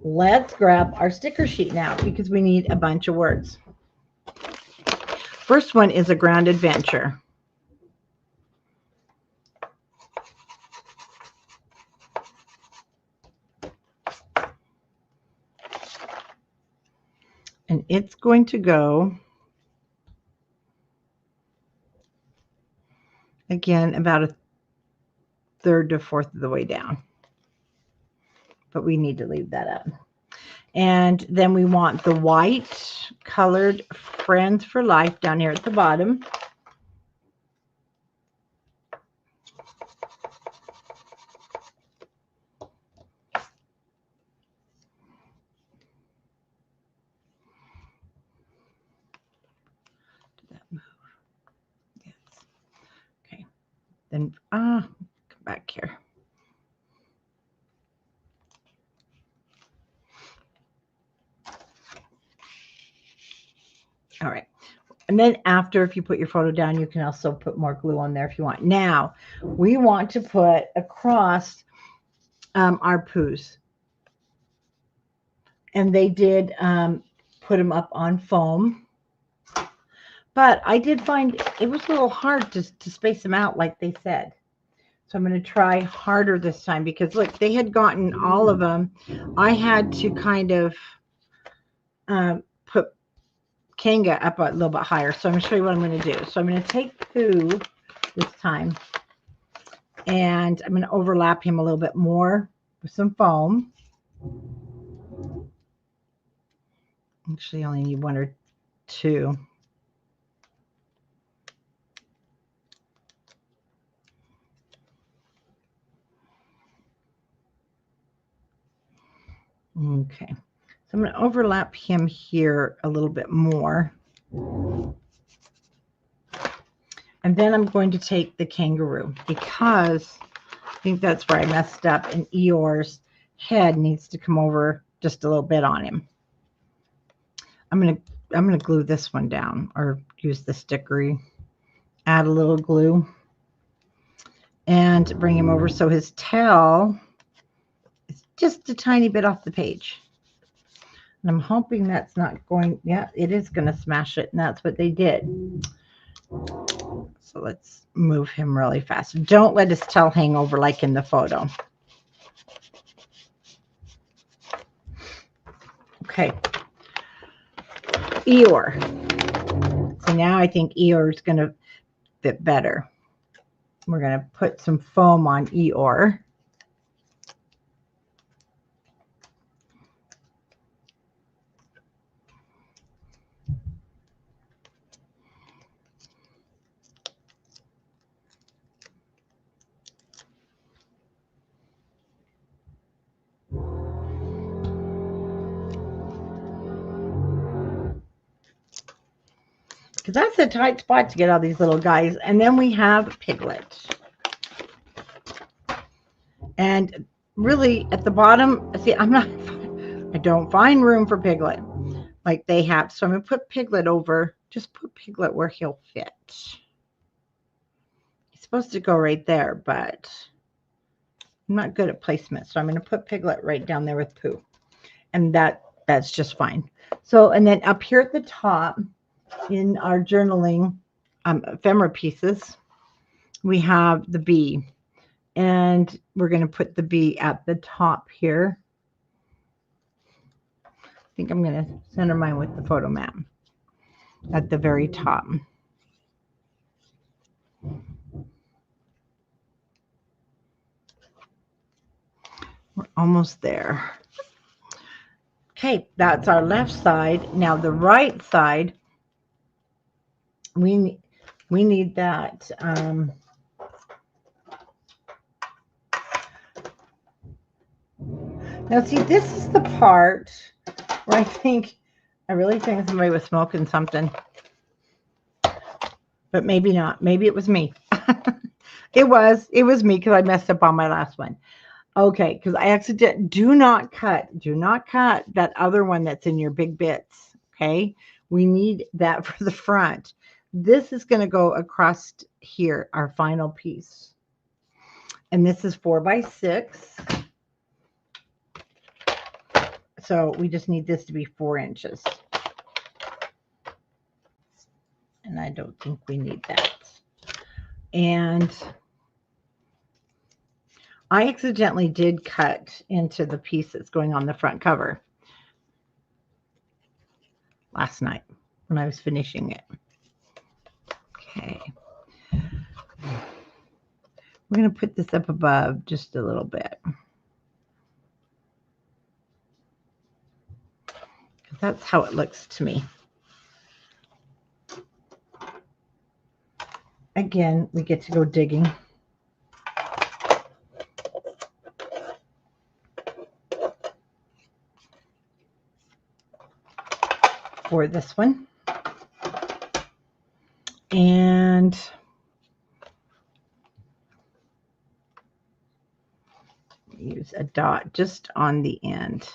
Let's grab our sticker sheet now because we need a bunch of words. First one is a grand adventure. And it's going to go, again, about a third to fourth of the way down. But we need to leave that up. And then we want the white colored Friends for Life down here at the bottom. Then come back here. All right. And then after, if you put your photo down, you can also put more glue on there if you want. Now, we want to put across our Poohs. And they did put them up on foam. But I did find it was a little hard to space them out like they said. So I'm going to try harder this time because, look, they had gotten all of them. I had to kind of put Kanga up a little bit higher. So I'm going to show you what I'm going to do. So I'm going to take Pooh this time, and I'm going to overlap him a little bit more with some foam. Actually, I only need one or two. Okay, so I'm going to overlap him here a little bit more. And then I'm going to take the kangaroo because I think that's where I messed up, and Eeyore's head needs to come over just a little bit on him. I'm gonna glue this one down, or use the stickery, add a little glue, and bring him over so his tail is just a tiny bit off the page. And I'm hoping that's not going, yeah, it is going to smash it, and that's what they did. So let's move him really fast. Don't let his tail hang over like in the photo. Okay. Eeyore. So now I think Eeyore is going to fit better. We're going to put some foam on Eeyore. Because that's a tight spot to get all these little guys. And then we have Piglet. And really at the bottom, see, I don't find room for Piglet like they have. So I'm going to put Piglet over, just put Piglet where he'll fit. He's supposed to go right there, but I'm not good at placement. So I'm going to put Piglet right down there with Pooh. And that's just fine. So, and then up here at the top in our journaling ephemera pieces, we have the bee. And we're going to put the bee at the top here. I think I'm going to center mine with the photo map at the very top. We're almost there. Okay, that's our left side. Now the right side, we need that. Now see, this is the part where I really think somebody was smoking something. But maybe not. Maybe it was me. It was me because I messed up on my last one. Okay, because I accidentally do not cut that other one that's in your big bits. Okay, we need that for the front. This is going to go across here, our final piece. And this is 4x6. So we just need this to be 4 inches. And I don't think we need that. And I accidentally did cut into the piece that's going on the front cover last night when I was finishing it. Okay. We're going to put this up above just a little bit. Because that's how it looks to me. Again, we get to go digging. For this one. And use a dot just on the end.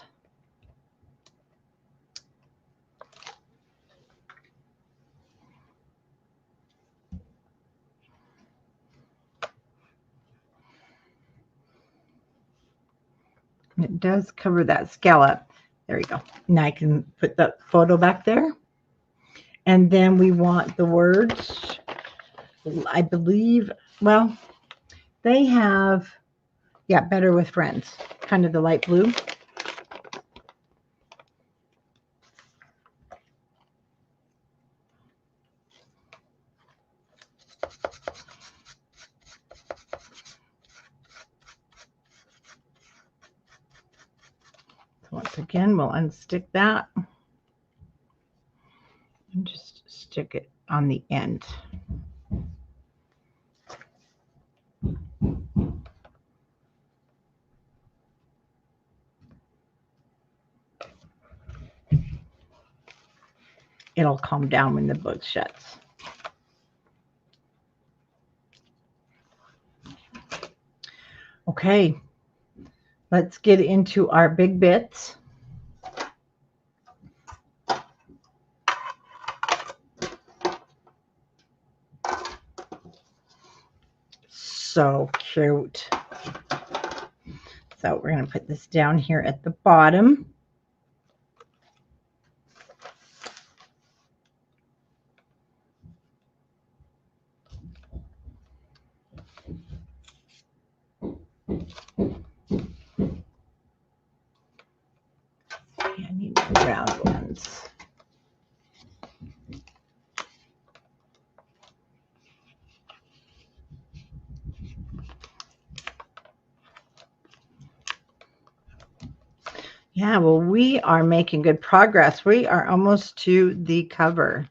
It does cover that scallop. There we go. Now I can put the photo back there. And then we want the words, I believe, well, they have, yeah, Better with Friends, kind of the light blue. Once again, we'll unstick that and just stick it on the end. It'll calm down when the book shuts. Okay, let's get into our big bits. So cute. So we're going to put this down here at the bottom. I need the round ones. Yeah, well, we are making good progress. We are almost to the cover.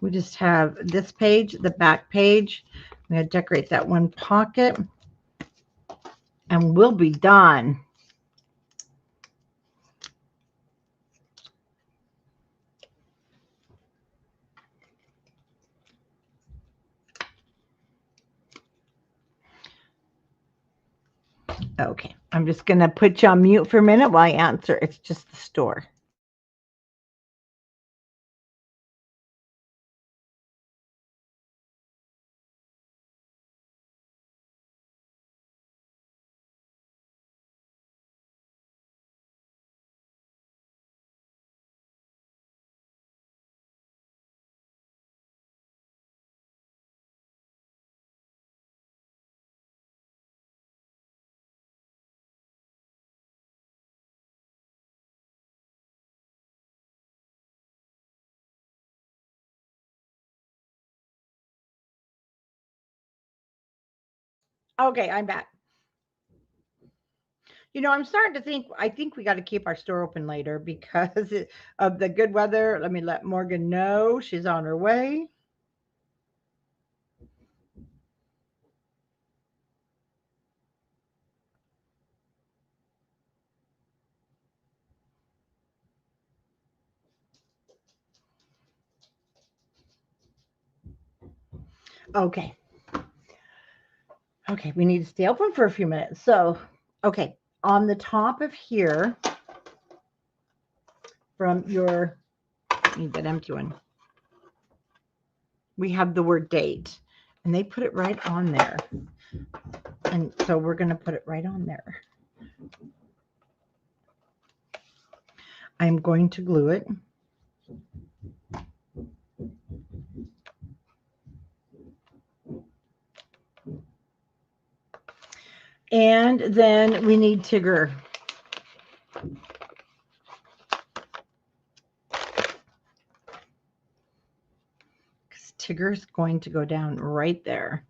We just have this page, the back page. I'm going to decorate that one pocket, and we'll be done. Okay, I'm just going to put you on mute for a minute while I answer. It's just the store. Okay, I'm back. You know, I'm starting to think, I think we got to keep our store open later because of the good weather. Let me let Morgan know she's on her way. Okay. Okay, we need to stay open for a few minutes. So, okay, on the top of here, from your, need that empty one, we have the word date, and they put it right on there. And so we're going to put it right on there. I'm going to glue it. And then we need Tigger. Because Tigger's going to go down right there.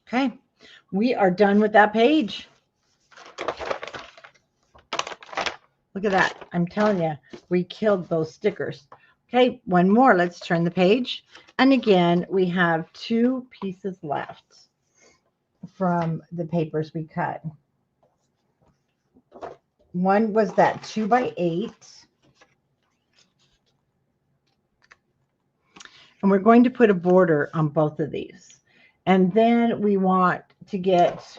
Okay, we are done with that page. Look at that. I'm telling you, we killed those stickers. Okay, one more. Let's turn the page. And again, we have 2 pieces left from the papers we cut. One was that 2x8. And we're going to put a border on both of these. And then we want to get,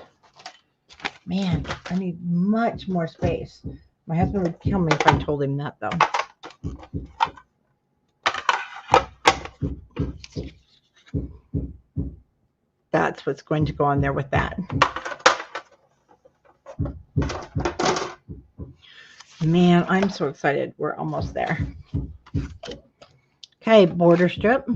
man, I need much more space. My husband would kill me if I told him that, though. That's what's going to go on there with that. Man, I'm so excited. We're almost there. Okay, border strip.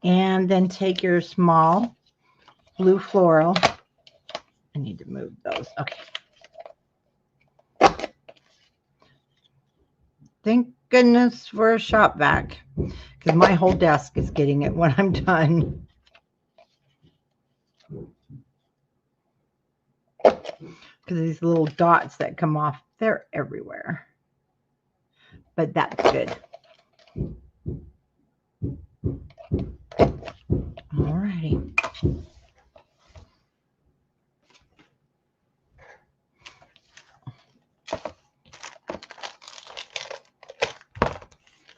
And then take your small blue floral. I need to move those. Okay. Thank goodness for a shop vac, because my whole desk is getting it when I'm done. Because these little dots that come off, they're everywhere. But that's good. All righty.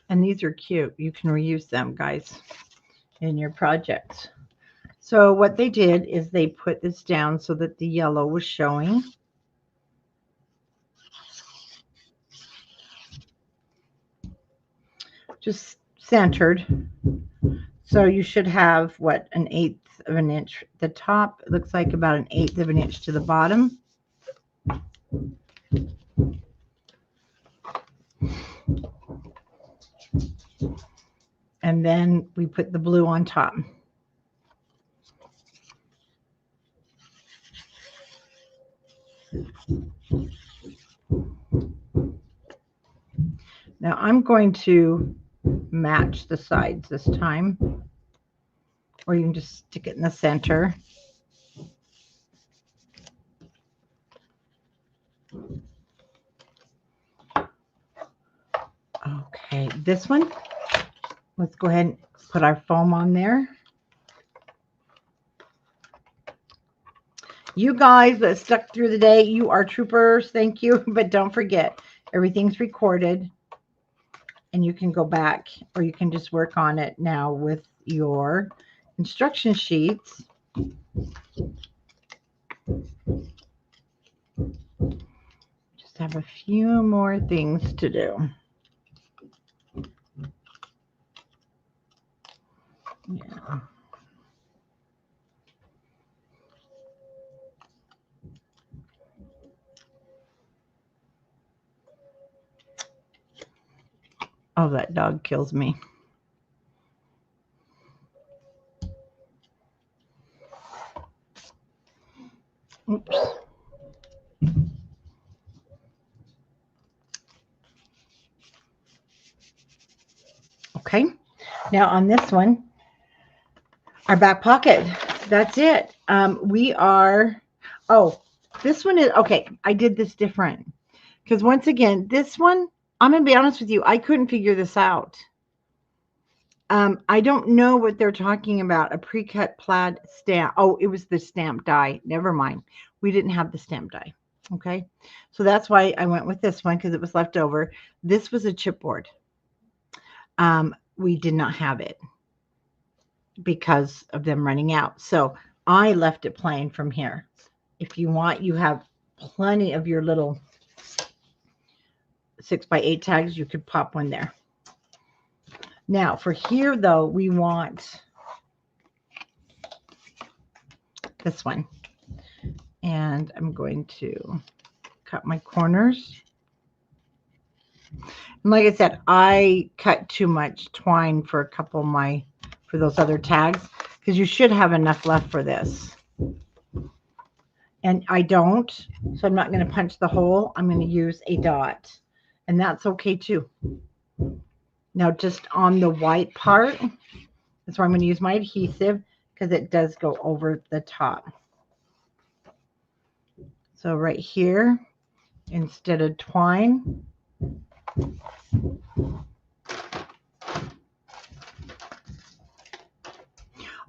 And these are cute. You can reuse them, guys, in your projects. So what they did is they put this down so that the yellow was showing. Just centered. So you should have, what, 1/8 of an inch. The top looks like about 1/8 of an inch to the bottom. And then we put the blue on top. Now I'm going to match the sides this time, or you can just stick it in the center. Okay, this one, let's go ahead and put our foam on there. You guys that stuck through the day, you are troopers. Thank you. But don't forget, everything's recorded, and you can go back, or you can just work on it now with your instruction sheets. Just have a few more things to do. Yeah. Oh, that dog kills me. Oops. Okay. Now on this one, our back pocket. That's it. This one is, okay, I did this different. Because once again, this one, I'm going to be honest with you, I couldn't figure this out. I don't know what they're talking about. A pre-cut plaid stamp. Oh, it was the stamp die. Never mind. We didn't have the stamp die. Okay. So that's why I went with this one, because it was left over. This was a chipboard. We did not have it because of them running out. So I left it plain from here. If you want, you have plenty of your little 6x8 tags. You could pop one there. Now for here though, we want this one. And I'm going to cut my corners. And like I said, I cut too much twine for a couple of for those other tags, because you should have enough left for this. And I don't, so I'm not going to punch the hole. I'm going to use a dot, and that's okay too. Now just on the white part, that's where I'm going to use my adhesive, because it does go over the top. So right here, instead of twine.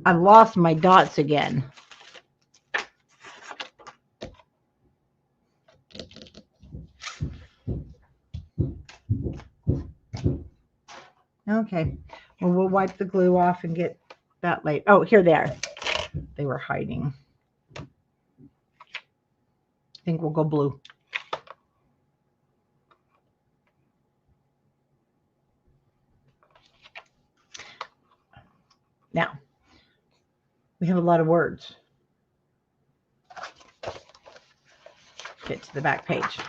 I lost my dots again. Okay, well, we'll wipe the glue off and get that later. Oh, here they are. They were hiding. I think we'll go blue. Now, we have a lot of words. Get to the back page.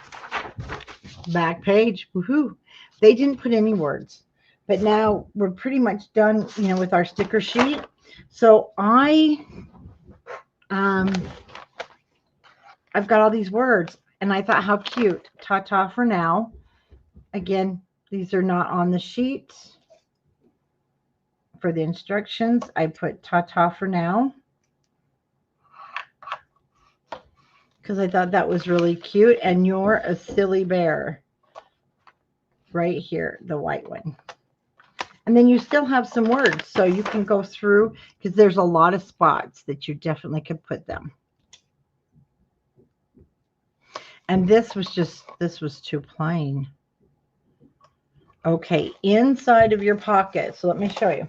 Back page, woohoo. They didn't put any words, but now we're pretty much done, you know, with our sticker sheet. So I've got all these words, and I thought, how cute. Ta-ta for now. Again, these are not on the sheet. For the instructions, I put ta-ta for now, because I thought that was really cute. And you're a silly bear. Right here, the white one. And then you still have some words, so you can go through, because there's a lot of spots that you definitely could put them. And this was too plain. Okay, inside of your pocket. So let me show you.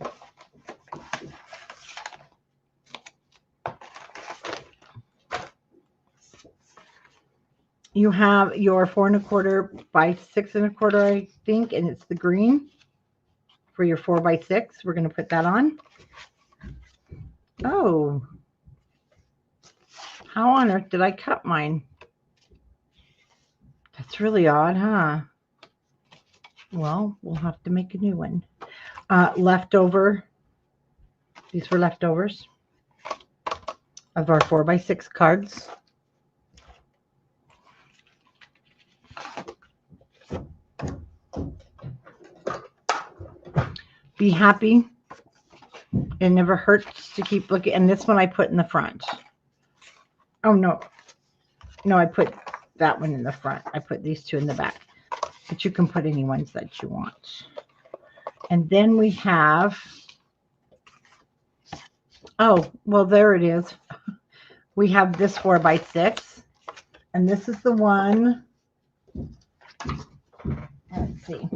You have your 4 1/4 by 6 1/4, I think, and it's the green for your 4 by 6. We're going to put that on. Oh, how on earth did I cut mine? That's really odd, huh? Well, we'll have to make a new one. Leftover. These were leftovers of our 4 by 6 cards. Be happy. It never hurts to keep looking. And this one I put in the front. Oh, no. No, I put that one in the front. I put these two in the back. But you can put any ones that you want. And then we have... Oh, well, there it is. We have this 4 by 6. And this is the one... Let's see.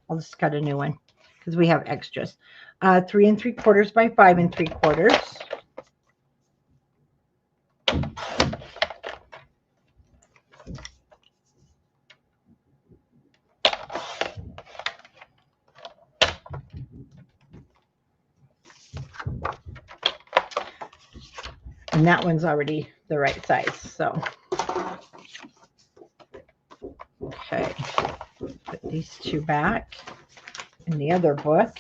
I'll just cut a new one, because we have extras. 3 3/4 by 5 3/4. And that one's already the right size. So, okay, put these two back in the other book.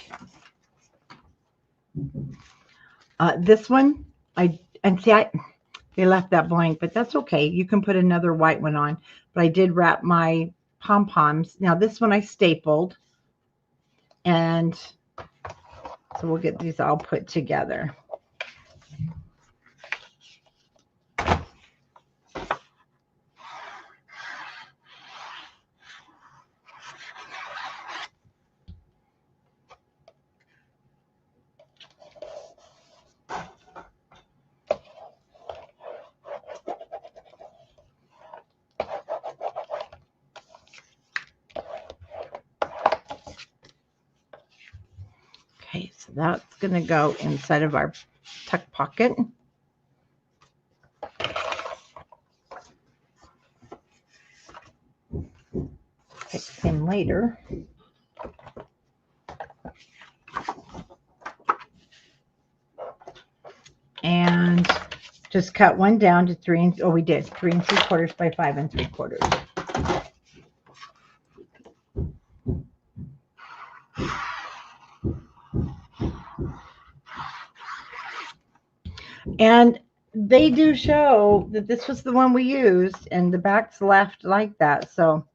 This one, they left that blank, but that's okay. You can put another white one on. But I did wrap my pom-poms. Now this one I stapled, and so we'll get these all put together. Okay, so that's going to go inside of our tuck pocket. Fix him later. And just cut one down to 3 we did 3 3/4 by 5 3/4. And they do show that this was the one we used, and the back's left like that. So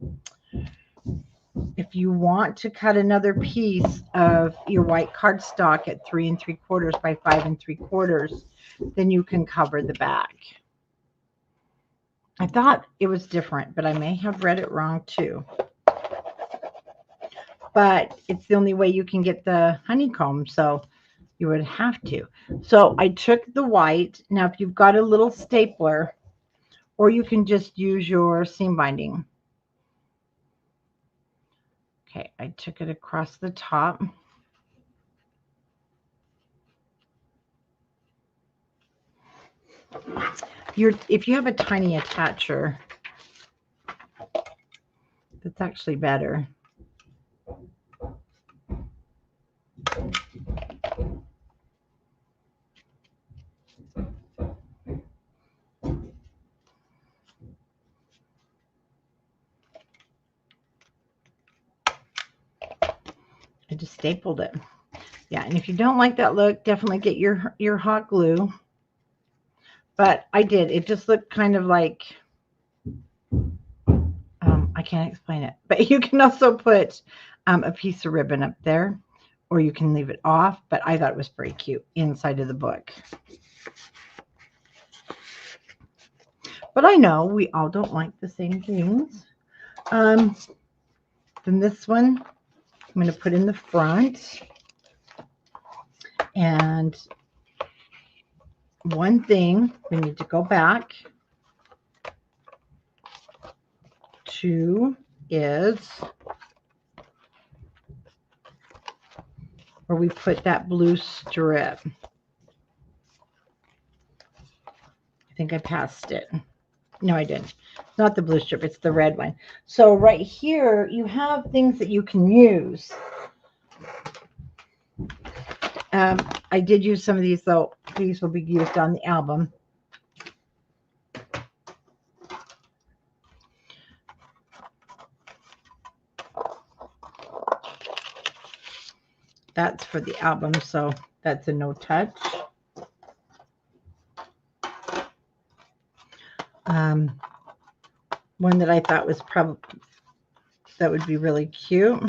if you want to cut another piece of your white cardstock at 3 3/4 by 5 3/4, then you can cover the back. I thought it was different, but I may have read it wrong too. But it's the only way you can get the honeycomb, so you would have to. So I took the white. Now, if you've got a little stapler, or you can just use your seam binding. Okay, I took it across the top. If you have a tiny attacher, that's actually better. I just stapled it. Yeah, and if you don't like that look, definitely get your hot glue. But I did. It just looked kind of like, I can't explain it. But you can also put a piece of ribbon up there, or you can leave it off. But I thought it was pretty cute inside of the book. But I know we all don't like the same things. Then this one, I'm going to put in the front. And one thing we need to go back to is where we put that blue strip. I think I passed it. No, I didn't. It's not the blue strip, it's the red one. So right here, you have things that you can use. I did use some of these, though. These will be used on the album. That's for the album, so that's a no touch. One that I thought was probably, that would be really cute.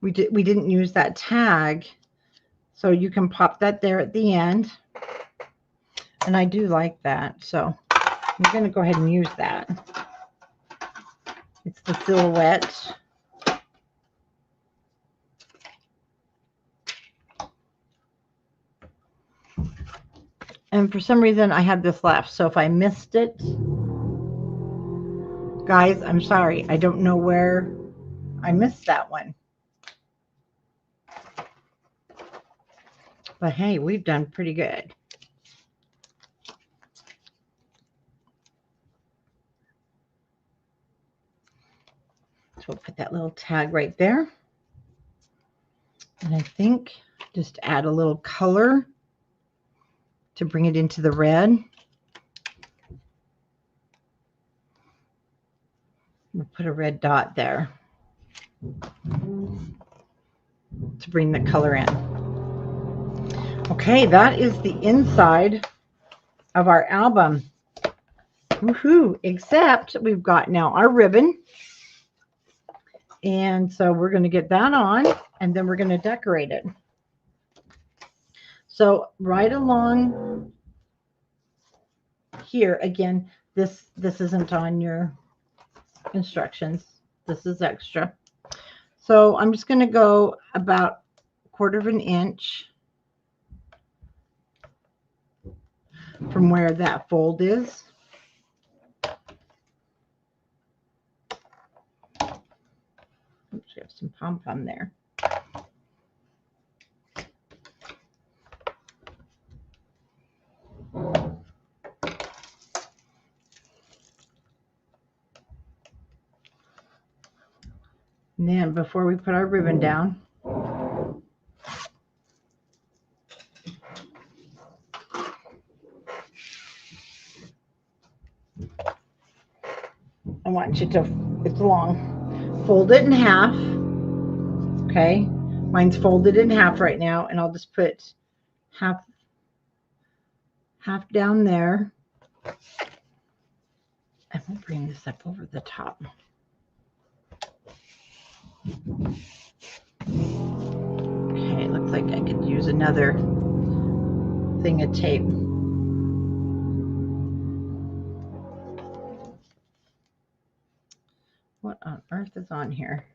We didn't use that tag, so you can pop that there at the end. And I do like that, so I'm going to go ahead and use that. It's the silhouette. And for some reason, I had this left. So if I missed it, guys, I'm sorry. I don't know where I missed that one. But hey, we've done pretty good. So we'll put that little tag right there. And I think just add a little color to bring it into the red. We'll put a red dot there to bring the color in. Okay, that is the inside of our album. Woohoo! Except we've got now our ribbon. And so we're going to get that on, and then we're going to decorate it. So right along here, again, this isn't on your instructions. This is extra. So I'm just going to go about 1/4 of an inch from where that fold is. Oops, we have some pom-pom there. And then before we put our ribbon down, I want you to, it's long, fold it in half. Okay, mine's folded in half right now, and I'll just put half down there. And we'll bring this up over the top. Okay, it looks like I could use another thing of tape. on here.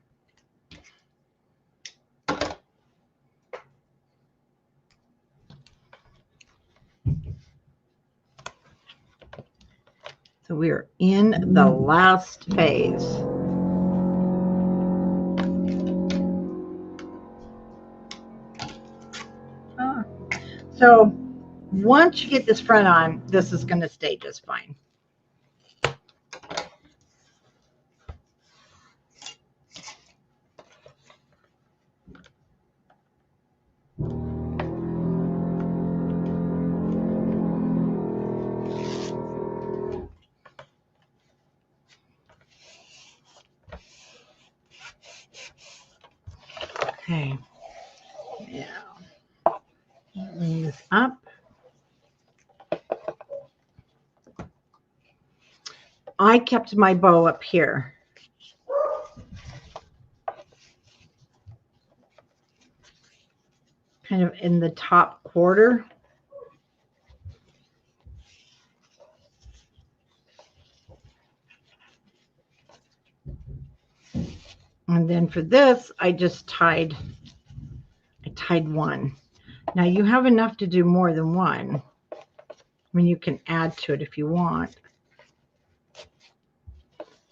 So we are in the last phase. So once you get this front on, this is going to stay just fine. Okay. Now, bring this up. I kept my bow up here. Kind of in the top quarter. And then for this, I tied one. Now you have enough to do more than one. I mean, you can add to it if you want.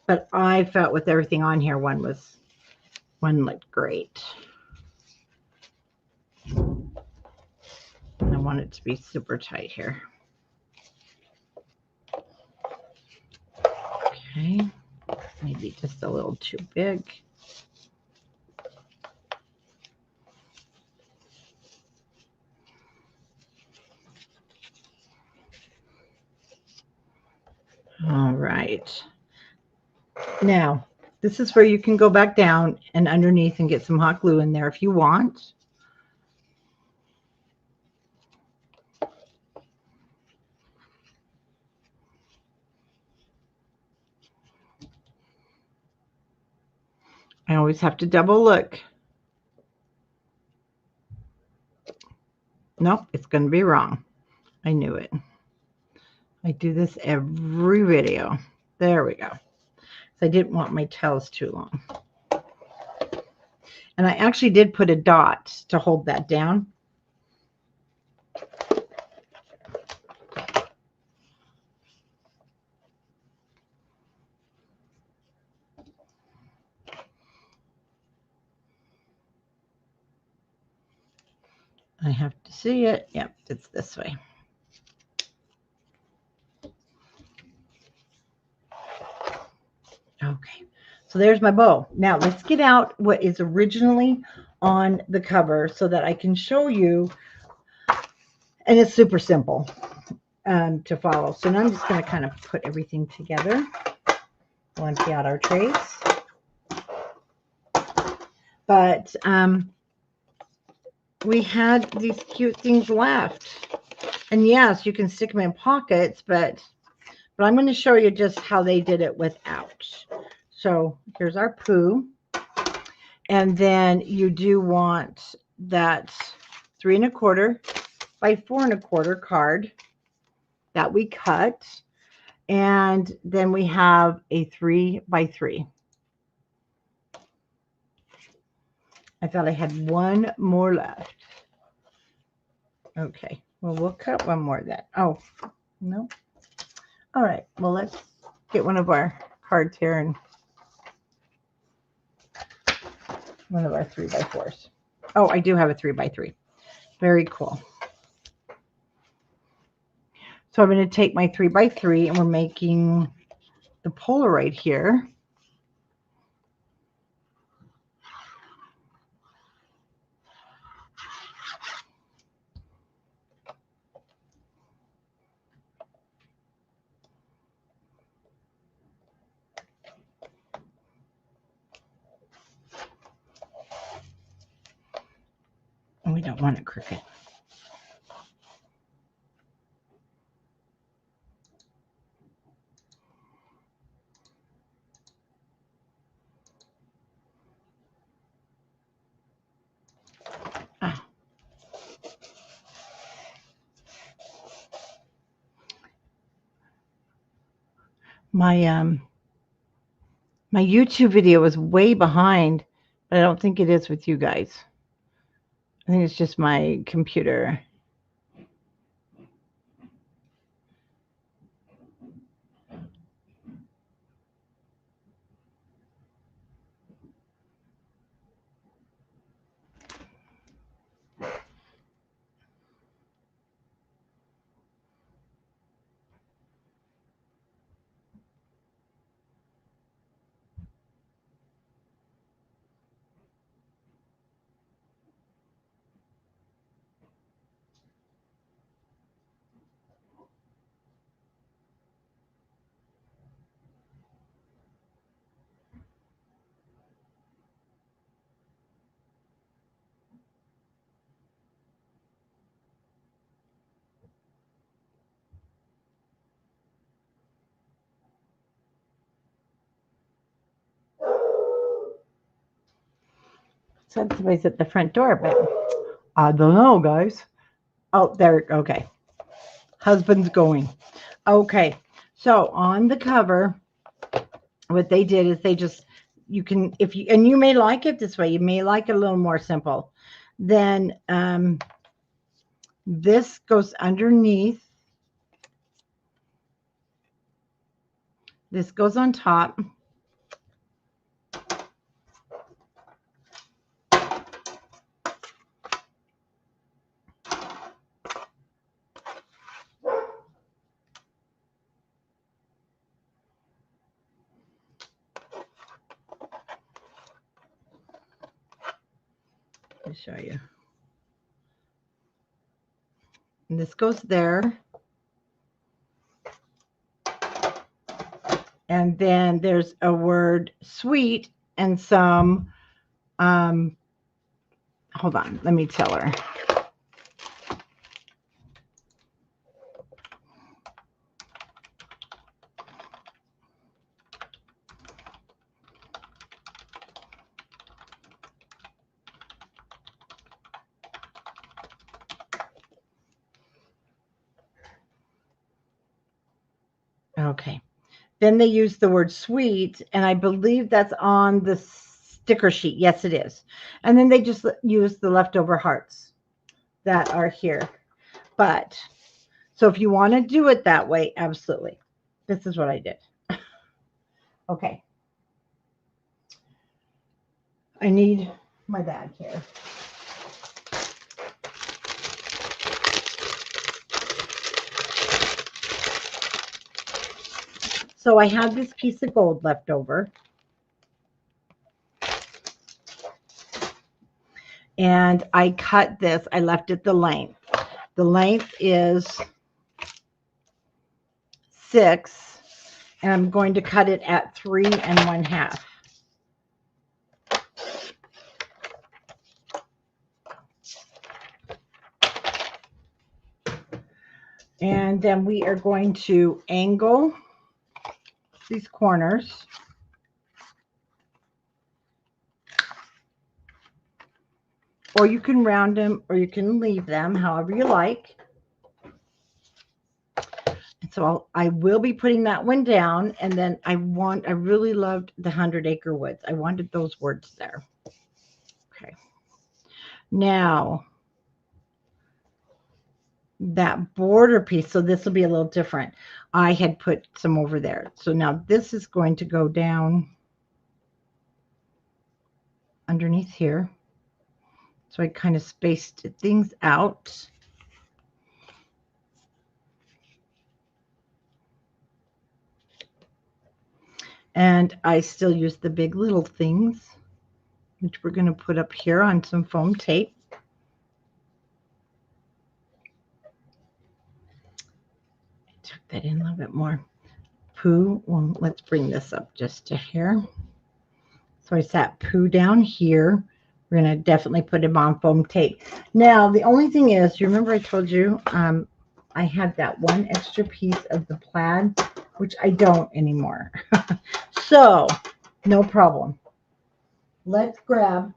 But I felt with everything on here, one looked great. I want it to be super tight here. Okay, maybe just a little too big. All right. Now, this is where you can go back down and underneath and get some hot glue in there if you want. I always have to double look. Nope, it's going to be wrong. I knew it. I do this every video. There we go. So I didn't want my tails too long. And I actually did put a dot to hold that down. I have to see it. Yep, it's this way. Okay, so there's my bow. Now let's get out what is originally on the cover so that I can show you. And it's super simple to follow. So now I'm just going to kind of put everything together. We'll empty out our trays. But we had these cute things left. And yes, you can stick them in pockets, but I'm going to show you just how they did it without. So here's our Pooh. And then you do want that 3 1/4 by 4 1/4 card that we cut. And then we have a 3 by 3. I thought I had one more left. Okay, well, we'll cut one more then. Oh, no. All right, well, let's get one of our cards here and one of our 3 by 4s. Oh, I do have a 3 by 3. Very cool. So I'm going to take my 3 by 3 and we're making the Polaroid here. And we don't want it crooked. My My YouTube video is way behind, but I don't think it is with you guys. I think it's just my computer. Said somebody's at the front door, but I don't know, guys. Oh, there. Okay. Husband's going. Okay. So on the cover, what they did is they just, you can, if you, and you may like it this way, you may like it a little more simple. Then this goes underneath. This goes on top. Let me show you. And this goes there. And then there's a word sweet and some, hold on, let me tell her. Okay. Then they use the word sweet, and I believe that's on the sticker sheet. Yes, it is. And then they just use the leftover hearts that are here. But, so if you want to do it that way, absolutely. This is what I did. Okay. I need my bag here. So I had this piece of gold left over. And I cut this. I left it the length. The length is 6. And I'm going to cut it at 3 1/2. And then we are going to angle these corners. Or you can round them, or you can leave them, however you like. And so I will be putting that one down. And then I really loved the 100 Acre Woods. I wanted those words there. Okay. Now, that border piece, so this will be a little different. I had put some over there. So now this is going to go down underneath here. So I kind of spaced things out. And I still use the big little things, which we're going to put up here on some foam tape. Tuck that in a little bit more. Pooh, well, let's bring this up just to here. So I sat Pooh down here. We're going to definitely put him on foam tape. Now, the only thing is, you remember I told you I had that one extra piece of the plaid, which I don't anymore. So, no problem. Let's grab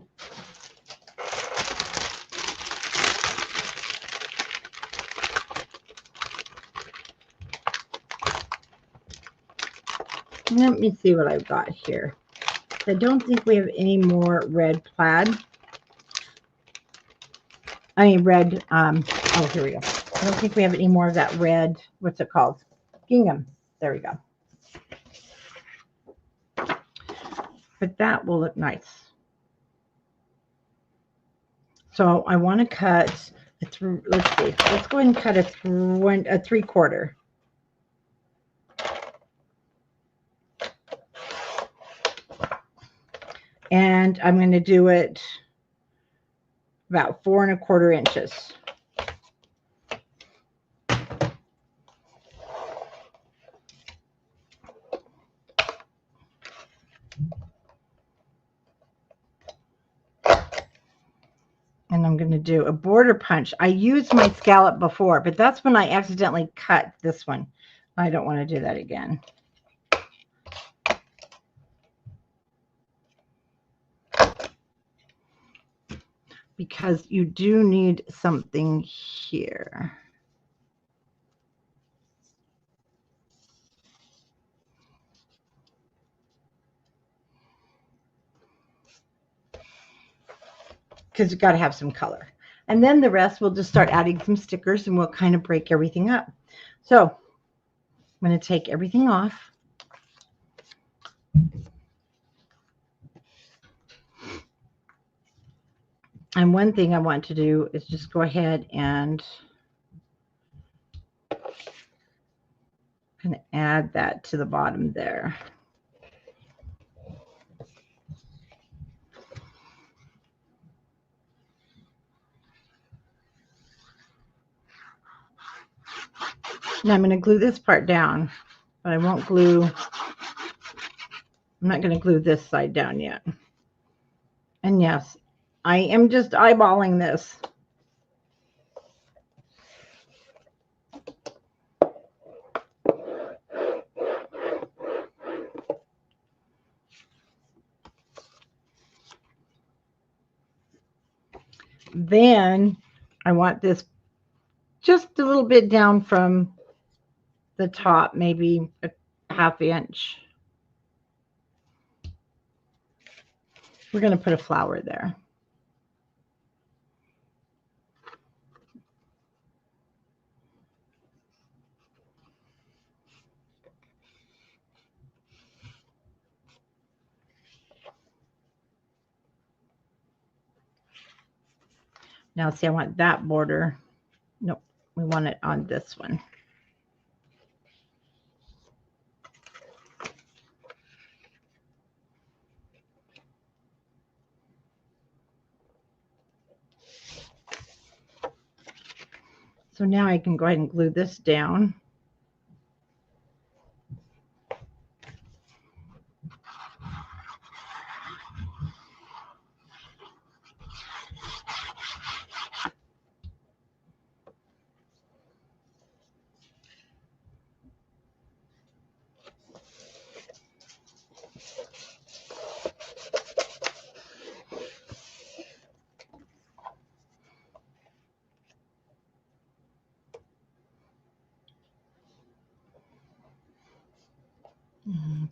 let me see what I've got here. I don't think we have any more red plaid. I mean red, oh, here we go. I don't think we have any more of that red, what's it called? Gingham. There we go. But that will look nice. So I want to cut a through. Let's see. Let's go ahead and cut a 3/4. And I'm going to do it about 4 1/4 inches. And I'm going to do a border punch. I used my scallop before, but that's when I accidentally cut this one. I don't want to do that again. Because you do need something here. Because you've got to have some color. And then the rest, we'll just start adding some stickers and we'll kind of break everything up. So I'm going to take everything off. And one thing I want to do is just go ahead and kind of add that to the bottom there. Now I'm going to glue this part down, but I won't glue, I'm not going to glue this side down yet. And yes, I am just eyeballing this. Then I want this just a little bit down from the top, maybe a 1/2 inch. We're going to put a flower there. Now see, I want that border. Nope, we want it on this one. So now I can go ahead and glue this down.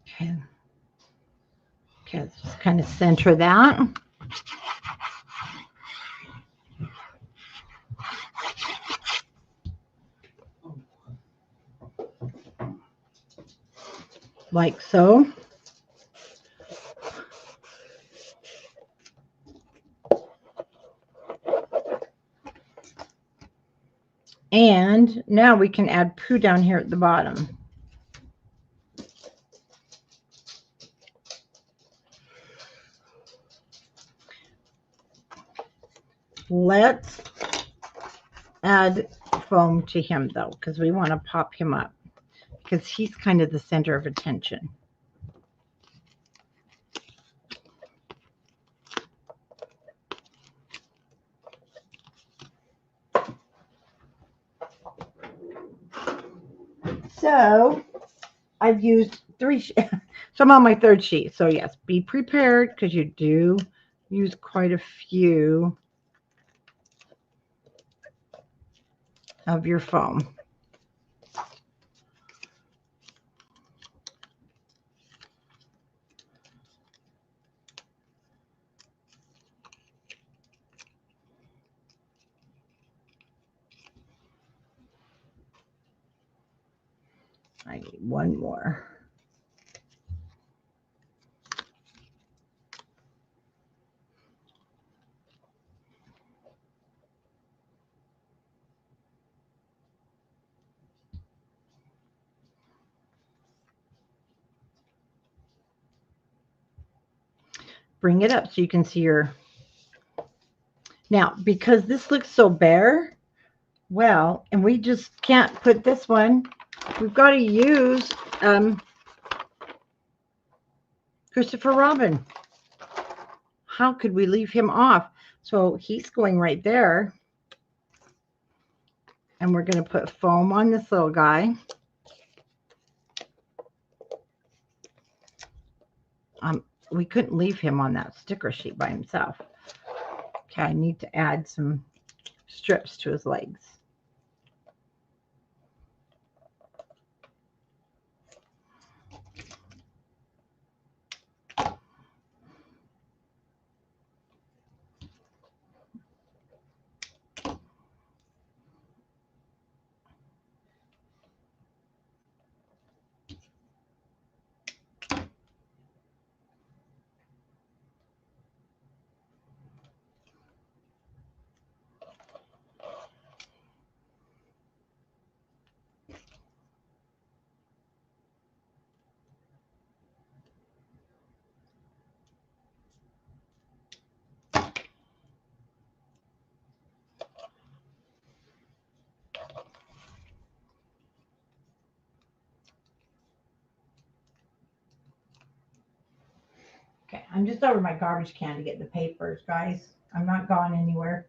Okay. Okay, let's just kind of center that. Like so. And now we can add Pooh down here at the bottom. Let's add foam to him though, because we want to pop him up because he's kind of the center of attention. So I've used 3 so I'm on my 3rd sheet. So yes, be prepared because you do use quite a few of your foam. I need one more. Bring it up so you can see your. Now, because this looks so bare, well, and we just can't put this one, we've got to use Christopher Robin. How could we leave him off? So he's going right there. And we're going to put foam on this little guy. We couldn't leave him on that sticker sheet by himself. Okay, I need to add some strips to his legs. Okay, I'm just over my garbage can to get the papers, guys. I'm not going anywhere.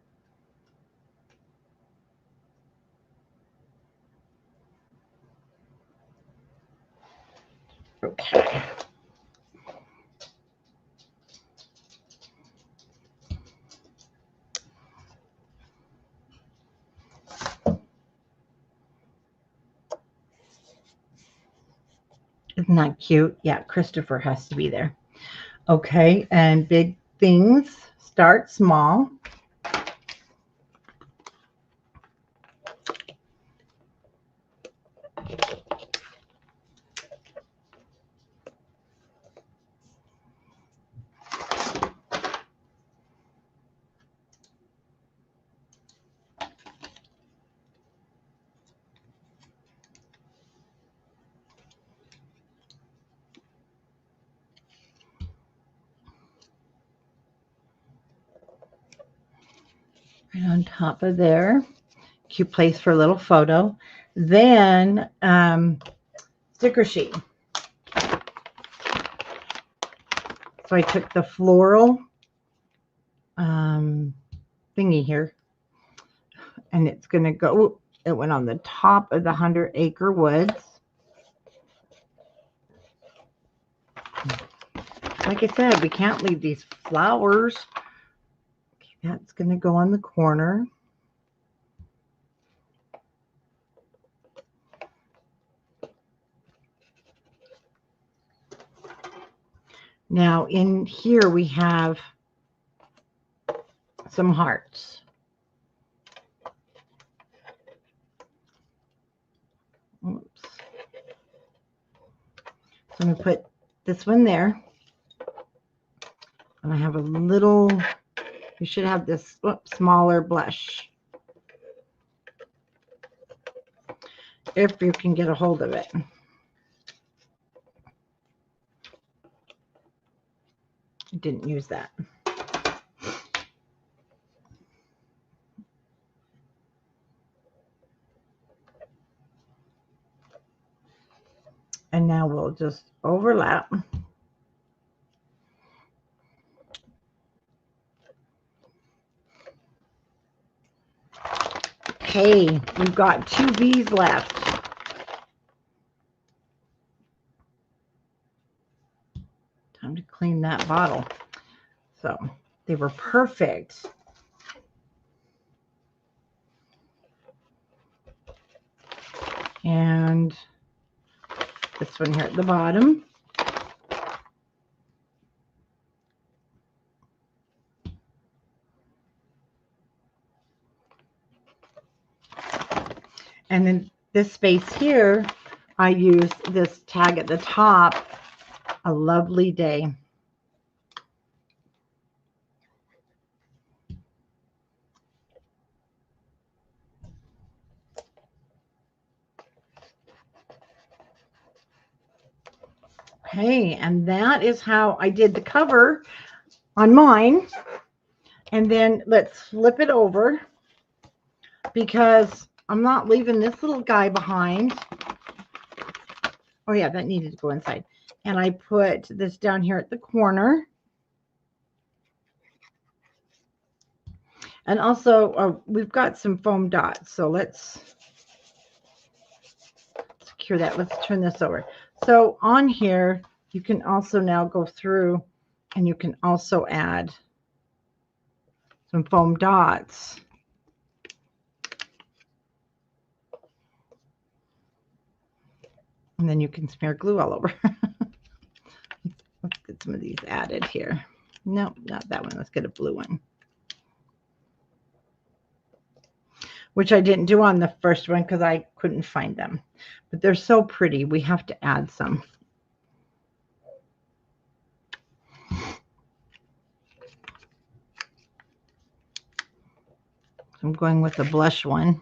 Okay. Isn't that cute? Yeah, Christopher has to be there. Okay, and big things start small. Right on top of there. Cute place for a little photo. Then sticker sheet. So I took the floral thingy here, and it's going to go, it went on the top of the 100-acre woods. Like I said, we can't leave these flowers. Okay, that's going to go on the corner. Now in here we have some hearts. Oops. So I'm going to put this one there. And I have a little, you should have this smaller blush, if you can get a hold of it. I didn't use that. And now we'll just overlap. Okay, we've got 2 V's left. Time to clean that bottle. So they were perfect. And this one here at the bottom. And then this space here, I used this tag at the top, a lovely day. Okay, and that is how I did the cover on mine. And then let's flip it over because I'm not leaving this little guy behind. Oh yeah, that needed to go inside. And I put this down here at the corner. And also we've got some foam dots. So let's secure that. Let's turn this over. So on here, you can also now go through and you can also add some foam dots. And then you can smear glue all over. Let's get some of these added here. No, not that one. Let's get a blue one. Which I didn't do on the first one because I couldn't find them. But they're so pretty. We have to add some. I'm going with the blush one.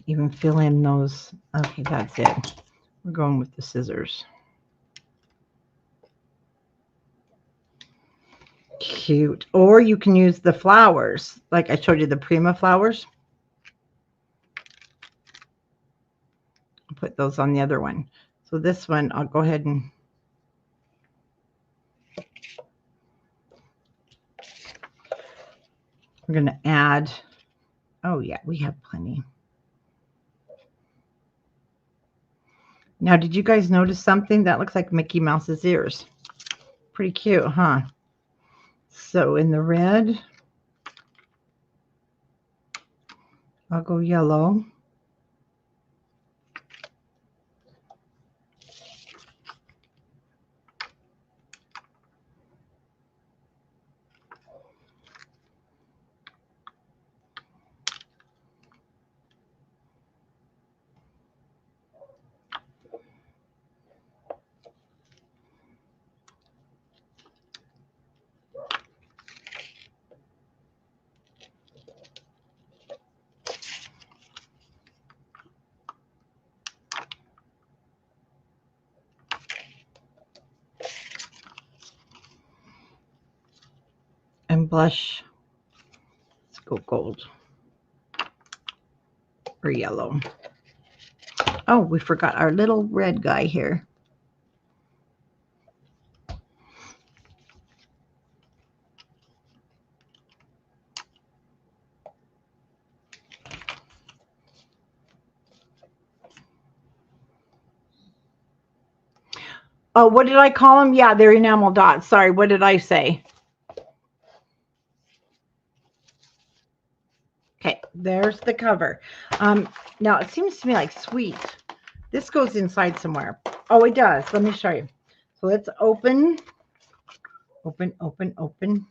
Even fill in those. Okay, that's it. We're going with the scissors. Cute. Or you can use the flowers, like I showed you the Prima flowers. I'll put those on the other one. So this one, I'll go ahead and we're going to add. Oh yeah, we have plenty. Now, did you guys notice something? That looks like Mickey Mouse's ears. Pretty cute, huh? So in the red, I'll go yellow. And blush. Let's go gold or yellow. Oh, we forgot our little red guy here. Oh, what did I call them? Yeah, they're enamel dots. Sorry, what did I say? Okay, there's the cover. Now it seems to me like sweet. This goes inside somewhere. Oh, it does. Let me show you. So let's open. Open, open, open.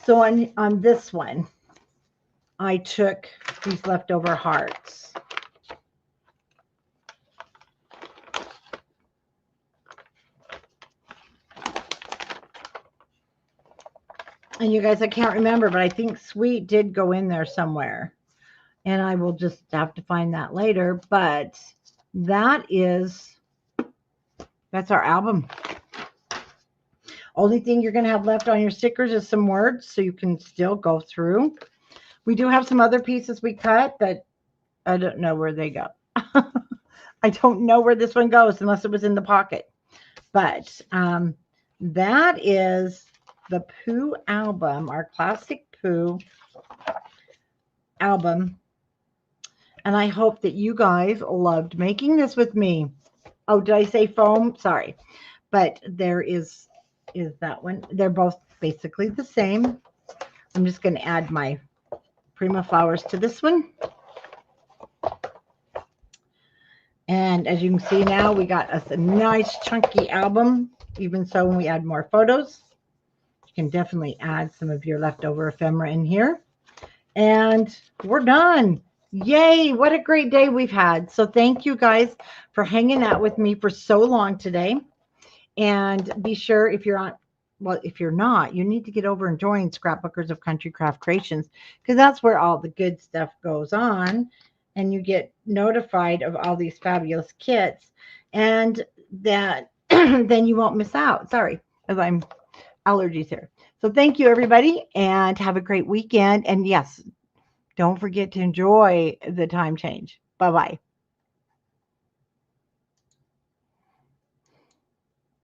So on this one, I took these leftover hearts. And you guys, I can't remember, but I think sweet did go in there somewhere. And I will just have to find that later. But that's our album. Only thing you're going to have left on your stickers is some words, so you can still go through. We do have some other pieces we cut, but I don't know where they go. I don't know where this one goes unless it was in the pocket. But that is the Pooh album, our classic Pooh album. And I hope that you guys loved making this with me. Oh, did I say foam? Sorry. But there is that one. They're both basically the same. I'm just going to add my Prima flowers to this one. And as you can see now, we got us a nice chunky album. Even so, when we add more photos, you can definitely add some of your leftover ephemera in here. And we're done. Yay, what a great day we've had. So thank you guys for hanging out with me for so long today. And be sure, if you're on, well, if you're not, you need to get over and join Scrapbookers of Country Craft Creations, because that's where all the good stuff goes on. And you get notified of all these fabulous kits, and that then you won't miss out. Sorry, as I'm allergies here. So thank you, everybody, and have a great weekend. And yes, don't forget to enjoy the time change. Bye-bye.